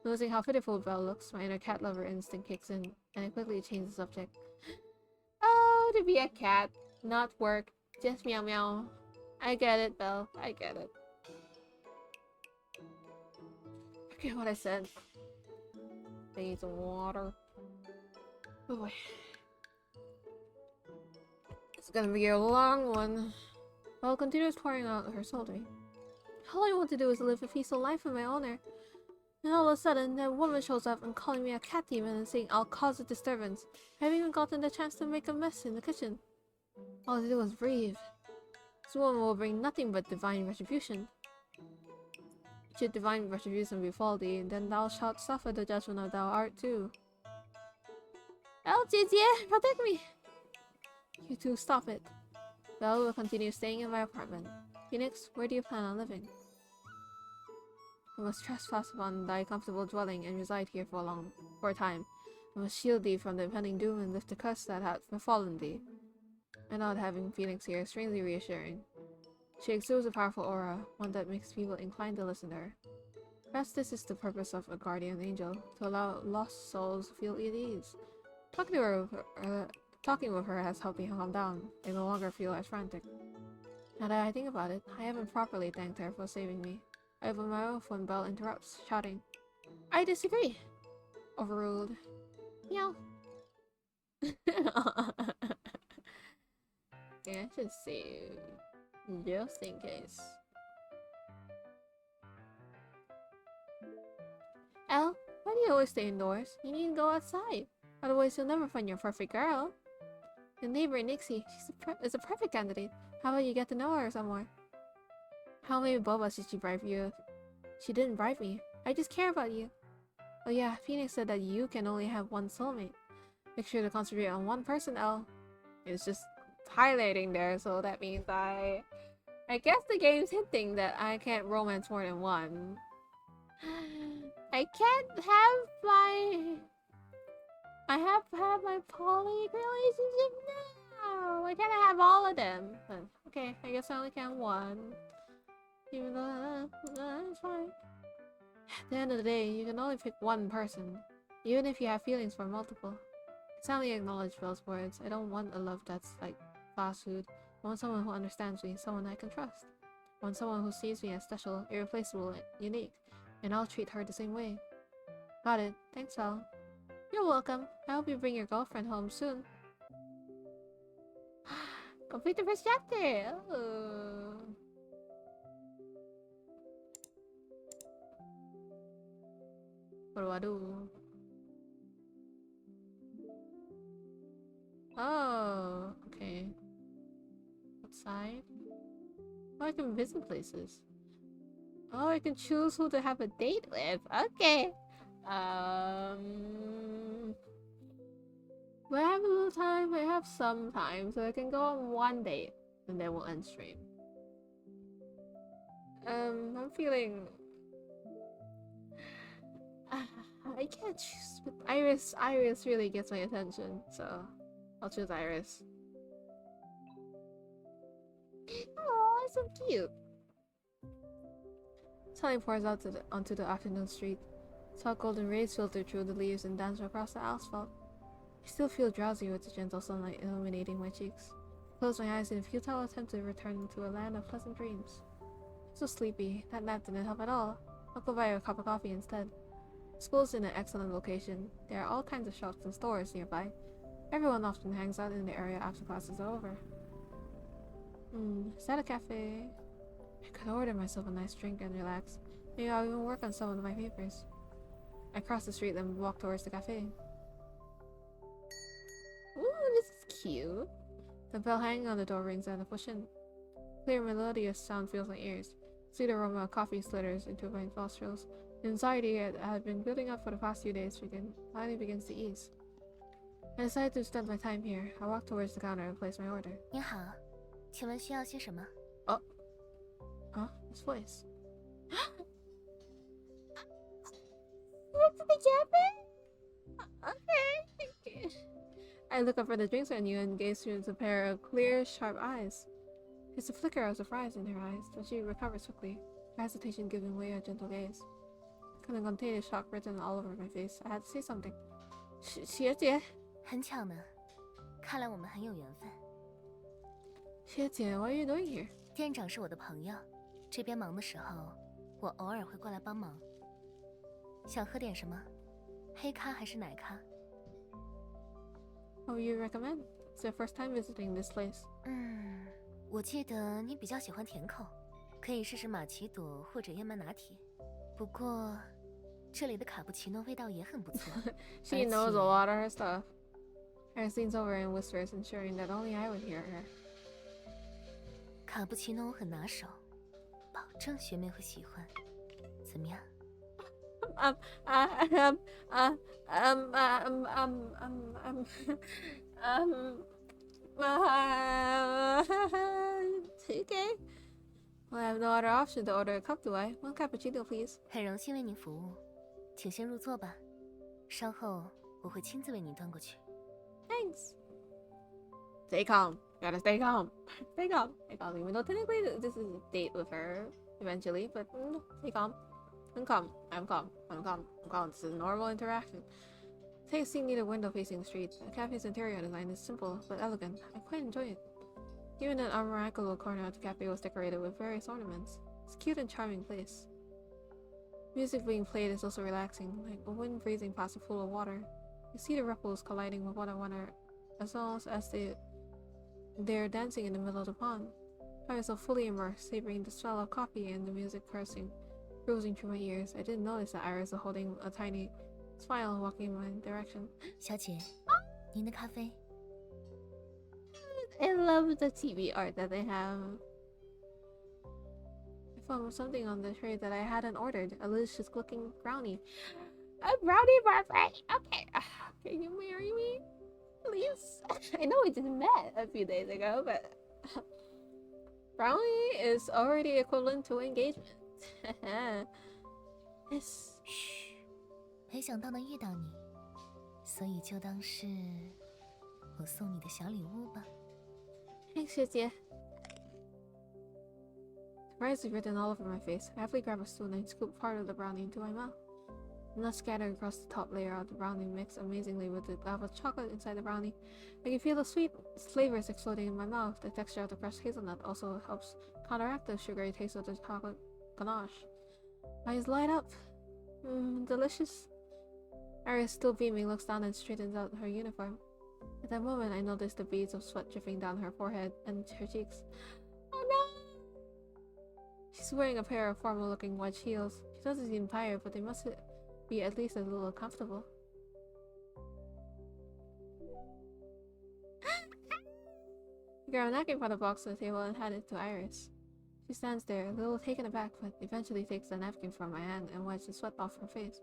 Noticing how pitiful Belle looks, my inner cat lover instinct kicks in, and I quickly change the subject. Oh, to be a cat, not work, just meow meow. I get it, Belle. I get it. Forget what I said. I need some water. Oh boy. It's gonna be a long one. Belle continues pouring out her soul to me. All I want to do is live a peaceful life in my honor. And all of a sudden, that woman shows up and calling me a cat demon and saying I'll cause a disturbance. I haven't even gotten the chance to make a mess in the kitchen. All I did was breathe. This woman will bring nothing but divine retribution. Should divine retribution befall thee, then thou shalt suffer the judgment of thou art too. Oh, Jijie, protect me! You two, stop it. Belle will continue staying in my apartment. Phoenix, where do you plan on living? I must trespass upon thy comfortable dwelling and reside here for a time. I must shield thee from the impending doom and lift the curse that hath befallen thee. And not having Phoenix here is strangely reassuring. She exudes a powerful aura, one that makes people inclined to listen to her. Perhaps this is the purpose of a guardian angel, to allow lost souls to feel at ease. Talking with her has helped me calm down. I no longer feel as frantic. Now that I think about it, I haven't properly thanked her for saving me. I open my mouth when Belle interrupts, shouting, I disagree! Overruled. Meow. Yeah, I should save. Just in case. Elle, why do you always stay indoors? You need to go outside. Otherwise you'll never find your perfect girl. Your neighbor Nixie, is a perfect candidate. How about you get to know her some more? How many bobas did she bribe you? She didn't bribe me. I just care about you. Oh yeah, Phoenix said that you can only have one soulmate. Make sure to concentrate on one person, Elle. It's just highlighting there, so that means I guess the game's hinting that I can't romance more than one. I can't have my... I have to have my poly relationship now. I can't have all of them. But, okay, I guess I only can one. Even though that's fine. At the end of the day, you can only pick one person, even if you have feelings for multiple. I sadly acknowledge Belle's words. I don't want a love that's like fast food. I want someone who understands me, someone I can trust. I want someone who sees me as special, irreplaceable, and unique, and I'll treat her the same way. Got it. Thanks, Belle. You're welcome. I hope you bring your girlfriend home soon. Complete the first chapter! Oh. What do I do? Oh, okay. Outside? Oh, I can visit places. Oh, I can choose who to have a date with. Okay. Do I have a little time? I have some time, so I can go on one date, and then we'll end stream. I'm feeling... I can't choose, but Iris really gets my attention, so I'll choose Iris. Oh, so cute. Sunlight pours out onto the afternoon street. Soft golden rays filter through the leaves and dance across the asphalt. I still feel drowsy with the gentle sunlight illuminating my cheeks. I close my eyes in a futile attempt to return to a land of pleasant dreams. I'm so sleepy. That nap didn't help at all. I'll go buy a cup of coffee instead. School's in an excellent location. There are all kinds of shops and stores nearby. Everyone often hangs out in the area after classes are over. Is that a cafe? I could order myself a nice drink and relax. Maybe I'll even work on some of my papers. I cross the street and walk towards the cafe. Ooh, this is cute. The bell hanging on the door rings and I push in. Clear melodious sound fills my ears. Sweet aroma of coffee slithers into my nostrils. The anxiety I had been building up for the past few days finally begins to ease. I decided to spend my time here. I walked towards the counter and placed my order. 你好，请问需要些什么？ Oh. Huh? His voice. What's the Japan? Okay. I look up for the drinks menu and gaze through the pair of clear, sharp eyes. There's a flicker of surprise in her eyes, but she recovers quickly, her hesitation giving way a gentle gaze. Couldn't contain the shock written all over my face. I had to say something. 学姐,很巧呢，看来我们很有缘分。学姐, what are you doing here? 店长是我的朋友，这边忙的时候，我偶尔会过来帮忙。想喝点什么？黑咖还是奶咖？ What would you recommend? It's your first time visiting this place. 我记得你比较喜欢甜口，可以试试玛奇朵或者燕麦拿铁。不过，这里的卡布奇诺味道也很不错。She knows a lot of her stuff. Iris leans over and whispers, ensuring that only I would hear her. 卡布奇诺我很拿手，保证学妹会喜欢。怎么样？ Okay. Well, I have no other option to order a cup, do I? One cappuccino, please. 很荣幸为您服务，请先入座吧。稍后我会亲自为您端过去。 Thanks. Stay calm. Gotta stay calm. Stay calm. Stay calm. Even though technically this is a date with her eventually, but stay calm. I'm calm. I'm calm. I'm calm. I'm calm. This is a normal interaction. Take a seat near the window facing the street. The cafe's interior design is simple but elegant. I quite enjoy it. Even an unremarkable corner of the cafe was decorated with various ornaments. It's a cute and charming place. Music being played is also relaxing, like a wind breezing past a pool of water. You see the ripples colliding with one another as well as they're dancing in the middle of the pond. I was so fully immersed, savoring the smell of coffee and the music cruising through my ears. I didn't notice that Iris was holding a tiny smile walking in my direction. 小姐，您的咖啡。 I love the TV art that they have. I found something on the tray that I hadn't ordered. A delicious looking brownie. A brownie parfait? Okay. Can you marry me? Please? I know we just met a few days ago, but brownie is already equivalent to engagement. Yes. 嘘，没想到能遇到你，所以就当是我送你的小礼物吧。 Thanks, Shitya. Surprise is written all over my face. I happily grab a spoon and scoop part of the brownie into my mouth. The nuts scattered across the top layer of the brownie mix amazingly with the lava chocolate inside the brownie. I can feel the sweet flavors exploding in my mouth. The texture of the crushed hazelnut also helps counteract the sugary taste of the chocolate ganache. My eyes light up. Delicious. Iris, still beaming, looks down and straightens out her uniform. At that moment, I noticed the beads of sweat dripping down her forehead and her cheeks. Oh no! She's wearing a pair of formal-looking wedge heels. She doesn't seem tired, but they must be at least a little uncomfortable. I grabbed a napkin from the box on the table and handed it to Iris. She stands there, a little taken aback, but eventually takes the napkin from my hand and wipes the sweat off her face.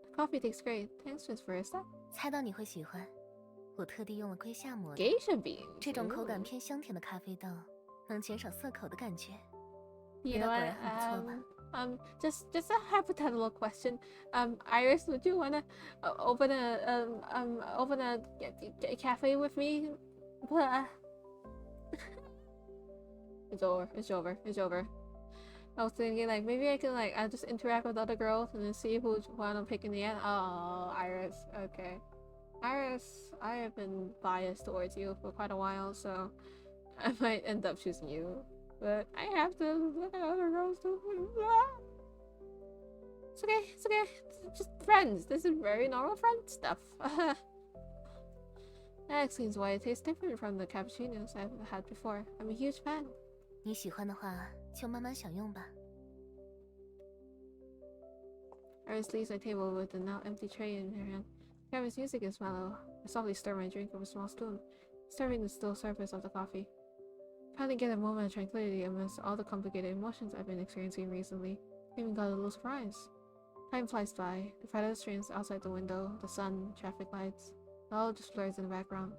The coffee tastes great. Thanks, Miss Barista. 猜到你会喜欢，我特地用了龟下磨的。 Geisha beans. 这种口感偏香甜的咖啡豆，能减少涩口的感觉。 You 味 know 道果 what? 然很不错吧？ Just a hypothetical question. Iris, would you wanna open a cafe with me? It's over. It's over. It's over. I was thinking like maybe I can I just interact with other girls and then see who one I'm picking in the end. Oh, Iris. Okay. Iris, I have been biased towards you for quite a while, so I might end up choosing you. But I have to look at other girls too. It's okay, it's okay. It's just friends. This is very normal friend stuff. That explains why it tastes different from the cappuccinos I've had before. I'm a huge fan. 你喜欢的话，就慢慢享用吧。 Iris leaves my table with the now empty tray in her hand. Kevin's music is mellow. I softly stir my drink with a small spoon, stirring the still surface of the coffee. I finally get a moment of tranquility amidst all the complicated emotions I've been experiencing recently. I even got a little surprise. Time flies by. The pedestrians outside the window, the sun, traffic lights. It all just blurs in the background.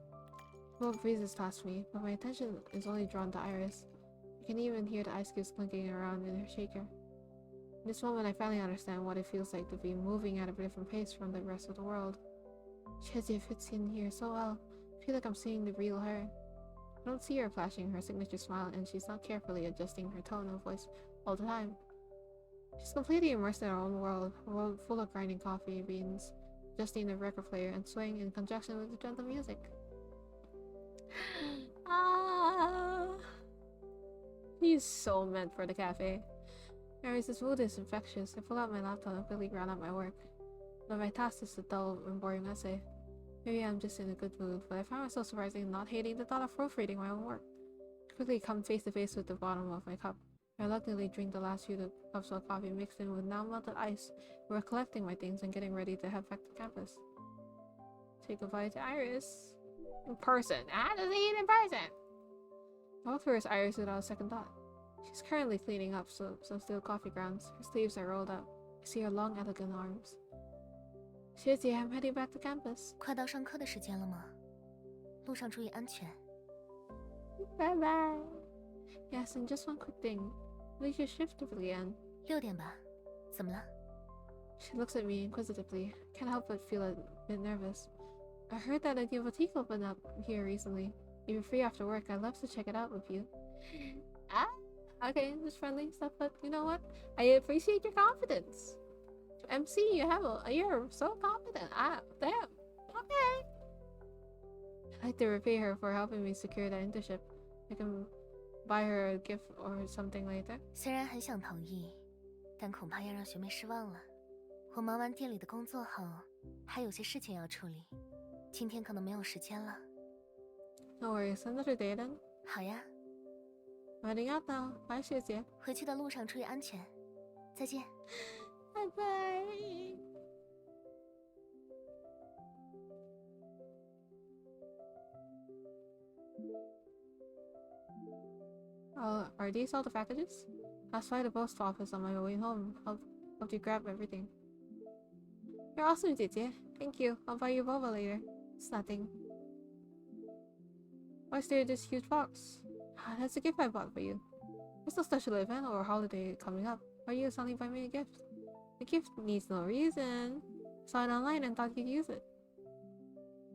Cold breezes past me, but my attention is only drawn to Iris. I can even hear the ice cubes clinking around in her shaker. In this moment, I finally understand what it feels like to be moving at a different pace from the rest of the world. Chezia fits in here so well. I feel like I'm seeing the real her. I don't see her flashing her signature smile, and she's not carefully adjusting her tone of voice all the time. She's completely immersed in her own world, a world full of grinding coffee beans, adjusting the record player and swaying in conjunction with the gentle music. Ah, he's so meant for the cafe. Iris' mood is infectious. I pull out my laptop and quickly ground out my work. But my task is a dull and boring essay. Maybe I'm just in a good mood, but I find myself surprisingly not hating the thought of proofreading my own work. I quickly come face to face with the bottom of my cup. I reluctantly drink the last few cups of coffee mixed in with now melted ice. We're collecting my things and getting ready to head back to campus. Say goodbye to Iris. In person. I have to see it in person. I walk towards Iris without a second thought. She's currently cleaning up some steel coffee grounds. Her sleeves are rolled up. I see her long, elegant arms. Shizzy, I'm heading back to campus. 快到上课的时间了吗？路上注意安全。Bye bye. Yes, and just one quick thing. Will your shift again? 6点吧。怎么了？ She looks at me inquisitively. Can't help but feel a bit nervous. I heard that a new boutique opened up here recently. If you're free after work, I'd love to check it out with you. Ah, okay, just friendly stuff, but you know what? I appreciate your confidence. MC, you're so confident. Damn. Okay. I'd like to repay her for helping me secure that internship. I can buy her a gift or something later. 虽然很想同意，但恐怕要让学妹失望了。我忙完店里的工作后，还有些事情要处理，今天可能没有时间了。No worries, another day then. 好呀， I'm heading out now. Bye, Shizia. 回去的路上注意安全。再见。Bye bye. Are these all the packages? I'll by the post office on my way home. Help you grab everything. You're awesome, Jijie. Thank you. I'll buy you boba later. It's nothing. Why is there this huge box? That's a gift I bought for you. There's no special event or holiday coming up. Why are you suddenly buying me a gift? The gift needs no reason. Saw it online and thought you'd use it.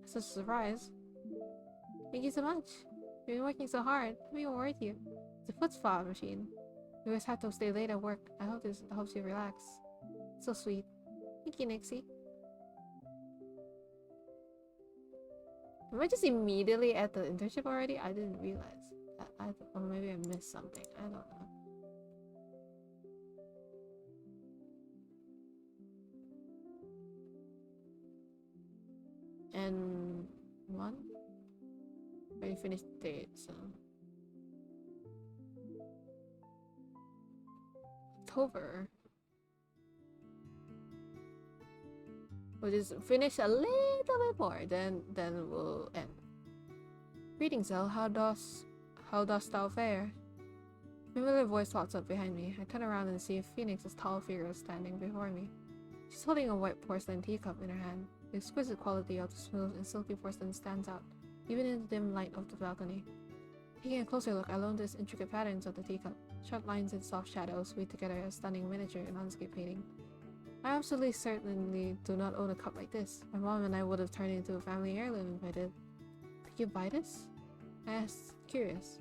That's a surprise. Thank you so much. You've been working so hard. Let me reward you. It's a foot spa machine. You always have to stay late at work. I hope this helps you relax. So sweet. Thank you, Nixie. Am I just immediately at the internship already? I didn't realize. Or maybe I missed something. I don't know. And one? Already finished the date, so. October. We'll just finish a little bit more, then we'll end. Greetings, Elle. How dost thou fare? A familiar voice pops up behind me. I turn around and see Phoenix's tall figure standing before me. She's holding a white porcelain teacup in her hand. The exquisite quality of the smooth and silky porcelain stands out, even in the dim light of the balcony. Taking a closer look, I notice intricate patterns of the teacup. Sharp lines and soft shadows weave together a stunning miniature landscape painting. I absolutely certainly do not own a cup like this. My mom and I would have turned it into a family heirloom if I did. Did you buy this? I asked, curious.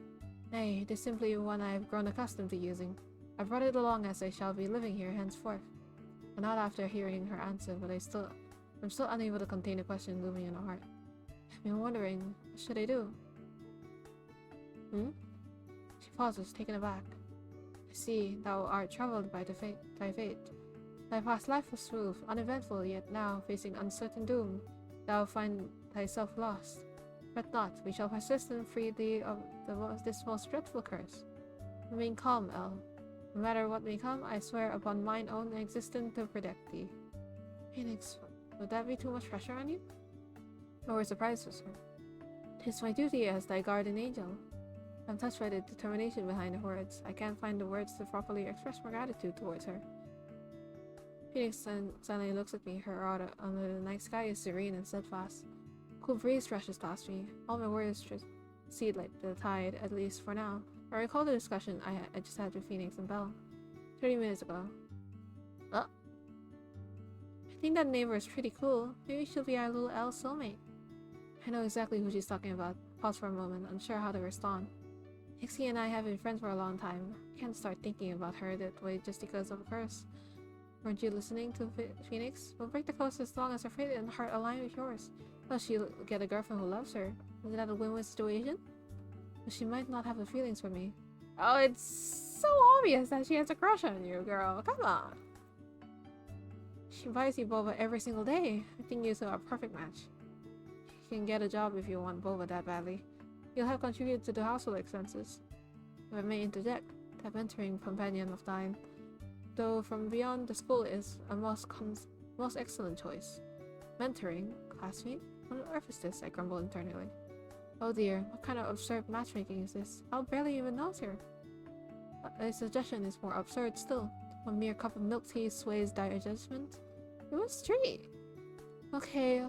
Nay, it is simply one I have grown accustomed to using. I brought it along as I shall be living here henceforth. And not after hearing her answer, but I'm still unable to contain the question looming in her heart. I've been wondering, what should I do? She pauses, taken aback. I see, thou art troubled by thy fate. Thy past life was smooth, uneventful, yet now, facing uncertain doom, thou find thyself lost. Fret not, we shall persist and free thee of this most dreadful curse. Remain calm, Elle. No matter what may come, I swear upon mine own existence to protect thee. Phoenix, would that be too much pressure on you? No word surprises her. 'Tis my duty as thy guardian angel. I'm touched by the determination behind the words. I can't find the words to properly express my gratitude towards her. Phoenix suddenly looks at me. Her aura under the night sky is serene and steadfast. Cool breeze rushes past me. All my worries just recede like the tide, at least for now. I recall the discussion I just had with Phoenix and Belle 30 minutes ago. Oh, I think that neighbor is pretty cool. Maybe she'll be our little L soulmate. I know exactly who she's talking about. Pause for a moment, unsure how to respond. Nixie and I have been friends for a long time. I can't start thinking about her that way just because of a curse. Weren't you listening to Phoenix? We'll break the curse as long as her fate and heart align with yours. Well, she'll get a girlfriend who loves her. Isn't that a win-win situation? But she might not have the feelings for me. Oh, it's so obvious that she has a crush on you, girl. Come on. She buys you boba every single day. I think you two are a perfect match. You can get a job if you want boba that badly. You'll have contributed to the household expenses. If I may interject, that mentoring companion of thine, though from beyond the school, is a most excellent choice. Mentoring? Classmate? What on earth is this? I grumble internally. Oh dear, what kind of absurd matchmaking is this? I'll barely even knows her. A suggestion is more absurd still. One mere cup of milk tea sways dire judgment. It was straight. Okay.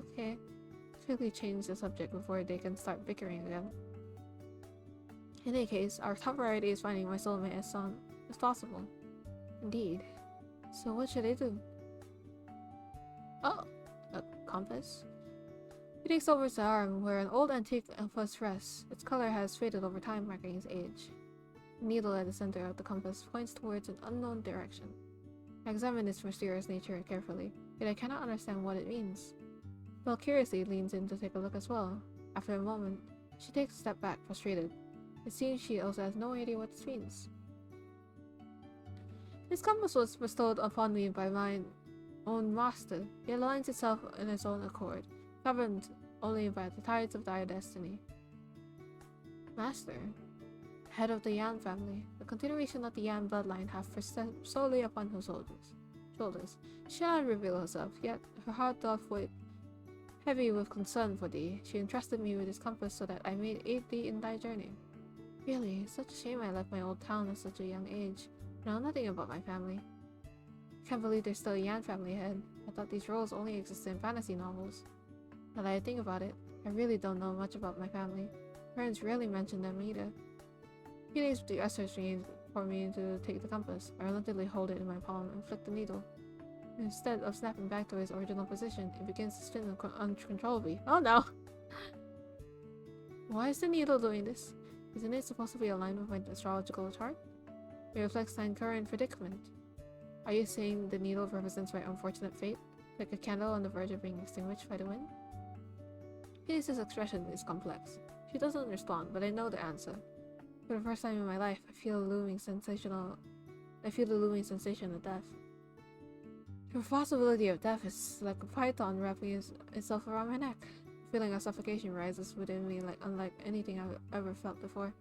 Quickly change the subject before they can start bickering again. In any case, our top priority is finding my soulmate as soon as possible. Indeed. So what should I do? Oh, a compass? He takes over his arm where an old antique compass rests. Its color has faded over time, marking its age. The needle at the center of the compass points towards an unknown direction. I examine its mysterious nature carefully, yet I cannot understand what it means. Belle curiously leans in to take a look as well. After a moment, she takes a step back, frustrated. It seems she also has no idea what this means. This compass was bestowed upon me by my own master. It aligns itself in its own accord, governed only by the tides of dire destiny. Master? Head of the Yan family, the continuation of the Yan bloodline have rested solely upon her shoulders. She cannot reveal herself, yet her heart doth weigh heavy with concern for thee. She entrusted me with this compass so that I may aid thee in thy journey. Really, it's such a shame I left my old town at such a young age. I know nothing about my family. I can't believe there's still a Yan family ahead. I thought these roles only existed in fantasy novels. Now that I think about it, I really don't know much about my family. Parents rarely mention them either. Phoenix gestures for me to take the compass. I reluctantly hold it in my palm and flick the needle. Instead of snapping back to its original position, it begins to spin uncontrollably. Oh no! Why is the needle doing this? Isn't it supposed to be aligned with my astrological chart? It reflects my current predicament. Are you saying the needle represents my unfortunate fate, like a candle on the verge of being extinguished by the wind? Phoenix's expression is complex. She doesn't respond, but I know the answer. For the first time in my life, I feel the looming sensation of death. The possibility of death is like a python wrapping itself around my neck. A feeling of suffocation rises within me unlike anything I've ever felt before.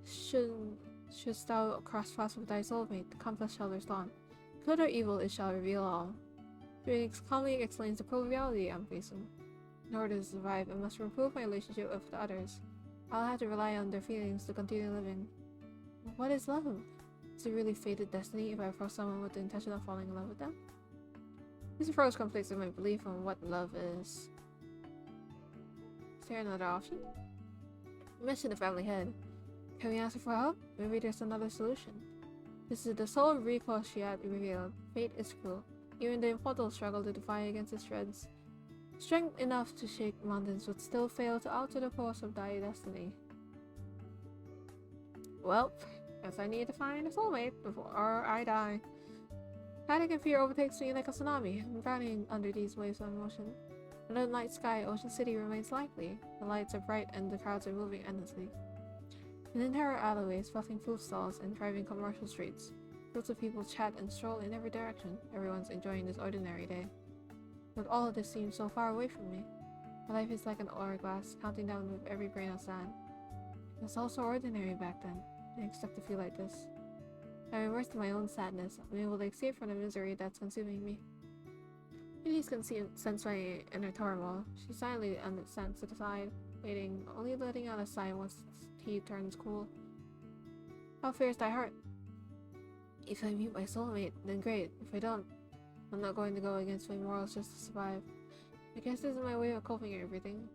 Shouldst thou cross paths with thy soulmate, the compass shall respond. Good or evil, it shall reveal all. Phoenix calmly explains the cruel reality I'm facing. In order to survive, I must improve my relationship with the others. I'll have to rely on their feelings to continue living. What is love? Is it really fated destiny if I approach someone with the intention of falling in love with them? This approach conflicts with my belief on what love is. Is there another option? You mentioned the family head. Can we ask her for help? Maybe there's another solution. This is the sole recourse she had revealed. Fate is cruel. Even the immortals struggle to defy against its shreds. Strength enough to shake mountains would still fail to alter the course of thy destiny. Well, guess I need to find a soulmate before I die. Panic and fear overtakes me like a tsunami. I'm drowning under these waves of emotion. Under the night sky, Ocean City remains lively. The lights are bright and the crowds are moving endlessly. In narrow alleyways, bustling food stalls, and thriving commercial streets, groups of people chat and stroll in every direction. Everyone's enjoying this ordinary day. But all of this seems so far away from me. My life is like an hourglass, counting down with every grain of sand. It was all so ordinary back then. I didn't expect to feel like this. I'm immersed in my own sadness, unable to escape from the misery that's consuming me. Phoenix can sense my inner turmoil. She silently stands to the side, waiting, only letting out a sigh once tea turns cool. How fares thy heart? If I meet my soulmate, then great. If I don't, I'm not going to go against my morals just to survive. I guess this is my way of coping with everything.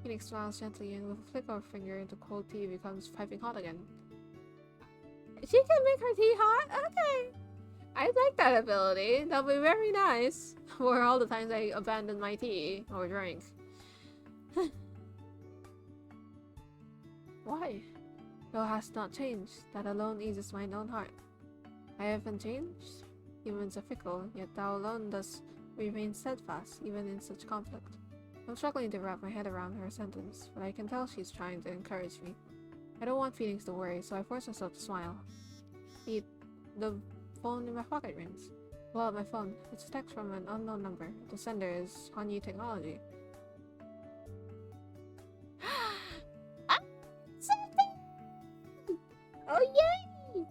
Phoenix smiles gently, and with a flick of her finger, the cold tea becomes piping hot again. She can make her tea hot? Okay. I like that ability. That'll be very nice. For all the times I abandoned my tea or drink. Why? Thou hast not changed. That alone eases mine own heart. I haven't changed. Humans are fickle, yet thou alone dost remain steadfast, even in such conflict. I'm struggling to wrap my head around her sentence, but I can tell she's trying to encourage me. I don't want Phoenix to worry, so I force myself to smile. The phone in my pocket rings. Pull out my phone. It's a text from an unknown number. The sender is Hanyu Technology. Something! Oh yay!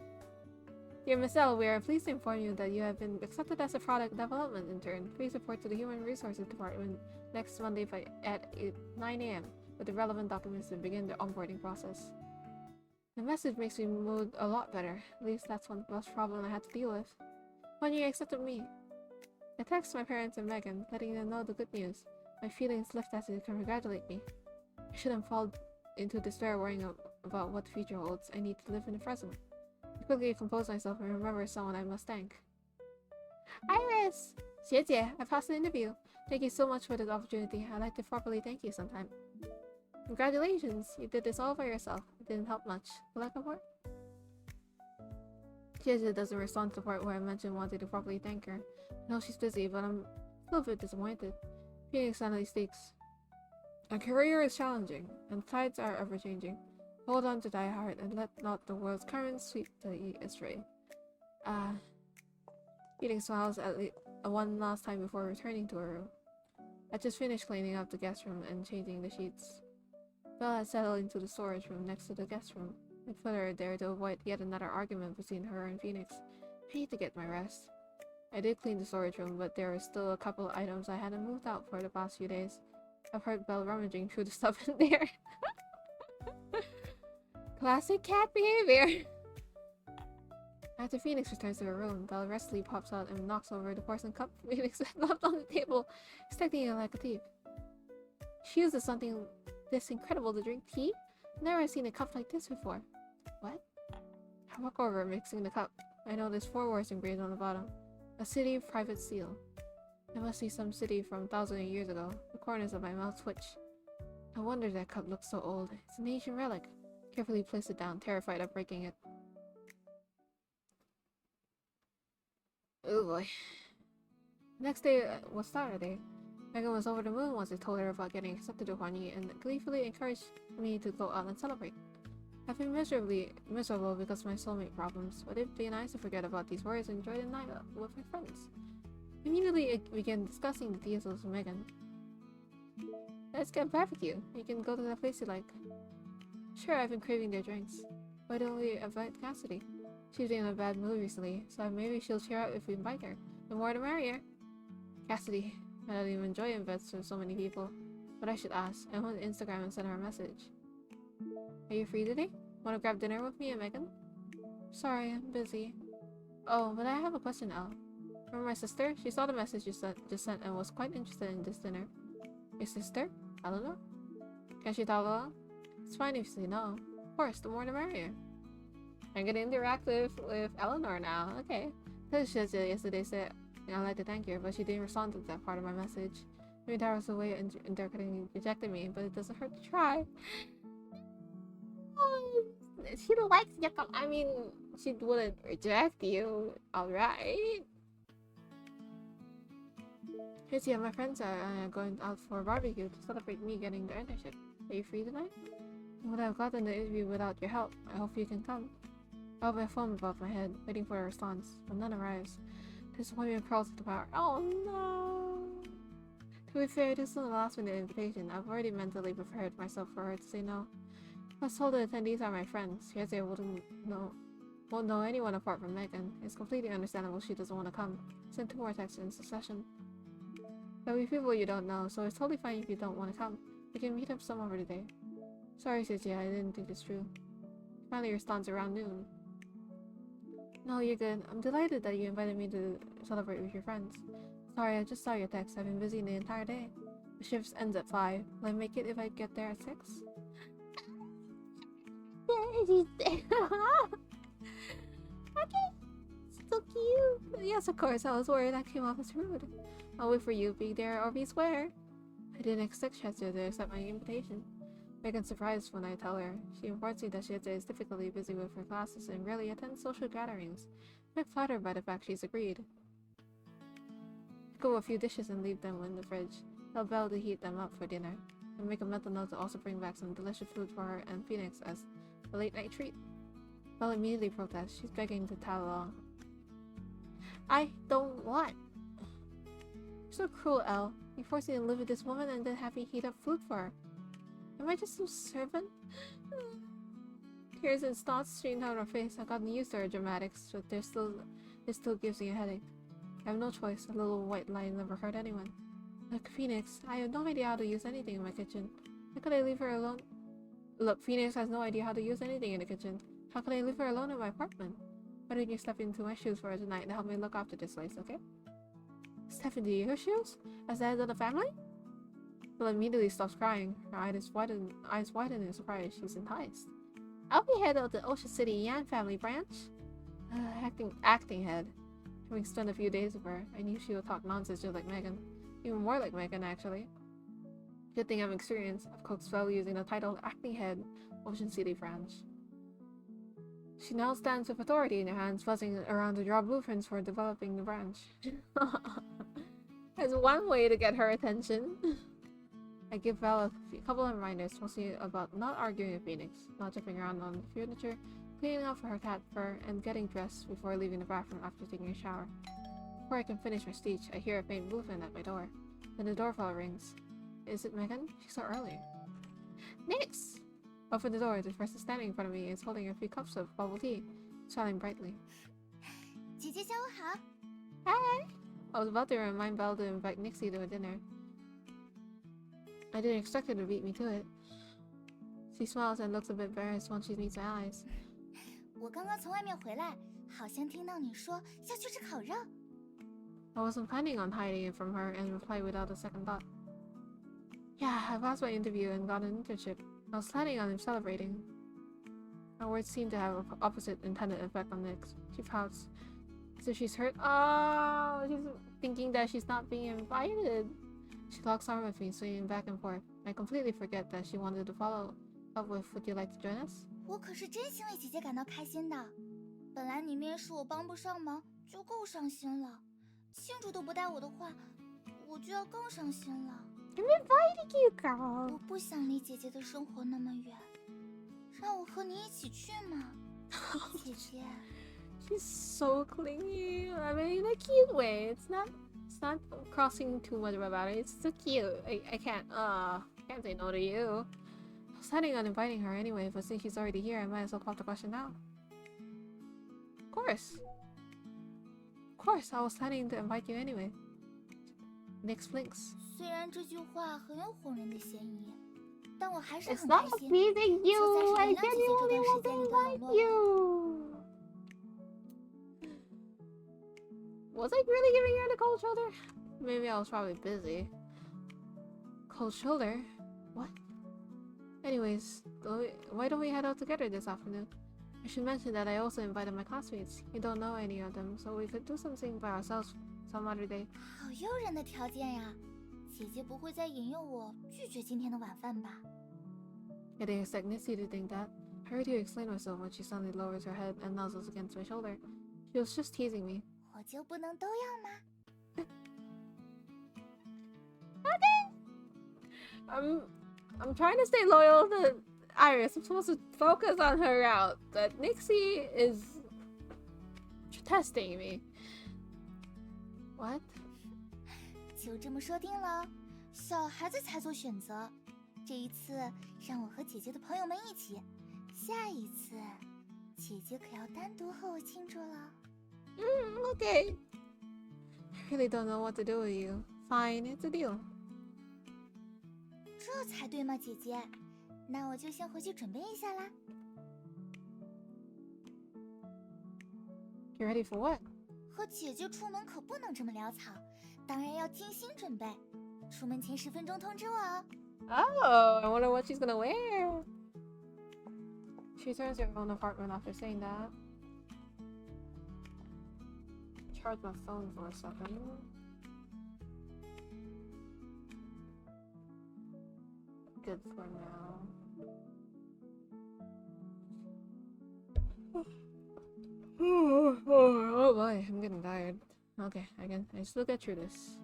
Dear Miss L, we are pleased to inform you that you have been accepted as a product development intern. Please report to the Human Resources Department next Monday at 9 a.m. with the relevant documents to begin the onboarding process. The message makes me mood a lot better. At least that's one less problem I had to deal with. When you accepted me. I text my parents and Megan, letting them know the good news. My feelings lift as they congratulate me. I shouldn't fall into despair worrying about what the future holds. I need to live in the present. I quickly compose myself and remember someone I must thank. Iris! 学姐, I passed the interview. Thank you so much for this opportunity. I'd like to properly thank you sometime. Congratulations! You did this all by yourself. It didn't help much. Will I come for it? Jizza doesn't respond to the part where I mentioned wanting to properly thank her. I know she's busy, but I'm still a bit disappointed. Phoenix suddenly speaks. A career is challenging, and tides are ever-changing. Hold on to thy heart, and let not the world's currents sweep thee astray. Phoenix smiles at one last time before returning to her room. I just finished cleaning up the guest room and changing the sheets. Belle had settled into the storage room next to the guest room. I put her there to avoid yet another argument between her and Phoenix. I need to get my rest. I did clean the storage room, but there were still a couple of items I hadn't moved out for the past few days. I've heard Belle rummaging through the stuff in there. Classic cat behavior! After Phoenix returns to her room, Belle restfully pops out and knocks over the porcelain cup Phoenix had left on the table, expecting it like a thief. She uses something this incredible to drink tea? Never seen a cup like this before. What? I walk over, mixing the cup. I notice 4 words engraved on the bottom. A city private seal. It must be some city from thousands of years ago. The corners of my mouth twitch. No wonder that cup looks so old. It's an ancient relic. Carefully place it down, terrified of breaking it. Oh boy. Next day was Saturday. Megan was over the moon once I told her about getting accepted to Huanyi and gleefully encouraged me to go out and celebrate. I've been miserable because of my soulmate problems, but it'd be nice to forget about these worries and enjoy the night out with my friends. Immediately, I began discussing the details with Megan. Let's get barbecue. You can go to the place you like. Sure, I've been craving their drinks. Why don't we invite Cassidy? She's been in a bad mood recently, so maybe she'll cheer up if we invite her. The more the merrier. Cassidy. I don't even enjoy events with so many people. But I should ask. I went to Instagram and sent her a message. Are you free today? Want to grab dinner with me and Megan? Sorry, I'm busy. Oh, but I have a question, Elle. Remember my sister? She saw the message you just sent and was quite interested in this dinner. Your sister? Eleanor? Can she talk along? It's fine if you say no. Of course, the more the merrier. I'm gonna interact with Eleanor now. Okay. She yesterday said I'd like to thank her, but she didn't respond to that part of my message. Maybe that was a way of interpreting rejected me, but it doesn't hurt to try. She likes you. I mean, she wouldn't reject you. Alright. Here's yeah, my friends are going out for a barbecue to celebrate me getting the internship. Are you free tonight? I would have gotten the interview without your help. I hope you can come. I have my phone above my head, waiting for a response, but none arrives. Disappointment crawls to the power. Oh no! To be fair, this is a last-minute invitation. I've already mentally prepared myself for her to say no. I was told the attendees are my friends. Yes, I won't know anyone apart from Megan. It's completely understandable she doesn't want to come. Send 2 more texts in succession. There'll be people you don't know, so it's totally fine if you don't want to come. We can meet up some other day. Sorry, Suji, I didn't think it's true. Finally responds around noon. No, you're good. I'm delighted that you invited me to celebrate with your friends. Sorry, I just saw your text. I've been busy the entire day. The shift ends at 5. Will I make it if I get there at 6? Okay, so cute. Yes, of course. I was worried that came off as rude. I'll wait for you. Be there or be square. I didn't expect Chester to accept my invitation. Megan's surprised when I tell her. She informs me that she is difficultly busy with her classes and rarely attends social gatherings. I'm flattered by the fact she's agreed. Cook a few dishes and leave them in the fridge. Tell Belle to heat them up for dinner. And make a mental note to also bring back some delicious food for her and Phoenix as a late-night treat. Belle immediately protests. She's begging to tag along. I don't want. You're so cruel, Elle. You forced me to live with this woman and then have me heat up food for her. Am I just some servant? Tears and snot streamed down her face. I've gotten used to her dramatics, but this still gives me a headache. I have no choice. A little white lie never hurt anyone. Look, Phoenix, I have no idea how to use anything in my kitchen. How could I leave her alone? Look, Phoenix has no idea how to use anything in the kitchen. How could I leave her alone in my apartment? Why don't you step into my shoes for her tonight and help me look after this place, okay? Step into your shoes? As the head of the family? Belle immediately stops crying. Her eyes widen in surprise. She's enticed. I'll be head of the Ocean City Yan family branch. Acting head. Having spent a few days with her, I knew she would talk nonsense just like Megan. Even more like Megan, actually. Good thing I'm experienced. I've coaxed Belle using the title Acting Head, Ocean City branch. She now stands with authority in her hands, fuzzing around to draw blueprints for developing the branch. That's one way to get her attention. I give Belle a couple of reminders, mostly about not arguing with Phoenix, not jumping around on the furniture, cleaning up for her cat fur, and getting dressed before leaving the bathroom after taking a shower. Before I can finish my speech, I hear a faint movement at my door. Then the doorbell rings. Is it Megan? She's so early. Nix! Open the door. The person standing in front of me is holding a few cups of bubble tea, smiling brightly. 姐姐下午好。 Hi! I was about to remind Belle to invite Nixie to a dinner. I didn't expect her to beat me to it. She smiles and looks a bit embarrassed when she meets my eyes. 我刚刚从外面回来，好像听到你说要去吃烤肉。 I wasn't planning on hiding it from her and replied without a second thought. Yeah, I passed my interview and got an internship. I was planning on celebrating. My words seem to have an opposite intended effect on Nix. She pouts. So she's hurt. Oh, she's thinking that she's not being invited. She locks arms with me, swinging back and forth. I completely forget that she wanted to follow up with, would you like to join us? 我可是真心为姐姐感到开心的。本来你面试我帮不上忙，就够伤心了。庆祝都不带我的话，我就要更伤心了。I'm inviting you, girl. 我不想离姐姐的生活那么远，让我和你一起去嘛，姐姐。She's so clingy. I mean, in a cute way. It's not crossing too much about it. It's so cute. I can't say no to you. I was planning on inviting her anyway, but since she's already here, I might as well pop the question now. Of course. Of course, I was planning to invite you anyway. Nix blinks. 虽然这句话很有哄人的嫌疑，但我还是 It's 很 not 开心。 pleasing you. I 就在是原谅姐姐这 genuinely 段 want 时 to 间里的冷 invite 落。 you. Was I really giving her the cold shoulder? Maybe I was probably busy. Cold shoulder? What? Anyways, why don't we head out together this afternoon? I should mention that I also invited my classmates. You don't know any of them, so we could do something by ourselves some other day. 好诱人的条件呀！姐姐不会再引诱我拒绝今天的晚饭吧？ I didn't expect Nissy to think that. I heard you explain myself when she suddenly lowers her head and nuzzles against my shoulder. She was just teasing me. 我就不能都要吗？ I'm trying to stay loyal to Iris. I'm supposed to focus on her route, but Nixie is testing me. What? 就这么说定了，小孩子才做选择。这一次让我和姐姐的朋友们一起，下一次姐姐可要单独和我庆祝了。 Okay. I really don't know what to do with you. Fine, it's a deal. 这才对嘛，姐姐。那我就先回去准备一下啦。You ready for what? 和姐姐出门可不能这么潦草，当然要精心准备。出门前10分钟通知我哦。Oh, I wonder what she's gonna wear. She turns to her own apartment after saying that. Charge my phone for a second. Good for now. Oh boy, I'm getting tired. Okay, I still get through this.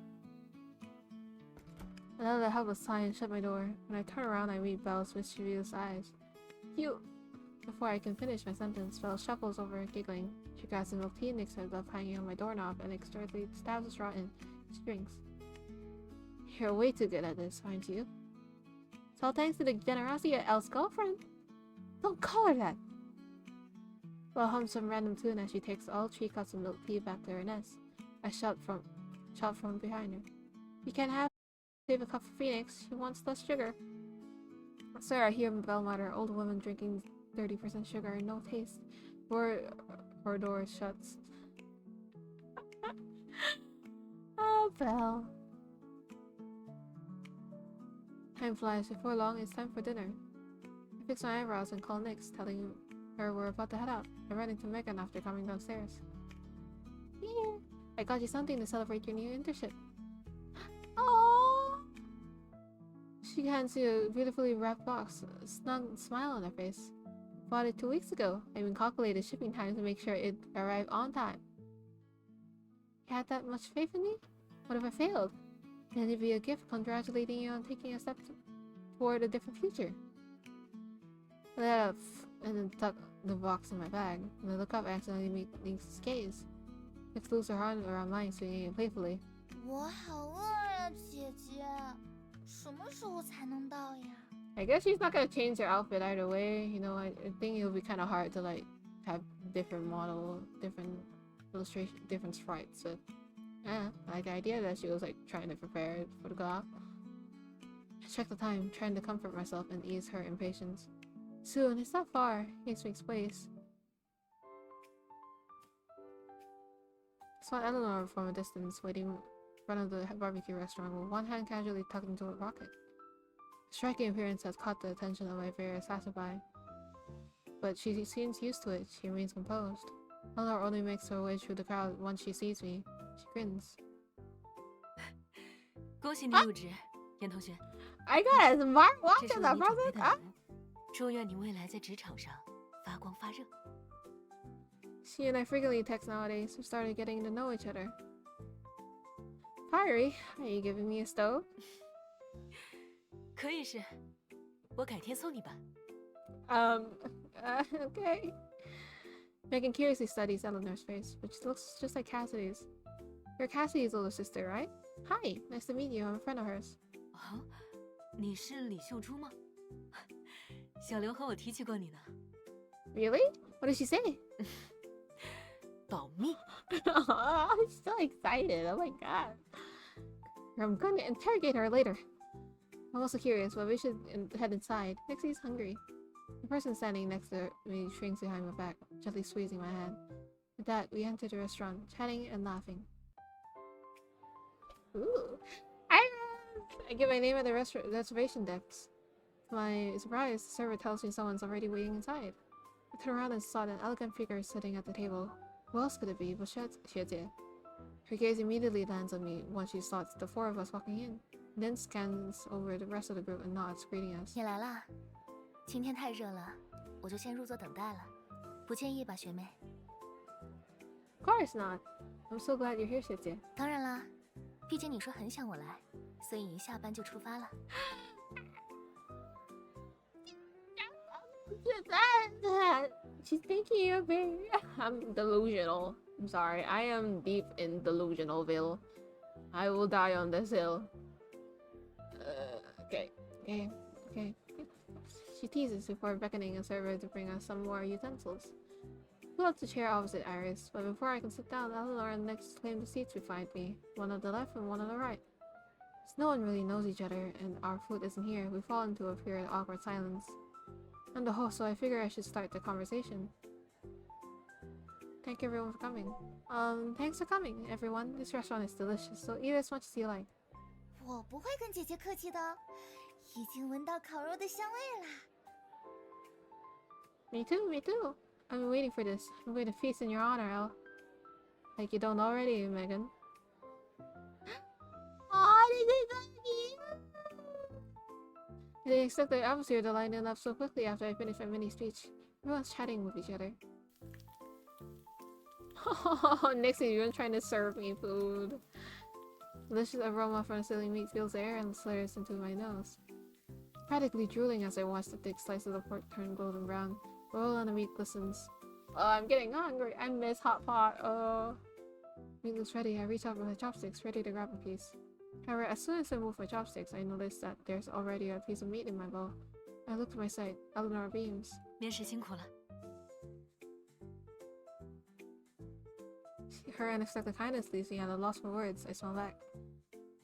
Another helpless sigh and shut my door. When I turn around, I meet Belle's mischievous eyes. You! Before I can finish my sentence, Belle shuffles over, giggling. She grabs a milk tea and mixer left hanging on my doorknob and expertly stabs a straw in. She drinks. You're way too good at this, aren't you? It's all thanks to the generosity of Elle's girlfriend. Don't call her that! Belle hums some random tune as she takes all 3 cups of milk tea back to her nest. I shout from behind her. You can't save a cup for Phoenix. She wants less sugar. Sir, I hear Belle mutter, old woman drinking 30% sugar and no taste. Her door shuts. Oh, Belle. Time flies. Before long, it's time for dinner. I fix my eyebrows and call Nyx, telling her we're about to head out. I run into Megan after coming downstairs. Yeah, I got you something to celebrate your new internship. Aww. She hands you a beautifully wrapped box, a snug smile on her face. Bought it 2 weeks ago. I even calculated shipping time to make sure it arrived on time. You had that much faith in me? What if I failed? Then it'd be a gift congratulating you on taking a step toward a different future. I let up and then tuck the box in my bag. When I look up, I accidentally meet Nyx's gaze. Nyx loops her arm around mine, swinging it playfully. 我好饿呀，姐姐，什么时候才能到呀？ I guess she's not gonna change her outfit either way. You know, I think it'll be kind of hard to like have different model, different illustration, different sprites. But yeah, I like the idea that she was like trying to prepare for the go out. I check the time, trying to comfort myself and ease her impatience. Soon, it's not far. Nyx makes place. I saw Eleanor from a distance, waiting in front of the barbecue restaurant with one hand casually tucked into her pocket. Striking appearance has caught the attention of my various passerby, but she seems used to it. She remains composed. Eleanor only makes her way through the crowd once she sees me. She grins. 恭喜你入职，严同学。 I got a smart 这 watch 是 in 为 the 你准备 present. 的礼物，祝愿你未来在职场上发光发热。 She and I frequently text nowadays. We started getting to know each other. Fiery, are you giving me a stove? 可以是，我改天送你吧。Okay. Megan curiously studies Eleanor's face, which looks just like Cassidy's. You're Cassidy's older sister, right? Hi, nice to meet you. I'm a friend of hers. 哦，你是李秀珠吗？小刘和我提起过你呢。 Really? What did she say? 保密。 Oh, I'm so excited. Oh my god. I'm gonna interrogate her later. I'm also curious, but we should head inside. Nixie's hungry. The person standing next to me shrinks behind my back, gently squeezing my hand. With that, we enter the restaurant, chatting and laughing. Ooh. I give my name at the reservation desk. To my surprise, the server tells me someone's already waiting inside. I turn around and saw an elegant figure sitting at the table. Who else could it be but Xie? Her gaze immediately lands on me once she spots the 4 of us walking in, and then scans over the rest of the group and nods, greeting us. 你来啦！今天太热了，我就先入座等待了，不介意吧，学妹？ Of course not. I'm so glad you're here, Xie. 当然啦，毕竟你说很想我来，所以一下班就出发了。 She's thinking you're very... I'm delusional. I'm sorry. I am deep in delusionalville. I will die on this hill. Okay. She teases before beckoning a server to bring us some more utensils. Pull up the chair opposite Iris, but before I can sit down, Eleanor and Nyx claim the seats behind me, one on the left and one on the right. Since no one really knows each other and our food isn't here, we fall into a period of awkward silence. I'm the host, so I figure I should start the conversation. Thank you everyone for coming. Thanks for coming, everyone. This restaurant is delicious, so eat as much as you like. 我不会跟姐姐客气的，已经闻到烤肉的香味啦。Me too, me too. I've been waiting for this. I'm going to feast in your honor, Elle. Like you don't already, Megan. I didn't expect the atmosphere to lighten up so quickly after I finished my mini speech. Everyone's chatting with each other. Next thing you're trying to serve me food. Delicious aroma from the sizzling meat fills the air and slurs into my nose. Practically drooling as I watch the thick slices of pork turn golden brown. Roll on the meat glistens. Oh, I'm getting hungry. I miss hot pot. Oh. Meat looks ready. I reach out with my chopsticks, ready to grab a piece. However, as soon as I move my chopsticks, I notice that there's already a piece of meat in my bowl. I look to my side. Eleanor beams. 面试辛苦了。 Her unexpected kindness leaves me at a loss for words. I smile back.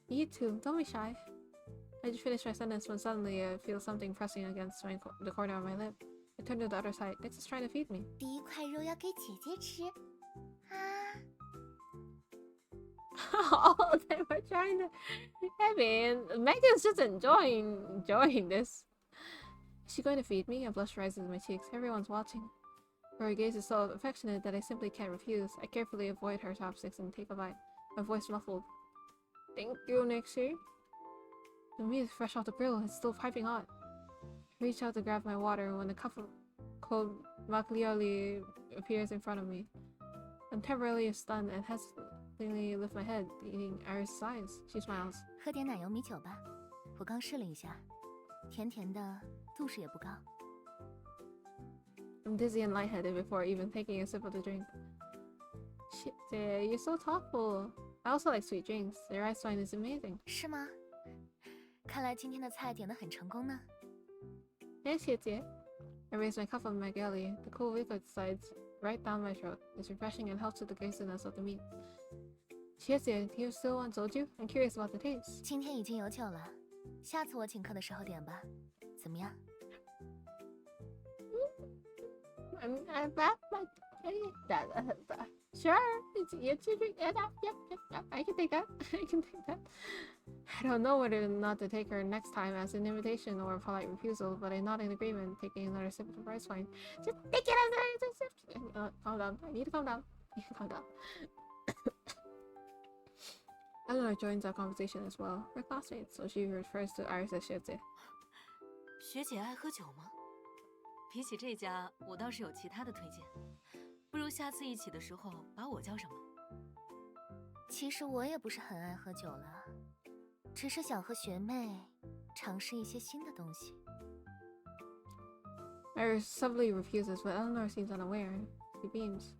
You too. Don't be shy. I just finished my sentence when suddenly I feel something pressing against the corner of my lip. I turn to the other side. Nix is trying to feed me. 第一块肉要给姐姐吃啊！ Oh, they were trying to. I mean, Megan's just enjoying this. Is she going to feed me? A blush rises in my cheeks. Everyone's watching. Her gaze is so affectionate that I simply can't refuse. I carefully avoid her chopsticks and take a bite. My voice muffled. Thank you, Nixie. The meat is fresh off the grill. It's still piping hot. I reach out to grab my water when a cup of cold macchiato appears in front of me. I'm temporarily stunned and hesitantly lift my head, eating Iris' eyes. She smiles. 喝点奶油米酒吧，我刚试了一下，甜甜的，度数也不高。 I'm dizzy and lightheaded before even taking a sip of the drink. Shit, you're so thoughtful. I also like sweet drinks. Your ice wine is amazing. 是吗？看来今天的菜点得很成功呢。 Yes, I raise my cup of my galley. The cool liquid slides right down my throat. It's refreshing and helps with the tastiness of the meat. Cheers, do you still want soju? I'm curious about the taste. 今天已经有酒了，下次我请客的时候点吧，怎么样？ Sure, I can take that. I can take that. I don't know whether or not to take her next time as an invitation or a polite refusal, but I nod in agreement, taking another sip of the rice wine. Just take it. Calm down. I need to calm down. Calm down. Eleanor joins our conversation as well. We're classmates, so she refers to Iris as 学姐. 学姐爱喝酒吗？比起这家，我倒是有其他的推荐。不如下次一起的时候把我叫上吧。其实我也不是很爱喝酒了，只是想和学妹尝试一些新的东西。 Iris subtly refuses, but Eleanor seems unaware. She beams.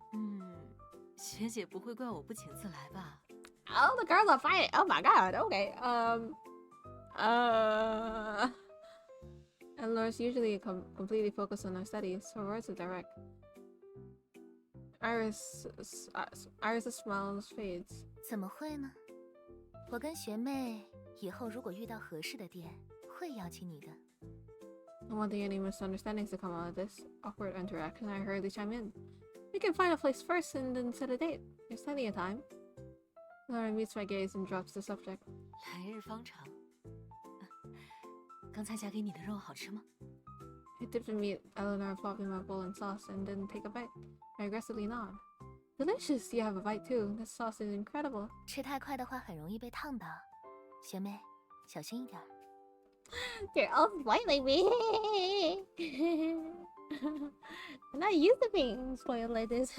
学姐不会怪我不请自来吧？ Oh, the girls are fighting. Oh my god. Okay. Eleanor's usually completely focused on her studies. Her words are direct. Iris' smiles fades. 怎么会呢？我跟学妹以后如果遇到合适的店，会邀请你的。 I don't want any misunderstandings to come out of this awkward interaction. I hurriedly chime in. We can find a place first and then set a date. There's plenty of time. Eleanor meets my gaze and drops the subject. 来日方长。刚才夹给你的肉好吃吗？ I dip the meat, Eleanor plopping my bowl in sauce, and then take a bite. I aggressively nod. Delicious! You have a bite too. This sauce is incredible. 吃太快的话很容易被烫到，学妹小心一点。 They're all spoiling me. I'm not used to being spoiled like this.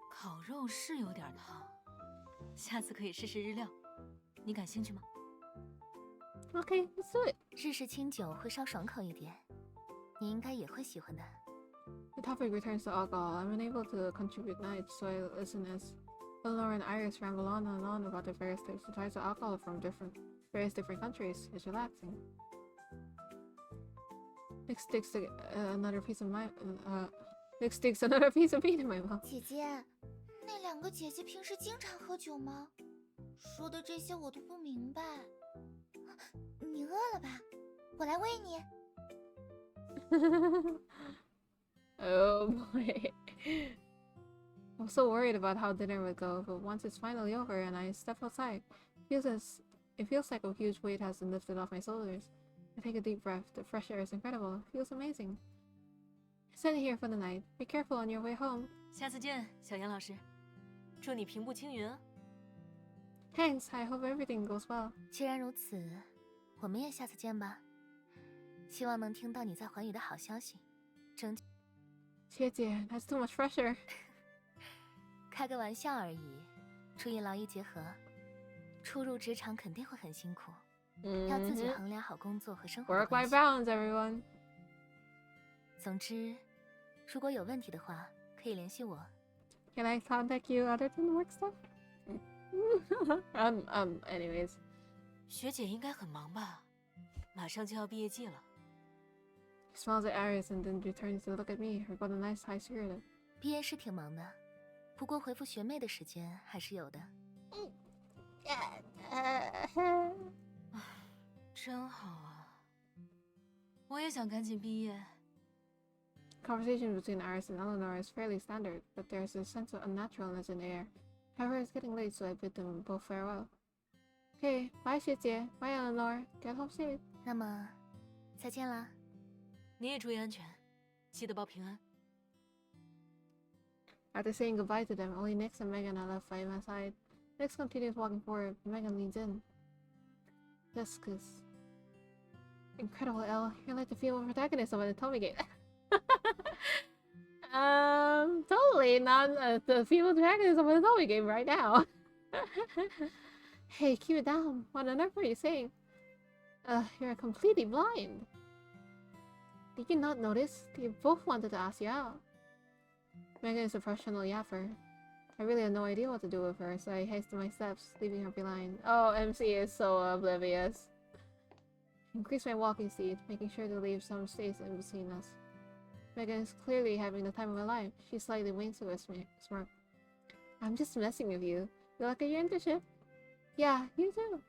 烤肉是有点烫，下次可以试试日料。你感兴趣吗？ Okay, let's do it. 日式清酒会稍爽口一点，你应该也会喜欢的。 The topic returns to alcohol. I'm unable to contribute much, so I listen as Eleanor and Iris ramble on and on about the various types of alcohol from various different countries. It's relaxing. Nick sticks another piece of meat in my mouth. 姐姐，那两个姐姐平时经常喝酒吗？说的这些我都不明白。你饿了吧？我来喂你。Oh boy. I'm so worried about how dinner would go, but once it's finally over and I step outside, it feels like a huge weight has been lifted off my shoulders. I take a deep breath. The fresh air is incredible. It feels amazing. Stay here for the night. Be careful on your way home. 下次见，小杨老师。祝你平步青云啊！ Thanks. I hope everything goes well. 既然如此，我们也下次见吧。希望能听到你在环宇的好消息。谢谢, that's too much pressure. 开个玩笑而已。注意劳逸结合。初入职场肯定会很辛苦，要自己衡量好工作和生活的关 Work-life 系。 balance, everyone. 总之，如果有问题的话，可以联系我。 Can I contact you other than work stuff? Anyways. 学姐应该很忙吧？马上就要毕业季了。 He smiles at Iris and then returns to look at me. Her golden eyes high-spirited. 毕业是挺忙的，不过回复学妹的时间还是有的。真好啊！我也想赶紧毕业。 Conversation between Iris and Eleanor is fairly standard, but there's a sense of unnaturalness in the air. However, it's getting late, so I bid them both farewell. Okay, bye, 学姐. Bye, Eleanor. Get home safe. 那么，再见啦。你也注意安全，记得报平安。 After saying goodbye to them, only Nix and Megan are left by my side. Nix continues walking forward, but Megan leans in. Jessica's incredible, Elle. You're like the female protagonist of an Atomic Game. Totally not the female protagonist of an Atomic Game right now. Hey, keep it down. What on earth are you saying? You're completely blind. Did you not notice? You both wanted to ask you out. Megan is a professional yapper. I really had no idea what to do with her, so I hastened my steps, leaving her behind. Oh, MC is so oblivious. Increase my walking speed, making sure to leave some space in between us. Megan is clearly having the time of her life. She slightly winks to a smirk. I'm just messing with you. You like your internship? Yeah, you too.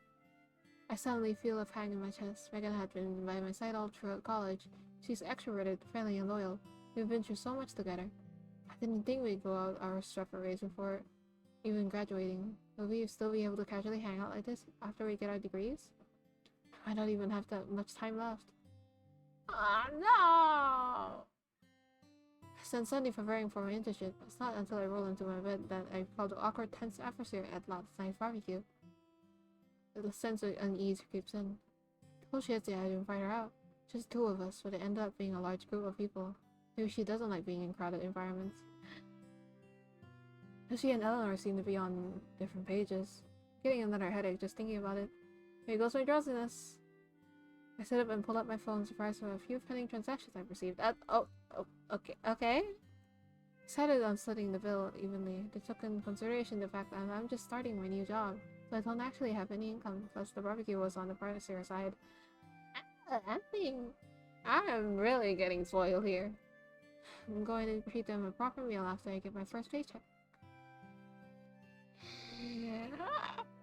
I suddenly feel a pang in my chest. Megan had been by my side all throughout college. She's extroverted, friendly, and loyal. We've been through so much together. I didn't think we'd go out our separate ways before even graduating. Will we still be able to casually hang out like this after we get our degrees? I might not even have that much time left. Ah, no! I spent Sunday preparing for my internship. It's not until I roll into my bed that I felt the awkward, tense atmosphere at last night's barbecue. The sense of unease creeps in. I told Shizzy I'd invite her out. Just two of us, but it ended up being a large group of people. Maybe she doesn't like being in crowded environments. She and Eleanor seem to be on different pages. Getting another headache just thinking about it. Here goes my drowsiness. I sit up and pull up my phone, surprised by a few pending transactions I've received. Okay. Decided on splitting the bill evenly. They took in consideration the fact that I'm just starting my new job, so I don't actually have any income, plus the barbecue was on the pricier side. I'm really getting spoiled here. I'm going to treat them a proper meal after I get my first paycheck. Yeah.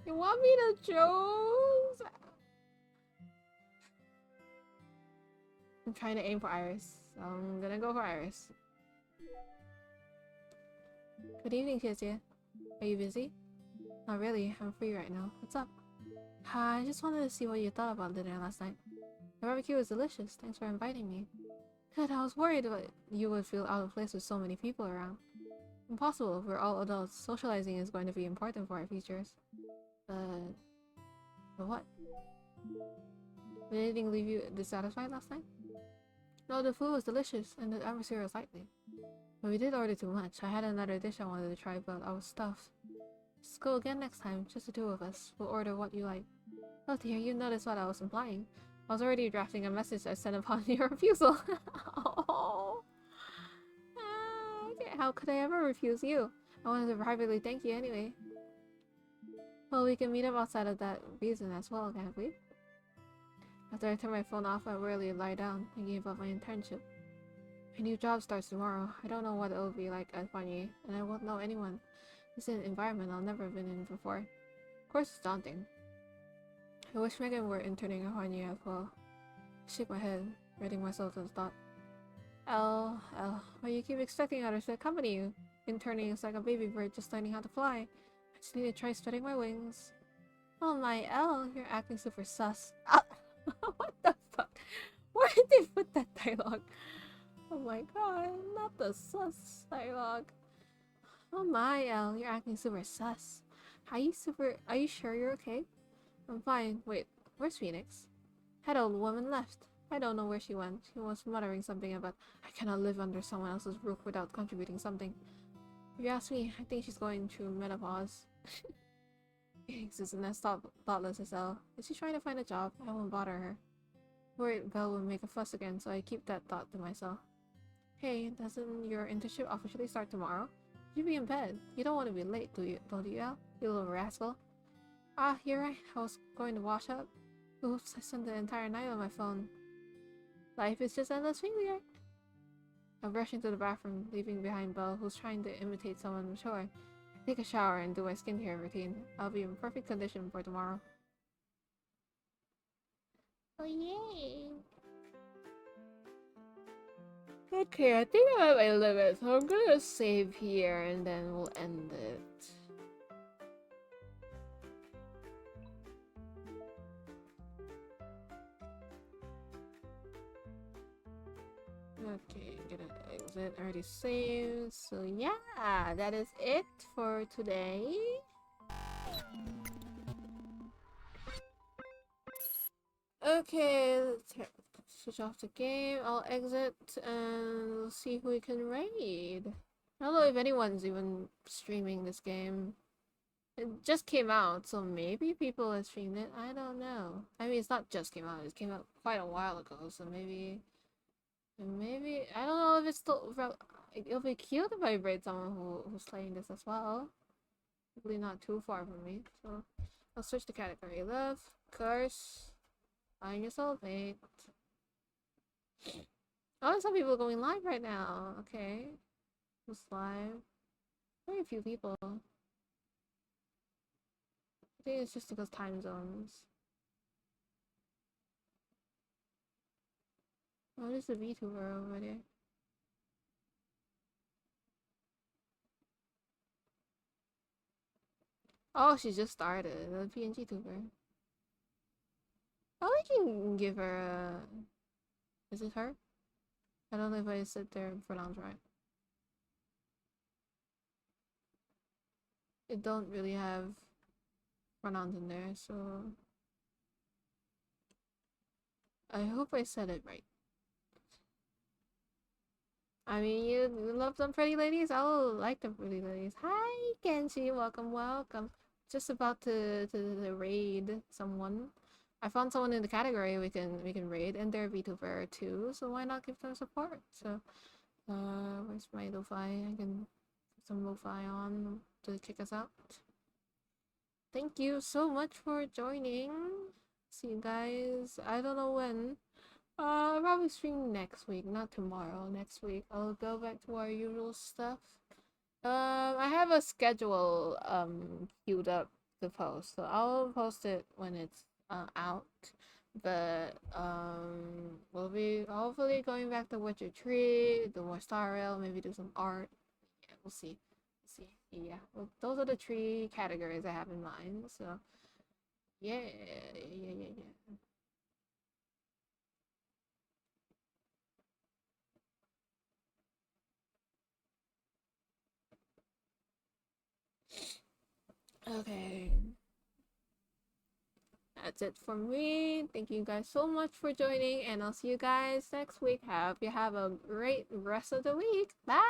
You want me to choose? I'm trying to aim for Iris, so I'm gonna go for Iris. Good evening, Shizia. Are you busy? Not really, I'm free right now. What's up? Hi, I just wanted to see what you thought about dinner last night. The barbecue was delicious, thanks for inviting me. Good, I was worried that you would feel out of place with so many people around. Impossible, we're all adults. Socializing is going to be important for our futures. But what? Did anything leave you dissatisfied last night? No, the food was delicious, and the atmosphere was lively. But we did order too much. I had another dish I wanted to try, but I was stuffed. Let's go again next time, just the two of us. We'll order what you like. Oh dear, you noticed what I was implying. I was already drafting a message I sent upon your refusal. Oh. How could I ever refuse you? I wanted to privately thank you anyway. Well, we can meet up outside of that reason as well, can't we? After I turned my phone off, I rarely lie down and gave up my internship. My new job starts tomorrow. I don't know what it will be like at Fanny, and I won't know anyone. It's an environment I'll never have been in before. Of course, it's daunting. I wish Megan were interning at Fanny as well. I shook my head, readying myself to the thought. Why you keep expecting others to accompany you? Interning is like a baby bird just learning how to fly. I just need to try spreading my wings. Oh my Elle, you're acting super sus. Ah, what the fuck? Where did they put that dialogue? Oh my god, not the sus dialogue. Oh my Elle, you're acting super sus. Are you sure you're okay? I'm fine. Wait, where's Phoenix? That old woman left. I don't know where she went. She was muttering something about, I cannot live under someone else's roof without contributing something. If you ask me, I think she's going through menopause. Phoenix isn't as thoughtless as Elle. Is she trying to find a job? I won't bother her. Worried Belle will make a fuss again, so I keep that thought to myself. Hey, doesn't your internship officially start tomorrow? You be in bed. You don't want to be late, don't you, Elle? You little rascal. Ah, you're right. I was going to wash up. Oops, I spent the entire night on my phone. Life is just endless failure. I'm rushing to the bathroom, leaving behind Belle, who's trying to imitate someone mature. Take a shower and do my skincare routine. I'll be in perfect condition for tomorrow. Oh yay! Okay, I think I'm at my limit, so I'm gonna save here and then we'll end it. Okay, gonna exit, already saved. So yeah, that is it for today. Okay, let's switch off the game. I'll exit and we'll see who we can raid. I don't know if anyone's even streaming this game. It just came out, so maybe people have streamed it. I don't know. I mean, it's not just came out. It came out quite a while ago, so maybe I don't know if it's still. It'll be cute if I raid someone who's playing this as well. Probably not too far from me, so I'll switch the category. Love, Curse, Find Your Soulmate. Oh, some people going live right now. Okay, who's live? Very few people. I think it's just because time zones. Oh, there's a VTuber over there. Oh, she just started. A PNG tuber. Oh, we can give her a... Is it her? I don't know if I said their pronouns right. It don't really have pronouns in there, so... I hope I said it right. I mean, you love some pretty ladies? I'll like the pretty ladies. Hi, Kenshi. Welcome, welcome. Just about to raid someone. I found someone in the category we can raid, and they're VTuber too, so why not give them support? So, where's my lo-fi? I can put some lo-fi on to kick us out. Thank you so much for joining. See you guys. I don't know when. I'll probably stream next week, not tomorrow. Next week, I'll go back to our usual stuff. I have a schedule queued up to post, so I'll post it when it's out. But we'll be hopefully going back to Witcher 3, do more Star Rail, maybe do some art. Yeah, we'll see. Yeah, well, those are the 3 categories I have in mind. So yeah. Okay. That's it from me. Thank you guys so much for joining, and I'll see you guys next week. Hope you have a great rest of the week. Bye!